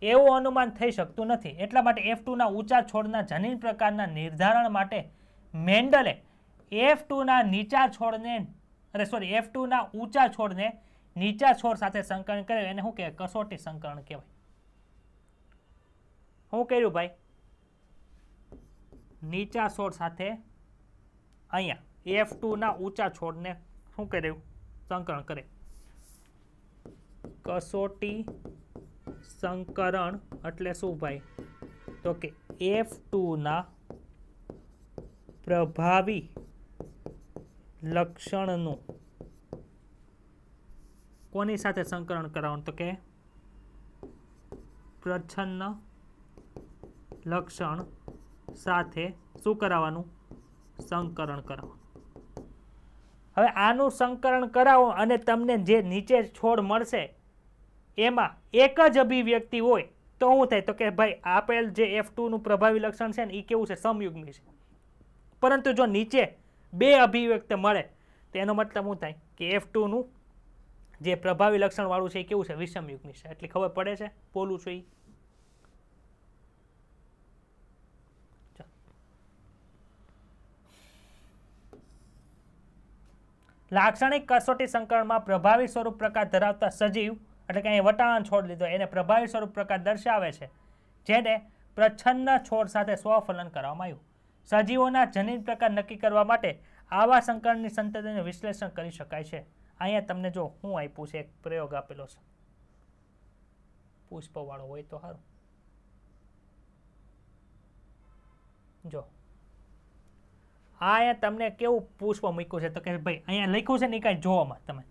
એવું અનુમાન થઈ શકતું નથી. એટલા માટે F2 ઊંચા છોડના જનીન પ્રકારના નિર્ધારણ માટે મેન્ડલે F2 નીચા છોડને F2 ઊંચા છોડને નીચા છોડ સાથે સંકરણ કર્યું. એને શું કહેવાય? કસોટી સંકરણ કહેવાય. શું કર્યું ભાઈ? નીચા છોડ સાથે અહીંયા F2 ઊંચા છોડને શું કર્યું? સંકરણ કરે. કસોટી સંકરણ એટલે શું ભાઈ? તો કે F2 પ્રભાવી લક્ષણનું કોની સાથે સંકરણ કરાવવાનું? તો કે પ્રચ્છન્ન લક્ષણ સાથે શું કરાવવાનું? સંકરણ કરાવવાનું. હવે આનું સંકરણ કરાવો અને તમને જે નીચે છોડ મળશે એમાં એક જ અભિવ્યક્તિ હોય તો શું થાય? તો કે ભાઈ આપેલ જે F2 પ્રભાવી લક્ષણ છે ને એ કેવું છે? સમયુગ્મી છે. પરંતુ જો નીચે બે અભિવ્યક્તિ મળે તો એનો મતલબ શું થાય? કે F2 જે પ્રભાવી લક્ષણ વાળું છે એ કેવું છે? વિષમયુગ્મી છે. એટલે ખબર પડે છે બોલું છું. લાક્ષણિક કસોટી સંકરણમાં પ્રભાવી સ્વરૂપ પ્રકાર ધરાવતા સજીવ, એટલે કે અહીં વટાણા છોડ લીધો, એને પ્રભાવી સ્વરૂપ પ્રકાર દર્શાવે છે, જેને પ્રચ્છન્ન છોડ સાથે સ્વફલન કરવામાં આવ્યું. સજીવોના જનીન પ્રકાર નક્કી કરવા માટે આવા સંકરણની સંતતિનું વિશ્લેષણ કરી શકાય છે. અહીંયા તમને જો હું આપ્યું છે, એક પ્રયોગ આપેલો છે, પુષ્પવાળો હોય તો સારું. જો અહીંયા તમને કેવું પુષ્પ મૂક્યું છે? તો કે ભાઈ અહીંયા લખ્યું છે ને કાંઈ જોવામાં તમે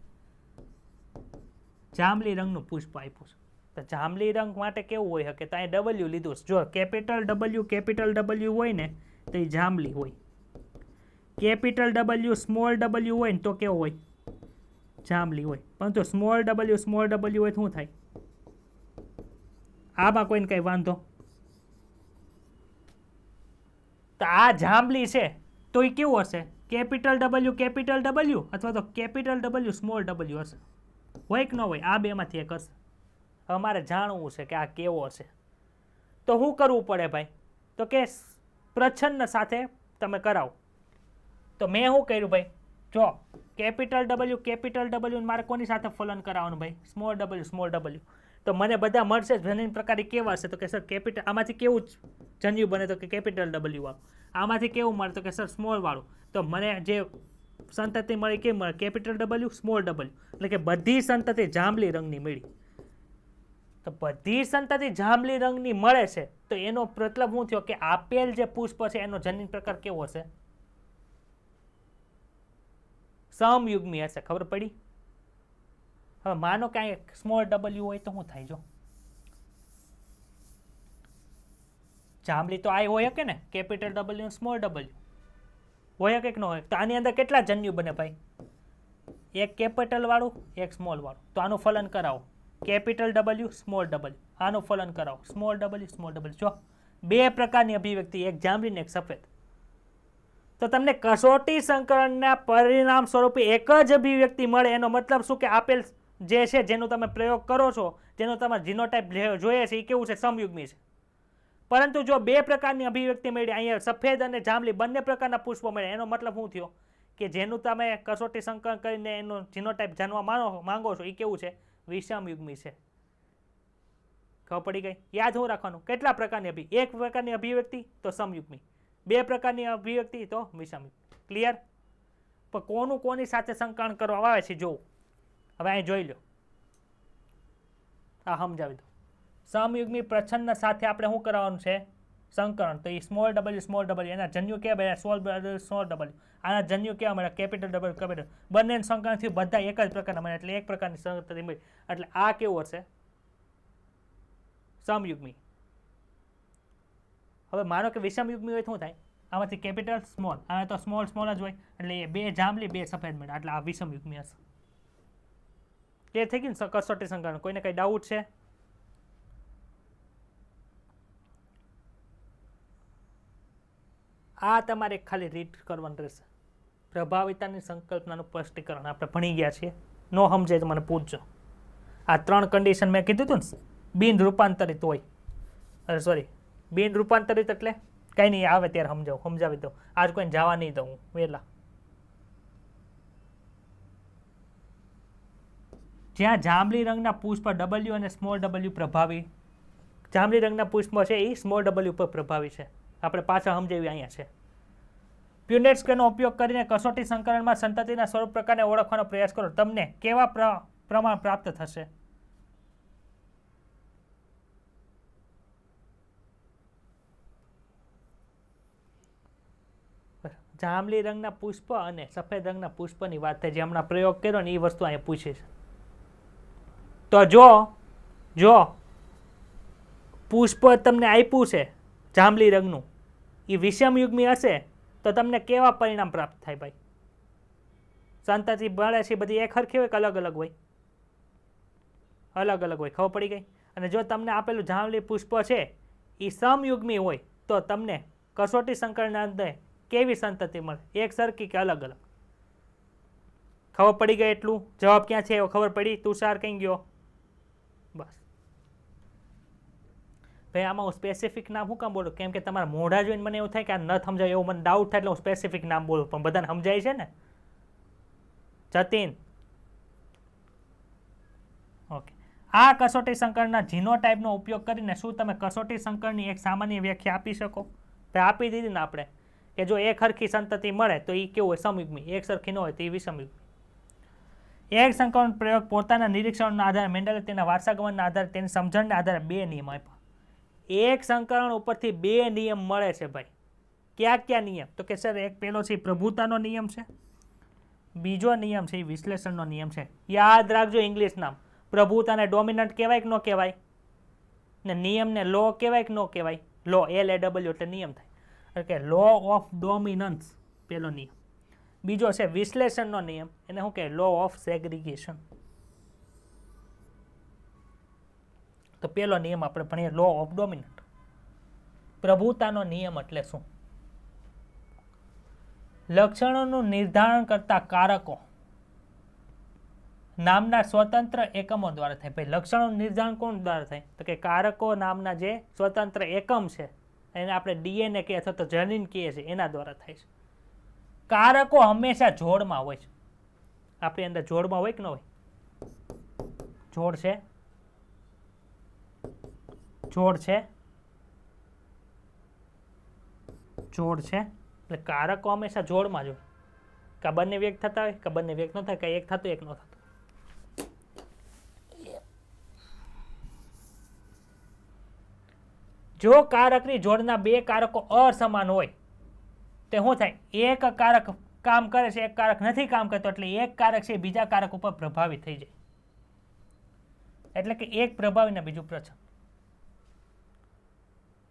જાંબલી રંગનું પુષ્પ આપ્યું છે. તો જાંબલી રંગ માટે કેવું હોય શકે? તો અહીંયા W લીધું છે. જો કેપિટલ W હોય ને તો એ જાંબલી હોય. કેપિટલ W સ્મોલ W હોય ને તો કેવું હોય? જાંબલી હોય. પરંતુ સ્મોલ W હોય તો શું થાય? આમાં કોઈને કઈ વાંધો? તો આ જાંબલી છે તો એ કેવું હશે? કેપિટલ W અથવા તો કેપિટલ W સ્મોલ W હશે. હોય કે ન હોય? આ બેમાંથી એક હશે. અમારે જાણવું છે કે આ કેવો હશે. તો શું કરવું પડે ભાઈ? તો કે પ્રચ્છન્ન સાથે તમે કરાવો. તો મેં શું કર્યું ભાઈ? જો કેપિટલ W મારે કોની સાથે ફલન કરાવવાનું ભાઈ? Small W. તો મને બધા મળશે જનીન પ્રકાર કેવા હશે? તો કે સર કેપિટલ, આમાંથી કેવું જન્યુ બને? તો કે કેપિટલ W વાળું. આમાંથી કેવું મળે? તો કે સર સ્મોલ વાળું. તો મને જે સંતતિ મળી કેમ મળે? Capital W small W. એટલે કે બધી સંતતિ જાંબલી રંગની મળી. તો બધી સંતતિ જાંબલી રંગની મળે છે તો એનો મતલબ શું થયો? કે આપેલ જે પુષ્પ છે એનો જનીન પ્રકાર કેવો હશે? સમયુગ્મી હશે. ખબર પડી? હવે માનો કે અહીં સ્મોલ W હોય તો શું થાય? જો જાંબલી તો આ હોય કે ને? કેપિટલ W સ્મોલ W હોય કે ન હોય? તો આની અંદર કેટલા જન્યુ બને ભાઈ? એક કેપિટલ વાળું, એક સ્મોલ વાળું. તો આનું ફલન કરાવો. Capital W small W. આનું ફલન કરાવો. Small W. જો બે પ્રકારની અભિવ્યક્તિ, એક જાંબલી ને એક સફેદ. તો તમને કસોટી સંકરણના પરિણામ સ્વરૂપે એક જ અભિવ્યક્તિ મળે. એનો મતલબ શું? કે આપેલ જે છે જેનો તમે પ્રયોગ કરો છો, જેનો તમારે જીનોટાઈપ જોઈએ છે એ કેવું છે? સમયુગ્મી છે. પરંતુ જો બે પ્રકારની અભિવ્યક્તિ મળી, અહીંયા સફેદ અને જાંબલી બંને પ્રકારના પુષ્પો મળે, એનો મતલબ શું થયો? કે જેનું તમે કસોટી સંકલન કરીને એનો જીનોટાઈપ જાણવા માંગો છો એ કેવું છે? વિષમયુગ્મી છે. ખબર પડી ગઈ? યાદ શું રાખવાનું? કેટલા પ્રકારની એક પ્રકારની અભિવ્યક્તિ તો સમયુગ્મી, 2 પ્રકારની અભિવ્યક્તિ તો વિષમયુગ્મી. ક્લિયર? પણ કોનું કોની સાથે સંકલન કરવામાં આવે છે જોવું. હવે અહીં જોઈ લો, આ સમજાવી દો. સમયુગ્મી પ્રચ્છન્ન સાથે આપણે શું કરવાનું છે? સંકલન. તો એ સ્મોલ w એના જન્યુ કેવા? Small w. આના જન્યુ કેવા મળે? Capital W capital. બંને સંકલન થયું, બધા એક જ પ્રકારના મળે, એટલે એક પ્રકારની સંગતિ મળી. એટલે આ કેવું હશે? સમયુગ્મી. હવે માનો કે વિષમયુગ્મી હોય શું થાય? આમાંથી કેપિટલ સ્મોલ, આમાં તો સ્મોલ જ હોય, એટલે એ 2 જાંબલી 2 સફેદ મળે, એટલે આ વિષમયુગ્મી હશે. એ થઈ ગયું ને કસોટી સંકલન. કોઈને કઈ ડાઉટ છે? આ તમારે ખાલી રીડ કરવાનું રહેશે. પ્રભાવિતાની સંકલ્પનાનું સ્પષ્ટીકરણ આપણે ભણી ગયા છીએ. નો સમજે તો મને પૂછજો. આ 3 કન્ડિશન મેં કીધું હતું ને, બિન રૂપાંતરિત હોય. અરે સોરી, બિન રૂપાંતરિત એટલે કંઈ નહીં, આવે ત્યારે સમજાવી દઉં. આજ કોઈને જવા નહીં દઉં વહેલા. જ્યાં જાંબલી રંગના પુષ્પ W અને સ્મોલ w પ્રભાવી, જાંબલી રંગના પુષ્પ છે એ સ્મોલ w પર પ્રભાવી છે. આપણે પાછા સમજાવી અહીંયા છે. પ્યુનેટ સ્કેલનો ઉપયોગ કરીને કસોટી સંકલનમાં સંતતિના સ્વરૂપ પ્રકારને ઓળખવાનો પ્રયાસ કરો. તમને કેવા પ્રમાણ પ્રાપ્ત થશે? જાંબલી રંગના પુષ્પ અને સફેદ રંગના પુષ્પની વાત થાય, જે હમણાં પ્રયોગ કર્યો ને એ વસ્તુ અહીંયા પૂછે છે. તો જો પુષ્પ તમને આપ્યું છે જાંબલી રંગનું, એ વિષમયુગ્મી હશે તો તમને કેવા પરિણામ પ્રાપ્ત થાય ભાઈ? સંતતિ મળે છે બધી એક સરખી હોય કે અલગ અલગ હોય? અલગ અલગ હોય. ખબર પડી ગઈ? અને જો તમને આપેલું જાંબલી પુષ્પ છે એ સમયુગ્મી હોય તો તમને કસોટી સંકલનના અંતે કેવી સંતતિ મળે? એક સરખી કે અલગ અલગ? ખબર પડી ગઈ? એટલું જવાબ ક્યાં છે એવો ખબર પડી? તુષાર કઈ ગયો? બસ ભાઈ, આમાં હું સ્પેસિફિક નામ શું કામ બોલું? કેમ કે તમારા મોઢા જોઈને મને એવું થાય કે આ ન સમજાય, એવું મને ડાઉટ થાય, એટલે હું સ્પેસિફિક નામ બોલું. પણ બધાને સમજાય છે ને? જતીન, ઓકે. આ કસોટી સંકલનના જીનોટાઈપનો ઉપયોગ કરીને શું તમે કસોટી સંકલનની એક સામાન્ય વ્યાખ્યા આપી શકો? ભાઈ આપી દીધી ને આપણે, કે જો એક સરખી સંતતિ મળે તો એ કેવું હોય? સમયુગ્મી. એક સરખી ન હોય તો એ વિષમયુગ્મી. એક સંકલન પ્રયોગ પોતાના નિરીક્ષણના આધારે મેન્ડલે તેના વારસાગમનના આધારે તેની સમજણના આધારે 2 નિયમ આપ્યા. એક સંકલન ઉપરથી 2 નિયમ મળે છે ભાઈ. ક્યાં નિયમ? તો કે સર એક પેલો છે પ્રભુતાનો નિયમ છે, બીજો નિયમ છે એ વિશ્લેષણનો નિયમ છે. યાદ રાખજો ઇંગ્લિશ નામ. પ્રભુતાને ડોમિનન્ટ કહેવાય કે ન કહેવાય? ને નિયમને લો કહેવાય કે ન કહેવાય? લો, LAW એટલે નિયમ થાય. એટલે લો ઓફ ડોમિનન્સ પેલો નિયમ. બીજો છે વિશ્લેષણનો નિયમ, એને શું કહે? Law of segregation. તો પેલો નિયમ આપણે ભણીએ લો ઓફ ડોમિનન્ટ. પ્રભુતાનો નિયમ એટલે શું? લક્ષણોનું નિર્ધારણ કરતા કારકો નામના સ્વતંત્ર એકમો દ્વારા થાય. ભાઈ લક્ષણોનું નિર્ધારણ કોણ દ્વારા થાય? તો કે કારકો નામના જે સ્વતંત્ર એકમ છે, એને આપણે DNA કે અથવા તો જનીન કહીએ છીએ, એના દ્વારા થાય છે. કારકો હંમેશા જોડમાં હોય છે. આપણી અંદર જોડમાં હોય કે ન હોય? જોડ છે, એટલે કારકો હંમેશા જોડમાં જ હોય. કે બંને વ્યક્ત થતા હોય, કે બંને વ્યક્ત ન થાય, કે એક થતું એક ન થતું. જો કારકની જોડના 2 કારકો અસમાન હોય તો શું થાય? એક કારક કામ કરે છે, એક કારક નથી કામ કરતો, એટલે એક કારક છે બીજા કારક ઉપર પ્રભાવિત થઈ જાય. એટલે કે એક પ્રભાવી ને બીજું પ્રચ્છન્ન.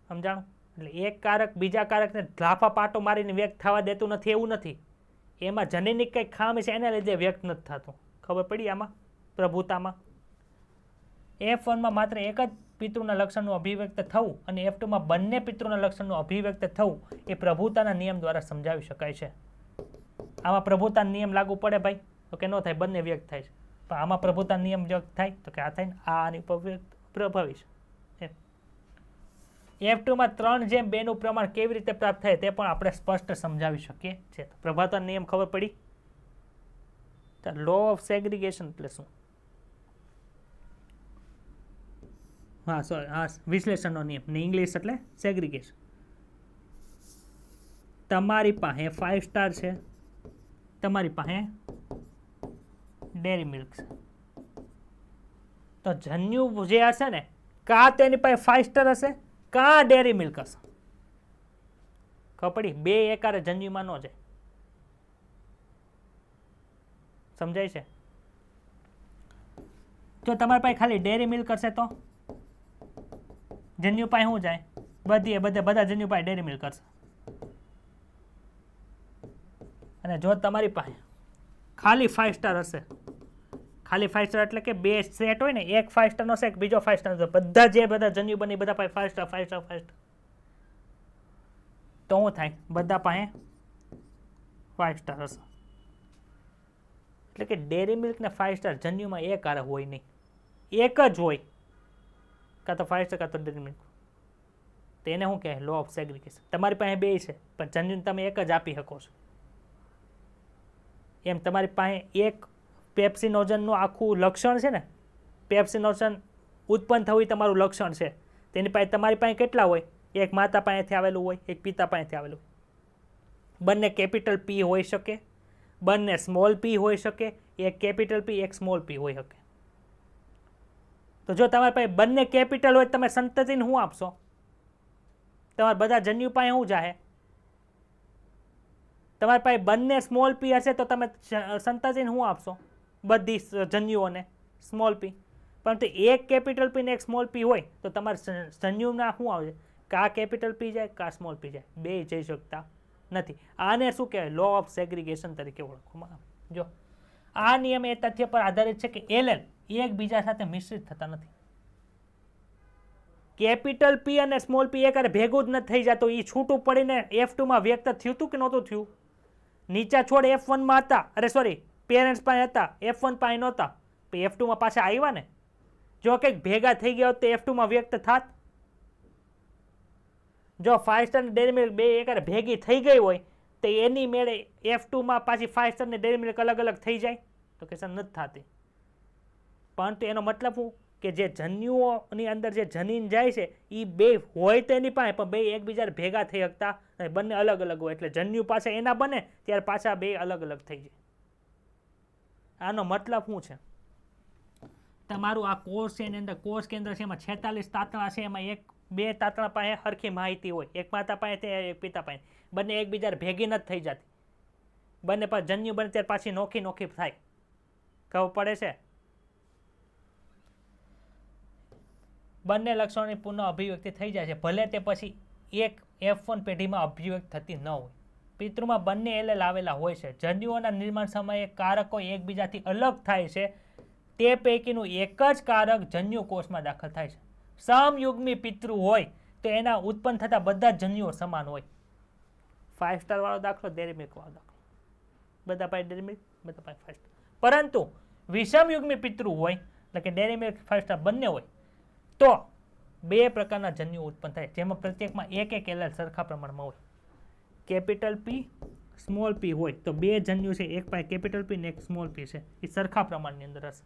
સમજાણું? એટલે એક કારક બીજા કારકને લાફા પાટો મારીને વ્યક્ત થવા દેતું નથી એવું નથી. એમાં જનીનિક કંઈક ખામી છે, એના લીધે વ્યક્ત નથી થતું. ખબર પડી? આમાં પ્રભુતામાં F1માં માત્ર એક જ પિતૃના લક્ષણનું અભિવ્યક્ત થવું અને F2માં બંને પિતૃના લક્ષણનું અભિવ્યક્ત થવું એ પ્રભુતાના નિયમ દ્વારા સમજાવી શકાય છે. આમાં પ્રભુતાનો નિયમ લાગુ પડે ભાઈ તો કે ન થાય? બંને વ્યક્ત થાય છે. પણ આમાં પ્રભુતાનો નિયમ વ્યક્ત થાય તો કે આ થાય ને, આ આની ઉપર પ્રભાવી છે. F2માં 3:2 નું પ્રમાણ કેવી રીતે પ્રાપ્ત થાય તે પણ આપણે સ્પષ્ટ સમજાવી શકીએ છીએ. પ્રભાતનો નિયમ ખબર પડી? લો ઓફ સેગ્રીગેશન એટલે શું? હા સોરી, હા વિશ્લેષણનો નિયમ ને ઇંગ્લિશ એટલે સેગ્રીગેશન. તમારી પાસે 5 સ્ટાર છે, તમારી પાસે ડેરી મિલ્ક છે, તો જન્યુ જે હશે ને કાં તો એની પાસે 5 સ્ટાર હશે કાં ડેરી મિલ્ક હશે. ખબર પડી? બે એકારે જન્યુમાં ન જાય. સમજાય છે? જો તમારી પાસે ખાલી ડેરી મિલ્ક હશે તો જન્યુ પાસે શું જાય? બધા જન્યુ પાસે ડેરી મિલ્ક હશે. અને જો તમારી પાસે ખાલી 5 સ્ટાર હશે, ખાલી 5 સ્ટાર એટલે કે બે સેટ હોય ને, એક 5 સ્ટારનો સેટ, બીજો 5 સ્ટારનો, બધા જન્યુ બની બધા પાસે 5 સ્ટાર 5 સ્ટાર 5 સ્ટાર, તો શું થાય? બધા પાસે 5 સ્ટાર હશે. એટલે કે ડેરી મિલ્ક ને 5 સ્ટાર જન્યુમાં એક હારે હોય નહીં, એક જ હોય, કાં તો 5 સ્ટાર કાં તો ડેરી મિલ્ક. તો એને શું કહેવાય? Law of segregation. તમારી પાસે બે છે પણ જન્યુને તમે એક જ આપી શકો છો. એમ તમારી પાસે એક પેપ્સિનોજનનું આખું લક્ષણ છે ને, પેપ્સિનોજન ઉત્પન્ન થવું એ તમારું લક્ષણ છે. તેની પાસે તમારી પાસે કેટલા હોય? એક માતા પાસેથી આવેલું હોય, એક પિતા પાસેથી આવેલું. બંને કેપિટલ પી હોઈ શકે, બંને સ્મોલ પી હોઈ શકે, એક કેપિટલ પી એક સ્મોલ પી હોઈ શકે. તો જો તમારી પાસે બંને કેપિટલ હોય, તમે સંતતિને શું આપશો? તમારા બધા જન્યુ પાસે શું જાહે? તમારી પાસે બંને સ્મોલ પી હશે તો તમે સંતતિને શું આપશો? બધી જન્યુઓને સ્મોલ પી. પરંતુ એક કેપિટલ પી ને એક સ્મોલ પી હોય તો તમારે જન્યુના શું આવે? કા કેપિટલ પી જાય કા સ્મોલ પી જાય, બે જઈ શકતા નથી. આને શું કહેવાય? લો ઓફ સેગ્રીગેશન તરીકે ઓળખવામાં આવે. જો આ નિયમ એ તથ્ય પર આધારિત છે કે એલેલ એકબીજા સાથે મિશ્રિત થતા નથી. કેપિટલ પી અને સ્મોલ પી એક ભેગું જ નથી થઈ જતું. એ છૂટું પડીને F2માં વ્યક્ત થયું હતું કે નહોતું થયું? નીચા છોડ F1માં હતા, અરે સોરી પેરેન્ટ્સ પાસે હતા, F1 પાસે નહોતા, F2માં પાછા આવ્યા ને. જો કંઈક ભેગા થઈ ગયા હોત તો F2માં વ્યક્ત થાત. જો 5 સ્ટાર ડેરી મિલ્ક બે એક ભેગી થઈ ગઈ હોય તો એની મેળે F2માં પાછી 5 સ્ટાર ને ડેરી મિલ્ક અલગ અલગ થઈ જાય? તો કે નથી થતી. પરંતુ એનો મતલબ શું કે જે જન્યુઓની અંદર જે જનીન જાય છે એ બે હોય તો એની પાસે, પણ બે એકબીજા ભેગા થઈ શકતા બંને અલગ અલગ હોય. એટલે જન્યુ પાસે એના બને ત્યારે પાછા બે અલગ અલગ થઈ જાય. આનો મતલબ શું છે? તમારું આ કોષ છે એની અંદર કોષ કેન્દ્ર છે, એમાં 46 તાતણા છે, એમાં બે તાતણા પાસે સરખી માહિતી હોય, એક માતા પાસે એક પિતા પાસે, બંને એકબીજા ભેગી નથી થઈ જતી. બંને પાસે જન્યુ બને ત્યારે પાછી નોખી નોખી થાય. ખબર પડે છે? બંને લક્ષણોની પુનઃ અભિવ્યક્તિ થઈ જાય છે, ભલે તે પછી એક F1 પેઢીમાં અભિવ્યક્ત થતી ન હોય. પિતૃમાં બંને એલેલ આવેલા હોય છે. જન્યુઓના નિર્માણ સમયે કારકો એકબીજાથી અલગ થાય છે, તે પૈકીનું એક જ કારક જન્યુ કોષમાં દાખલ થાય છે. સમયુગ્મી પિતૃ હોય તો એના ઉત્પન્ન થતા બધા જન્યુઓ સમાન હોય. 5 સ્ટાર વાળો દાખલો, ડેરી મિલ્ક વાળો દાખલો, બધા પાસે ડેરી મિલ્ક, બધા પાસે 5 સ્ટાર. પરંતુ વિષમયુગ્મી પિતૃ હોય એટલે કે ડેરી મિલ્ક 5 સ્ટાર બંને હોય તો બે પ્રકારના જન્યુઓ ઉત્પન્ન થાય, જેમાં પ્રત્યેકમાં એક એલેલ સરખા પ્રમાણમાં હોય. કેપિટલ પી સ્મોલ પી હોય તો બે જન્યુ છે, એક પાસે કેપિટલ પી ને એક સ્મોલ પી છે, એ સરખા પ્રમાણની અંદર હશે.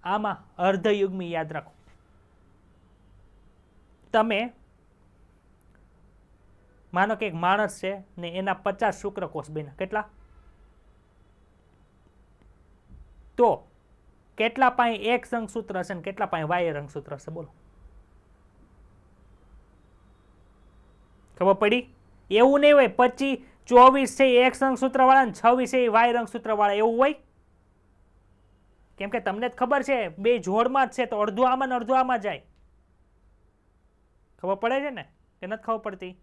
આમાં અર્ધયુગ્મી યાદ રાખો. તમે માનો કે એક માણસ છે ને એના 50 શુક્રકોષ બન્યા, કેટલા? તો કેટલા પાસે એક રંગસૂત્ર હશે ને કેટલા પાસે વાય રંગસૂત્ર હશે? બોલો. ખબર પડી? એવું નહીં હોય 25 24 છે એક રંગસૂત્ર વાળા ને 26 છે વાય રંગસૂત્ર વાળા, એવું હોય? કેમ કે તમને જ ખબર છે બે જોડમાં જ છે તો અડધું આમાં ને અડધું આમાં જાય. ખબર પડે છે ને કે નથી ખબર પડતી?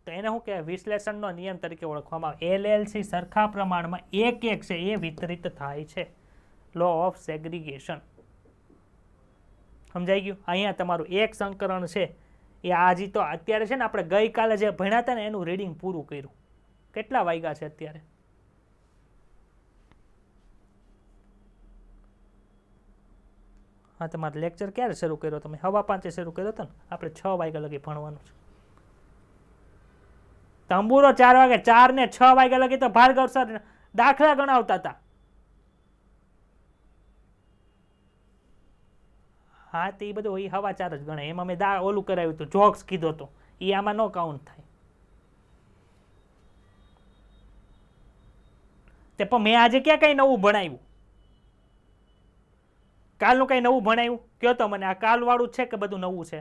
તો એને શું કહેવાય? વિશ્લેષણનો નિયમ તરીકે ઓળખવામાં આવે. એલએલસી સરખા પ્રમાણમાં એક છે એ વિતરિત થાય છે. Law of segregation. સમજાઈ ગયું? અહીંયા તમારું એક સંકરણ છે એ આજે તો અત્યારે છે ને, આપણે ગઈકાલે જે ભણ્યા હતા ને એનું રીડિંગ પૂરું કર્યું. કેટલા વાગ્યા છે અત્યારે? હા, તમારે લેક્ચર ક્યારે શરૂ કર્યો? તમે 5:15 શરૂ કર્યો હતો ને? આપણે 6 વાગ્યા લગી ભણવાનું છે. તંબુરો 4 વાગે, 4 ને 6 વાગ્યા લગી તો ભાર્ગવ સર દાખલા ગણાવતા હતા. હા, તો એ બધું 4:15 જ ગણાય. એમાં મેં ઓલું કરાવ્યું હતું, જોક્સ કીધો હતો, એ આમાં નો કાઉન્ટ થાય. તે પણ મેં આજે ક્યાં કઈ નવું ભણાવ્યું? કાલનું કઈ નવું ભણાવ્યું કયો તો મને? આ કાલ વાળું છે કે બધું નવું છે?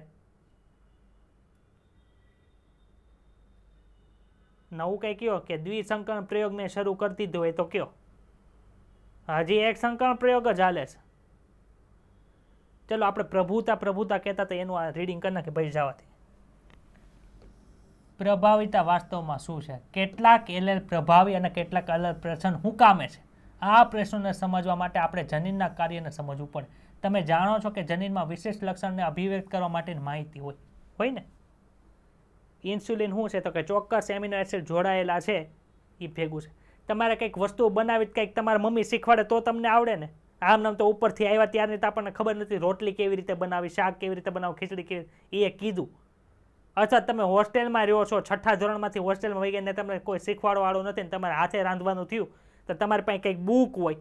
નવું કઈ કયો કે દ્વિસંકરણ પ્રયોગ મેં શરૂ કરી દીધો હોય તો કયો? હજી એક સંકરણ પ્રયોગ જ હાલે છે. ચલો આપણે પ્રભુતા કહેતા હતા એનું આ રીડિંગ કરી નાખે ભાઈ જવાથી. પ્રભાવિતા વાસ્તવમાં શું છે? કેટલાક એલેલ પ્રભાવી અને કેટલાક એલેલ પ્રશ્ન શું કામે છે? આ પ્રશ્નોને સમજવા માટે આપણે જનીનના કાર્યને સમજવું પડે. તમે જાણો છો કે જનીનમાં વિશેષ લક્ષણને અભિવ્યક્ત કરવા માટેની માહિતી હોય ને? ઇન્સ્યુલિન શું છે? તો કે ચોક્કસ એમિનો એસિડ જોડાયેલા છે એ ભેગું છે. તમારે કંઈક વસ્તુ બનાવી કંઈક તમારા મમ્મી શીખવાડે તો તમને આવડે ને. આમ નામ તો ઉપરથી આવ્યા ત્યારની તો આપણને ખબર નથી રોટલી કેવી રીતે બનાવી, શાક કેવી રીતે બનાવું, ખીચડી કેવી, એ કીધું. અથવા તમે હોસ્ટેલમાં રહ્યો છો, 6ઠ્ઠા ધોરણમાંથી હોસ્ટેલમાં વહી ગયા, તમને કોઈ શીખવાડવાળું નથી ને તમારે હાથે રાંધવાનું થયું, તો તમારી પાસે કંઈક બુક હોય.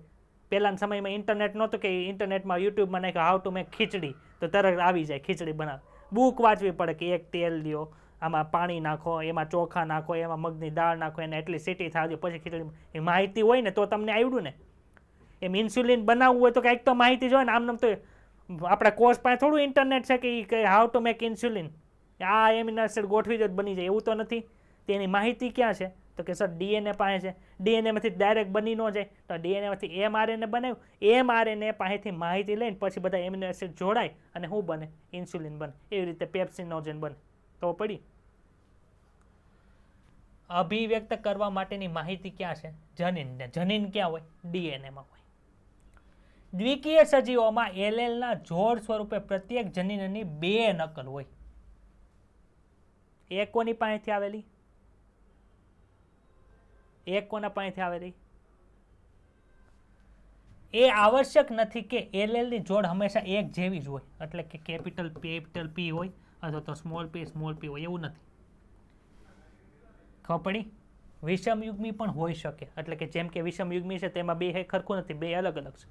પહેલાના સમયમાં ઇન્ટરનેટ નહોતું કે ઇન્ટરનેટમાં યુટ્યુબમાં નાખ્યું હાઉ ટુ મેક ખીચડી, તો તરત આવી જાય ખીચડી બનાવ. બુક વાંચવી પડે કે એક તેલ લ્યો, આમાં પાણી નાખો, એમાં ચોખા નાખો, એમાં મગની દાળ નાખો, એને એટલી સીટી થવા દો પછી ખીચડી. એ માહિતી હોય ને તો તમને આવડ્યું ને. એમ ઇન્સ્યુલિન બનાવવું હોય તો કંઈક તો માહિતી જોઈએ ને. આમ તો આપણા કોર્સ પાસે થોડું ઇન્ટરનેટ છે કે હાઉ ટુ મેક ઇન્સ્યુલિન, આ એમિનો એસિડ ગોઠવી દો બની જાય, એવું તો નથી. તેની માહિતી ક્યાં છે? તો કે સર ડીએનએ પાસે છે. ડીએનએમાંથી ડાયરેક્ટ બની ન જાય તો ડીએનએમાંથી એમઆરએનએ બનાવ્યું, એમઆરએનએ પાસેથી માહિતી લઈને પછી બધા એમિનો એસિડ જોડાય અને શું બને? ઇન્સ્યુલિન બને. એવી રીતે પેપ્સિનોજન બને. તો પડી. અભિવ્યક્ત કરવા માટેની માહિતી ક્યાં છે? જનીન. જનીન ક્યાં હોય? ડીએનએમાં હોય. દ્વિકીય સજીવોમાં એલેલના જોડ સ્વરૂપે પ્રત્યેક જનીનની 2 નકલ હોય. એક કોની પાસેથી આવેલી? એક કોના પાસેથી આવેલી? એ આવશ્યક નથી કે એલેલની જોડ હંમેશા એક જેવી જ હોય, એટલે કે કેપિટલ પી હોય અથવા તો સ્મોલ પી હોય, એવું નથી. ખબર પડી? વિષમયુગ્મી પણ હોઈ શકે, એટલે કે જેમ કે વિષમયુગ્મી છે તેમાં 2 ખરખું નથી, 2 અલગ અલગ છે.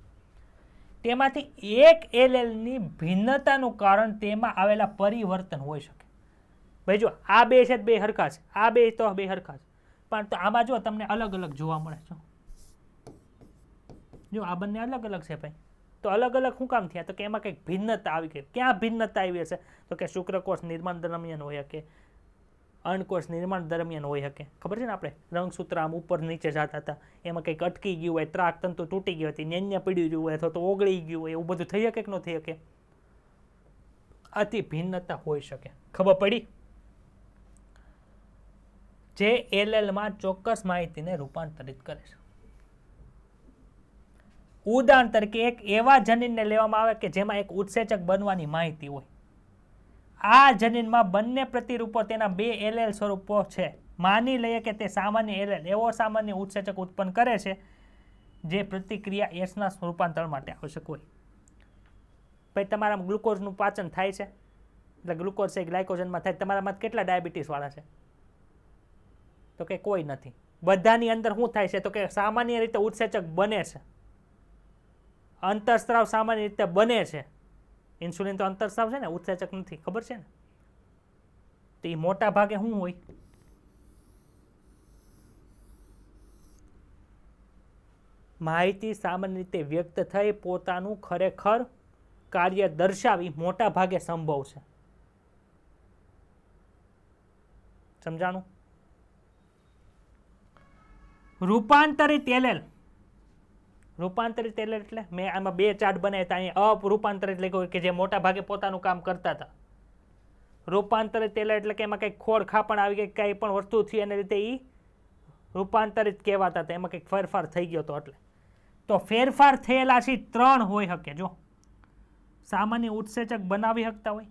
તેમાંથી એક એલેલની ભિન્નતાનું કારણ તેમાં આવેલા પરિવર્તન હોઈ શકે. ભાઈ જો આ 2 છે, 2 હરખા છે, આ 2 તો 2 હરખા છે, પણ તો આમાં જો તમને અલગ અલગ જોવા મળે છે. જો આ બંને અલગ અલગ છે ભાઈ, તો અલગ અલગ શું કામ થયા? તો કે એમાં કંઈક ભિન્નતા આવી ગઈ. ક્યાં ભિન્નતા આવી હશે? તો કે શુક્રકોષ નિર્માણ દરમિયાન હોય શકે, અંડકોષ નિર્માણ દરમિયાન હોઈ શકે. ખબર છે ને, આપણે રંગસૂત્ર આમ ઉપર નીચે જતા હતા, એમાં કંઈક અટકી ગયું હોય, ત્રાક તંતુ તૂટી ગયું હતી, નેન્ય પીડ્યું ગયું હોય અથવા તો ઓગળી ગયું હોય, એવું બધું થઈ શકે કે ન થઈ શકે? અતિ ભિન્નતા હોઈ શકે. ખબર પડી? જે એલેલમાં ચોક્કસ માહિતીને રૂપાંતરિત કરે છે. ઉદાહરણ તરીકે એક એવા જનીનને લેવામાં આવે કે જેમાં એક ઉત્સેચક બનવાની માહિતી હોય. આ જનીનમાં બંને પ્રતિરૂપો તેના 2 એલેલ સ્વરૂપો છે. માની લઈએ કે તે સામાન્ય એલેલ એવો સામાન્ય ઉત્સેચક ઉત્પન્ન કરે છે જે પ્રતિક્રિયા એસના રૂપાંતરણ માટે આવશ્યક હોય. ભાઈ તમારા ગ્લુકોઝનું પાચન થાય છે, એટલે ગ્લુકોઝ છે ગ્લાયકોજનમાં થાય. તમારામાં કેટલા ડાયાબિટીસ વાળા છે? તો કે કોઈ નથી. બધાની અંદર શું થાય છે? તો કે સામાન્ય રીતે ઉત્સેચક બને છે, અંતરસ્ત્રાવ સામાન્ય રીતે બને છે. ઇન્સ્યુલિન તો અંતરસ્ત્રાવ છે ને, ઉત્સેચક નથી. ખબર છે ને? તો એ મોટા ભાગે શું હોય? માહિતી સામાન્ય રીતે વ્યક્ત થઈ પોતાનું ખરેખર કાર્ય દર્શાવી મોટા ભાગે સંભવ છે. સમજાણું? રૂપાંતરિત એલેલ. રૂપાંતરિત એલેલ એટલે મેં આમાં 2 ચાર્ટ બનાવ્યા. અહીં અરૂપાંતરિત લખ્યું કે જે મોટા ભાગે પોતાનું કામ કરતા હતા. રૂપાંતરિત એલેલ એટલે કે એમાં કંઈક ખોડ ખાપણ આવી ગઈ, કંઈ પણ વસ્તુ થઈ એને લીધે એ રૂપાંતરિત કહેવાતા હતા. એમાં કંઈક ફેરફાર થઈ ગયો હતો. એટલે તો ફેરફાર થયેલા છે 3 હોઈ શકે. જો સામાન્ય ઉત્સેચક બનાવી શકતા હોય,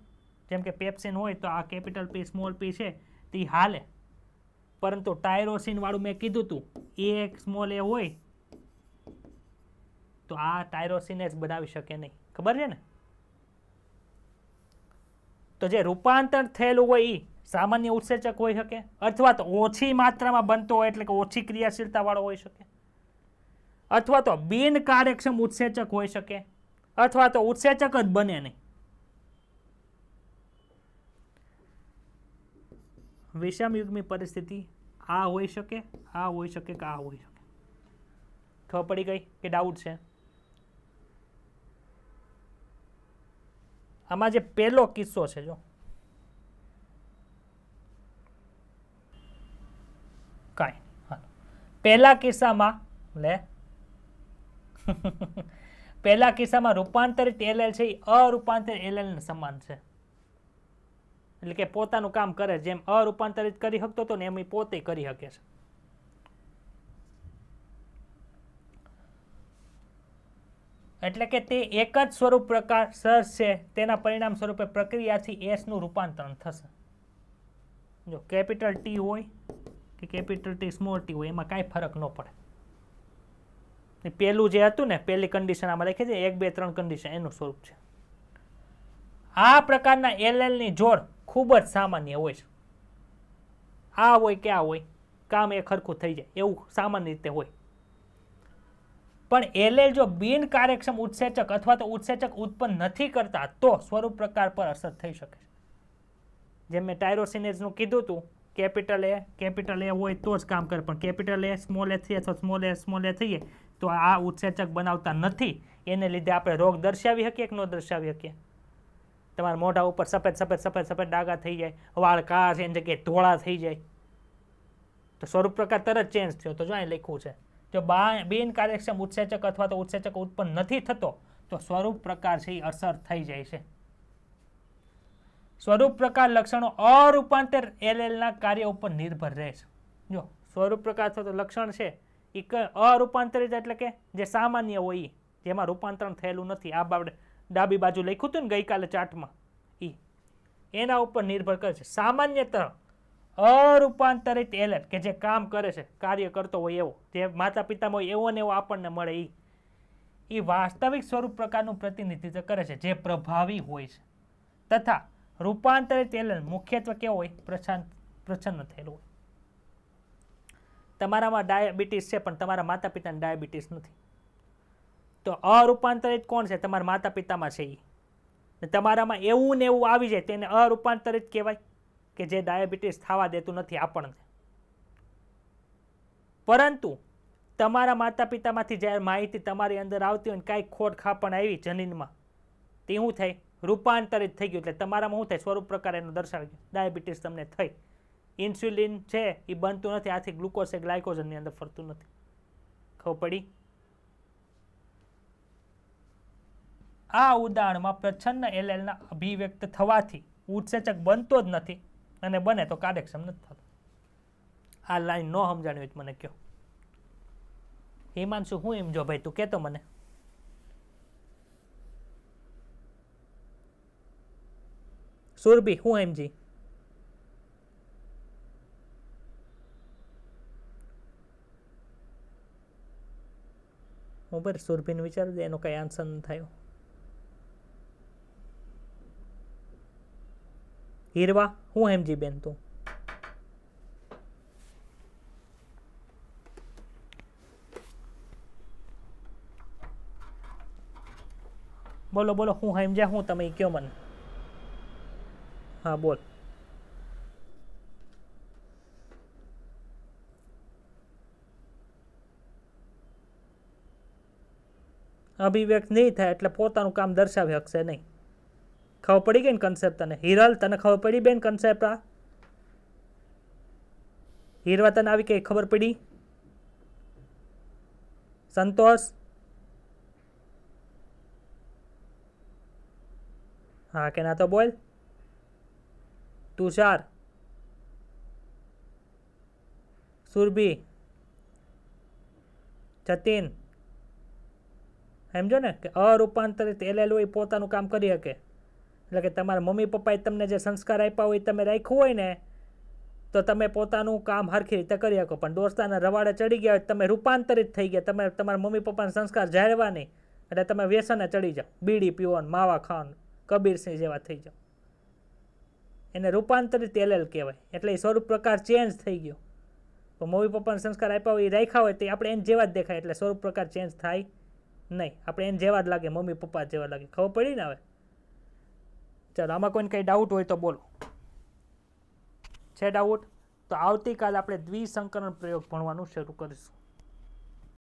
જેમ કે પેપ્સિન હોય તો આ કેપિટલ પી સ્મોલ પી છે તે હાલે, પરંતુ ટાયરોસિન વાળું મેં કીધું હતું એ સ્મોલ એ હોય તો આ ટાયરોસિન જ બનાવી શકે નહીં. ખબર છે ને? તો જે રૂપાંતર થયેલું હોય એ સામાન્ય ઉત્સેચક હોઈ શકે, અથવા તો ઓછી માત્રામાં બનતો હોય એટલે કે ઓછી ક્રિયાશીલતાવાળો હોઈ શકે, અથવા તો બિન કાર્યક્ષમ ઉત્સેચક હોઈ શકે, અથવા તો ઉત્સેચક જ બને નહીં. વિષમયુગ્મી પરિસ્થિતિ આ હોઈ શકે, આ હોઈ શકે કે આ હોઈ શકે. ખબર પડી ગઈ કે ડાઉટ છે? આમાં જે પહેલો કિસ્સો છે, જો કાંઈ પહેલા કિસ્સામાં પહેલા કિસ્સામાં રૂપાંતરિત એલએલ છે એ અરૂપાંતરિત એલએલ ને સમાન છે, એટલે કે પોતાનું કામ કરે, જેમ અરૂપાંતરિત કરી શકતો હતો ને એમ એ પોતે કરી શકે છે. એટલે કે તે એક જ સ્વરૂપ પ્રકાર સર્જ છે, તેના પરિણામ સ્વરૂપે પ્રક્રિયાથી એસ નું રૂપાંતરણ થશે. જો કેપિટલ ટી હોય કે કેપિટલ ટી સ્મોલ ટી હોય એમાં કાંઈ ફરક ન પડે. પેલું જે હતું ને, પહેલી કન્ડિશન આમાં લખી છે 1 2 3 કન્ડિશન, એનું સ્વરૂપ છે. આ પ્રકારના એલએલ ની જોડ ખૂબ જ સામાન્ય હોય છે. આ હોય કે આ હોય, કામ એક સરખું થઈ જાય એવું સામાન્ય રીતે હોય. પણ એલએલ જો બિન કાર્યક્ષમ ઉત્સેચક અથવા તો ઉત્સેચક ઉત્પન્ન નથી કરતા તો સ્વરૂપ પ્રકાર પર અસર થઈ શકે છે. જેમ મેં ટાયરોસિનેઝનું કીધું હતું, કેપિટલ એ હોય તો જ કામ કરે, પણ કેપિટલ એ સ્મોલ એ થી અથવા સ્મોલ એ થઈએ તો આ ઉત્સેચક બનાવતા નથી. એને લીધે આપણે રોગ દર્શાવી શકીએ કે ન દર્શાવી શકીએ? તમારા મોઢા ઉપર સફેદ સફેદ સફેદ સફેદ ડાઘા થઈ જાય, વાળ કાળા છે એની જગ્યાએ ધોળા થઈ જાય, તો સ્વરૂપ પ્રકાર તરત ચેન્જ થયો. તો જો અહીં લખ્યું છે, જો બિન કાર્યક્ષમ ઉત્સેચક અથવા તો ઉત્સેચક ઉત્પન્ન નથી થતો તો સ્વરૂપ પ્રકાર છે એ અસર થઈ જાય છે. સ્વરૂપ પ્રકાર લક્ષણો અરૂપાંતર એલએલ ના કાર્ય ઉપર નિર્ભર રહે છે. જો સ્વરૂપ પ્રકાર અથવા તો લક્ષણ છે એ અરૂપાંતરિત એટલે કે જે સામાન્ય હોય, જેમાં રૂપાંતરણ થયેલું નથી. આ બાબતે ડાબી બાજુ લખ્યું હતું ને ગઈકાલે ચાર્ટમાં, એના ઉપર નિર્ભર કરે છે. સામાન્યતઃ અરૂપાંતરિત એલએલ કે જે કામ કરે છે, કાર્ય કરતો હોય એવો, જે માતા પિતામાં હોય એવો ને એવો આપણને મળે, એ વાસ્તવિક સ્વરૂપ પ્રકારનું પ્રતિનિધિત્વ કરે છે જે પ્રભાવી હોય છે. તથા રૂપાંતરિત એલએલ મુખ્યત્વે કેવો હોય? પ્રચ્છન્ન થયેલું હોય. તમારામાં ડાયાબિટીસ છે પણ તમારા માતા પિતાને ડાયાબિટીસ નથી, તો અરૂપાંતરિત કોણ છે? તમારા માતા પિતામાં છે એ. તમારામાં એવું ને એવું આવી જાય તેને અરૂપાંતરિત કહેવાય, કે જે ડાયાબિટીસ થવા દેતું નથી આપણને. પરંતુ તમારા માતા પિતામાંથી જ્યારે માહિતી તમારી અંદર આવતી હોય ને કાંઈક ખોટ ખાપણ આવી જનીનમાં, તે શું થાય? રૂપાંતરિત થઈ ગયું. એટલે તમારામાં શું થાય? સ્વરૂપ પ્રકાર એનો દર્શાવી ગયો. ડાયાબિટીસ તમને થઈ, ઇન્સ્યુલિન છે એ બનતું નથી, આથી ગ્લુકોઝ એ ગ્લાયકોઝનની અંદર ફરતું નથી. ખબર પડી? આ ઉદાહરણમાં પ્રચ્છન્ન એલએલના અભિવ્યક્ત થવાથી ઉત્સેચક બનતો જ નથી, અને બને તો કાર્યક્ષમ નથી થતો. આ લાઈન ન સમજાણી હોય તો મને કહો. હિમાંશુ હું એમ જો ભાઈ તું કહેતો મને. સુરભી હું એમજી? હું બરાબર સુરભીને વિચારું દે, એનો કઈ આન્સર ન થયો. હીરવા હું એમજી બેન તું? બોલો બોલો, હું સમજ્યા? હું તમે કયો મને. હા બોલ. અભિવ્યક્ત નહીં થાય એટલે પોતાનું કામ દર્શાવી શકશે નહીં. ખબર પડી ગઈ ને કન્સેપ્ટ તને? હિરલ તને ખબર પડી બેન કન્સેપ્ટ? આ હીરવા તને આવી કઈ ખબર પડી? સંતોષ? હા કે ના તો બોલ. તુષાર? સુરભી? જતીન? સમજો ને કે અરૂપાંતરિત એલએલ હોય પોતાનું કામ કરી શકે. એટલે કે તમારા મમ્મી પપ્પાએ તમને જે સંસ્કાર આપ્યા હોય તમે રાખ્યું હોય ને, તો તમે પોતાનું કામ હરખી રીતે કરી શકો. પણ દોસ્તાના રવાડે ચડી ગયા હોય તમે રૂપાંતરિત થઈ ગયા, તમે તમારા મમ્મી પપ્પાના સંસ્કાર જાળવા નહીં, એટલે તમે વ્યસને ચડી જાઓ, બીડી પીવાનું, માવા ખાવાનું, કબીરસિંહ જેવા થઈ જાઓ. એને રૂપાંતરિત એલેલ કહેવાય. એટલે એ સ્વરૂપ પ્રકાર ચેન્જ થઈ ગયો. પણ મમ્મી પપ્પાને સંસ્કાર આપ્યા હોય એ રાખ્યા હોય તો આપણે એને જેવા જ દેખાય, એટલે સ્વરૂપ પ્રકાર ચેન્જ થાય નહીં. આપણે એને જેવા જ લાગે, મમ્મી પપ્પા જેવા લાગે. ખબર પડી ને હવે? ચાલો, આમાં કોઈને કંઈ ડાઉટ હોય તો બોલો. છે ડાઉટ? તો આવતીકાલે આપણે દ્વિસંકરણ પ્રયોગ ભણવાનું શરૂ કરીશું.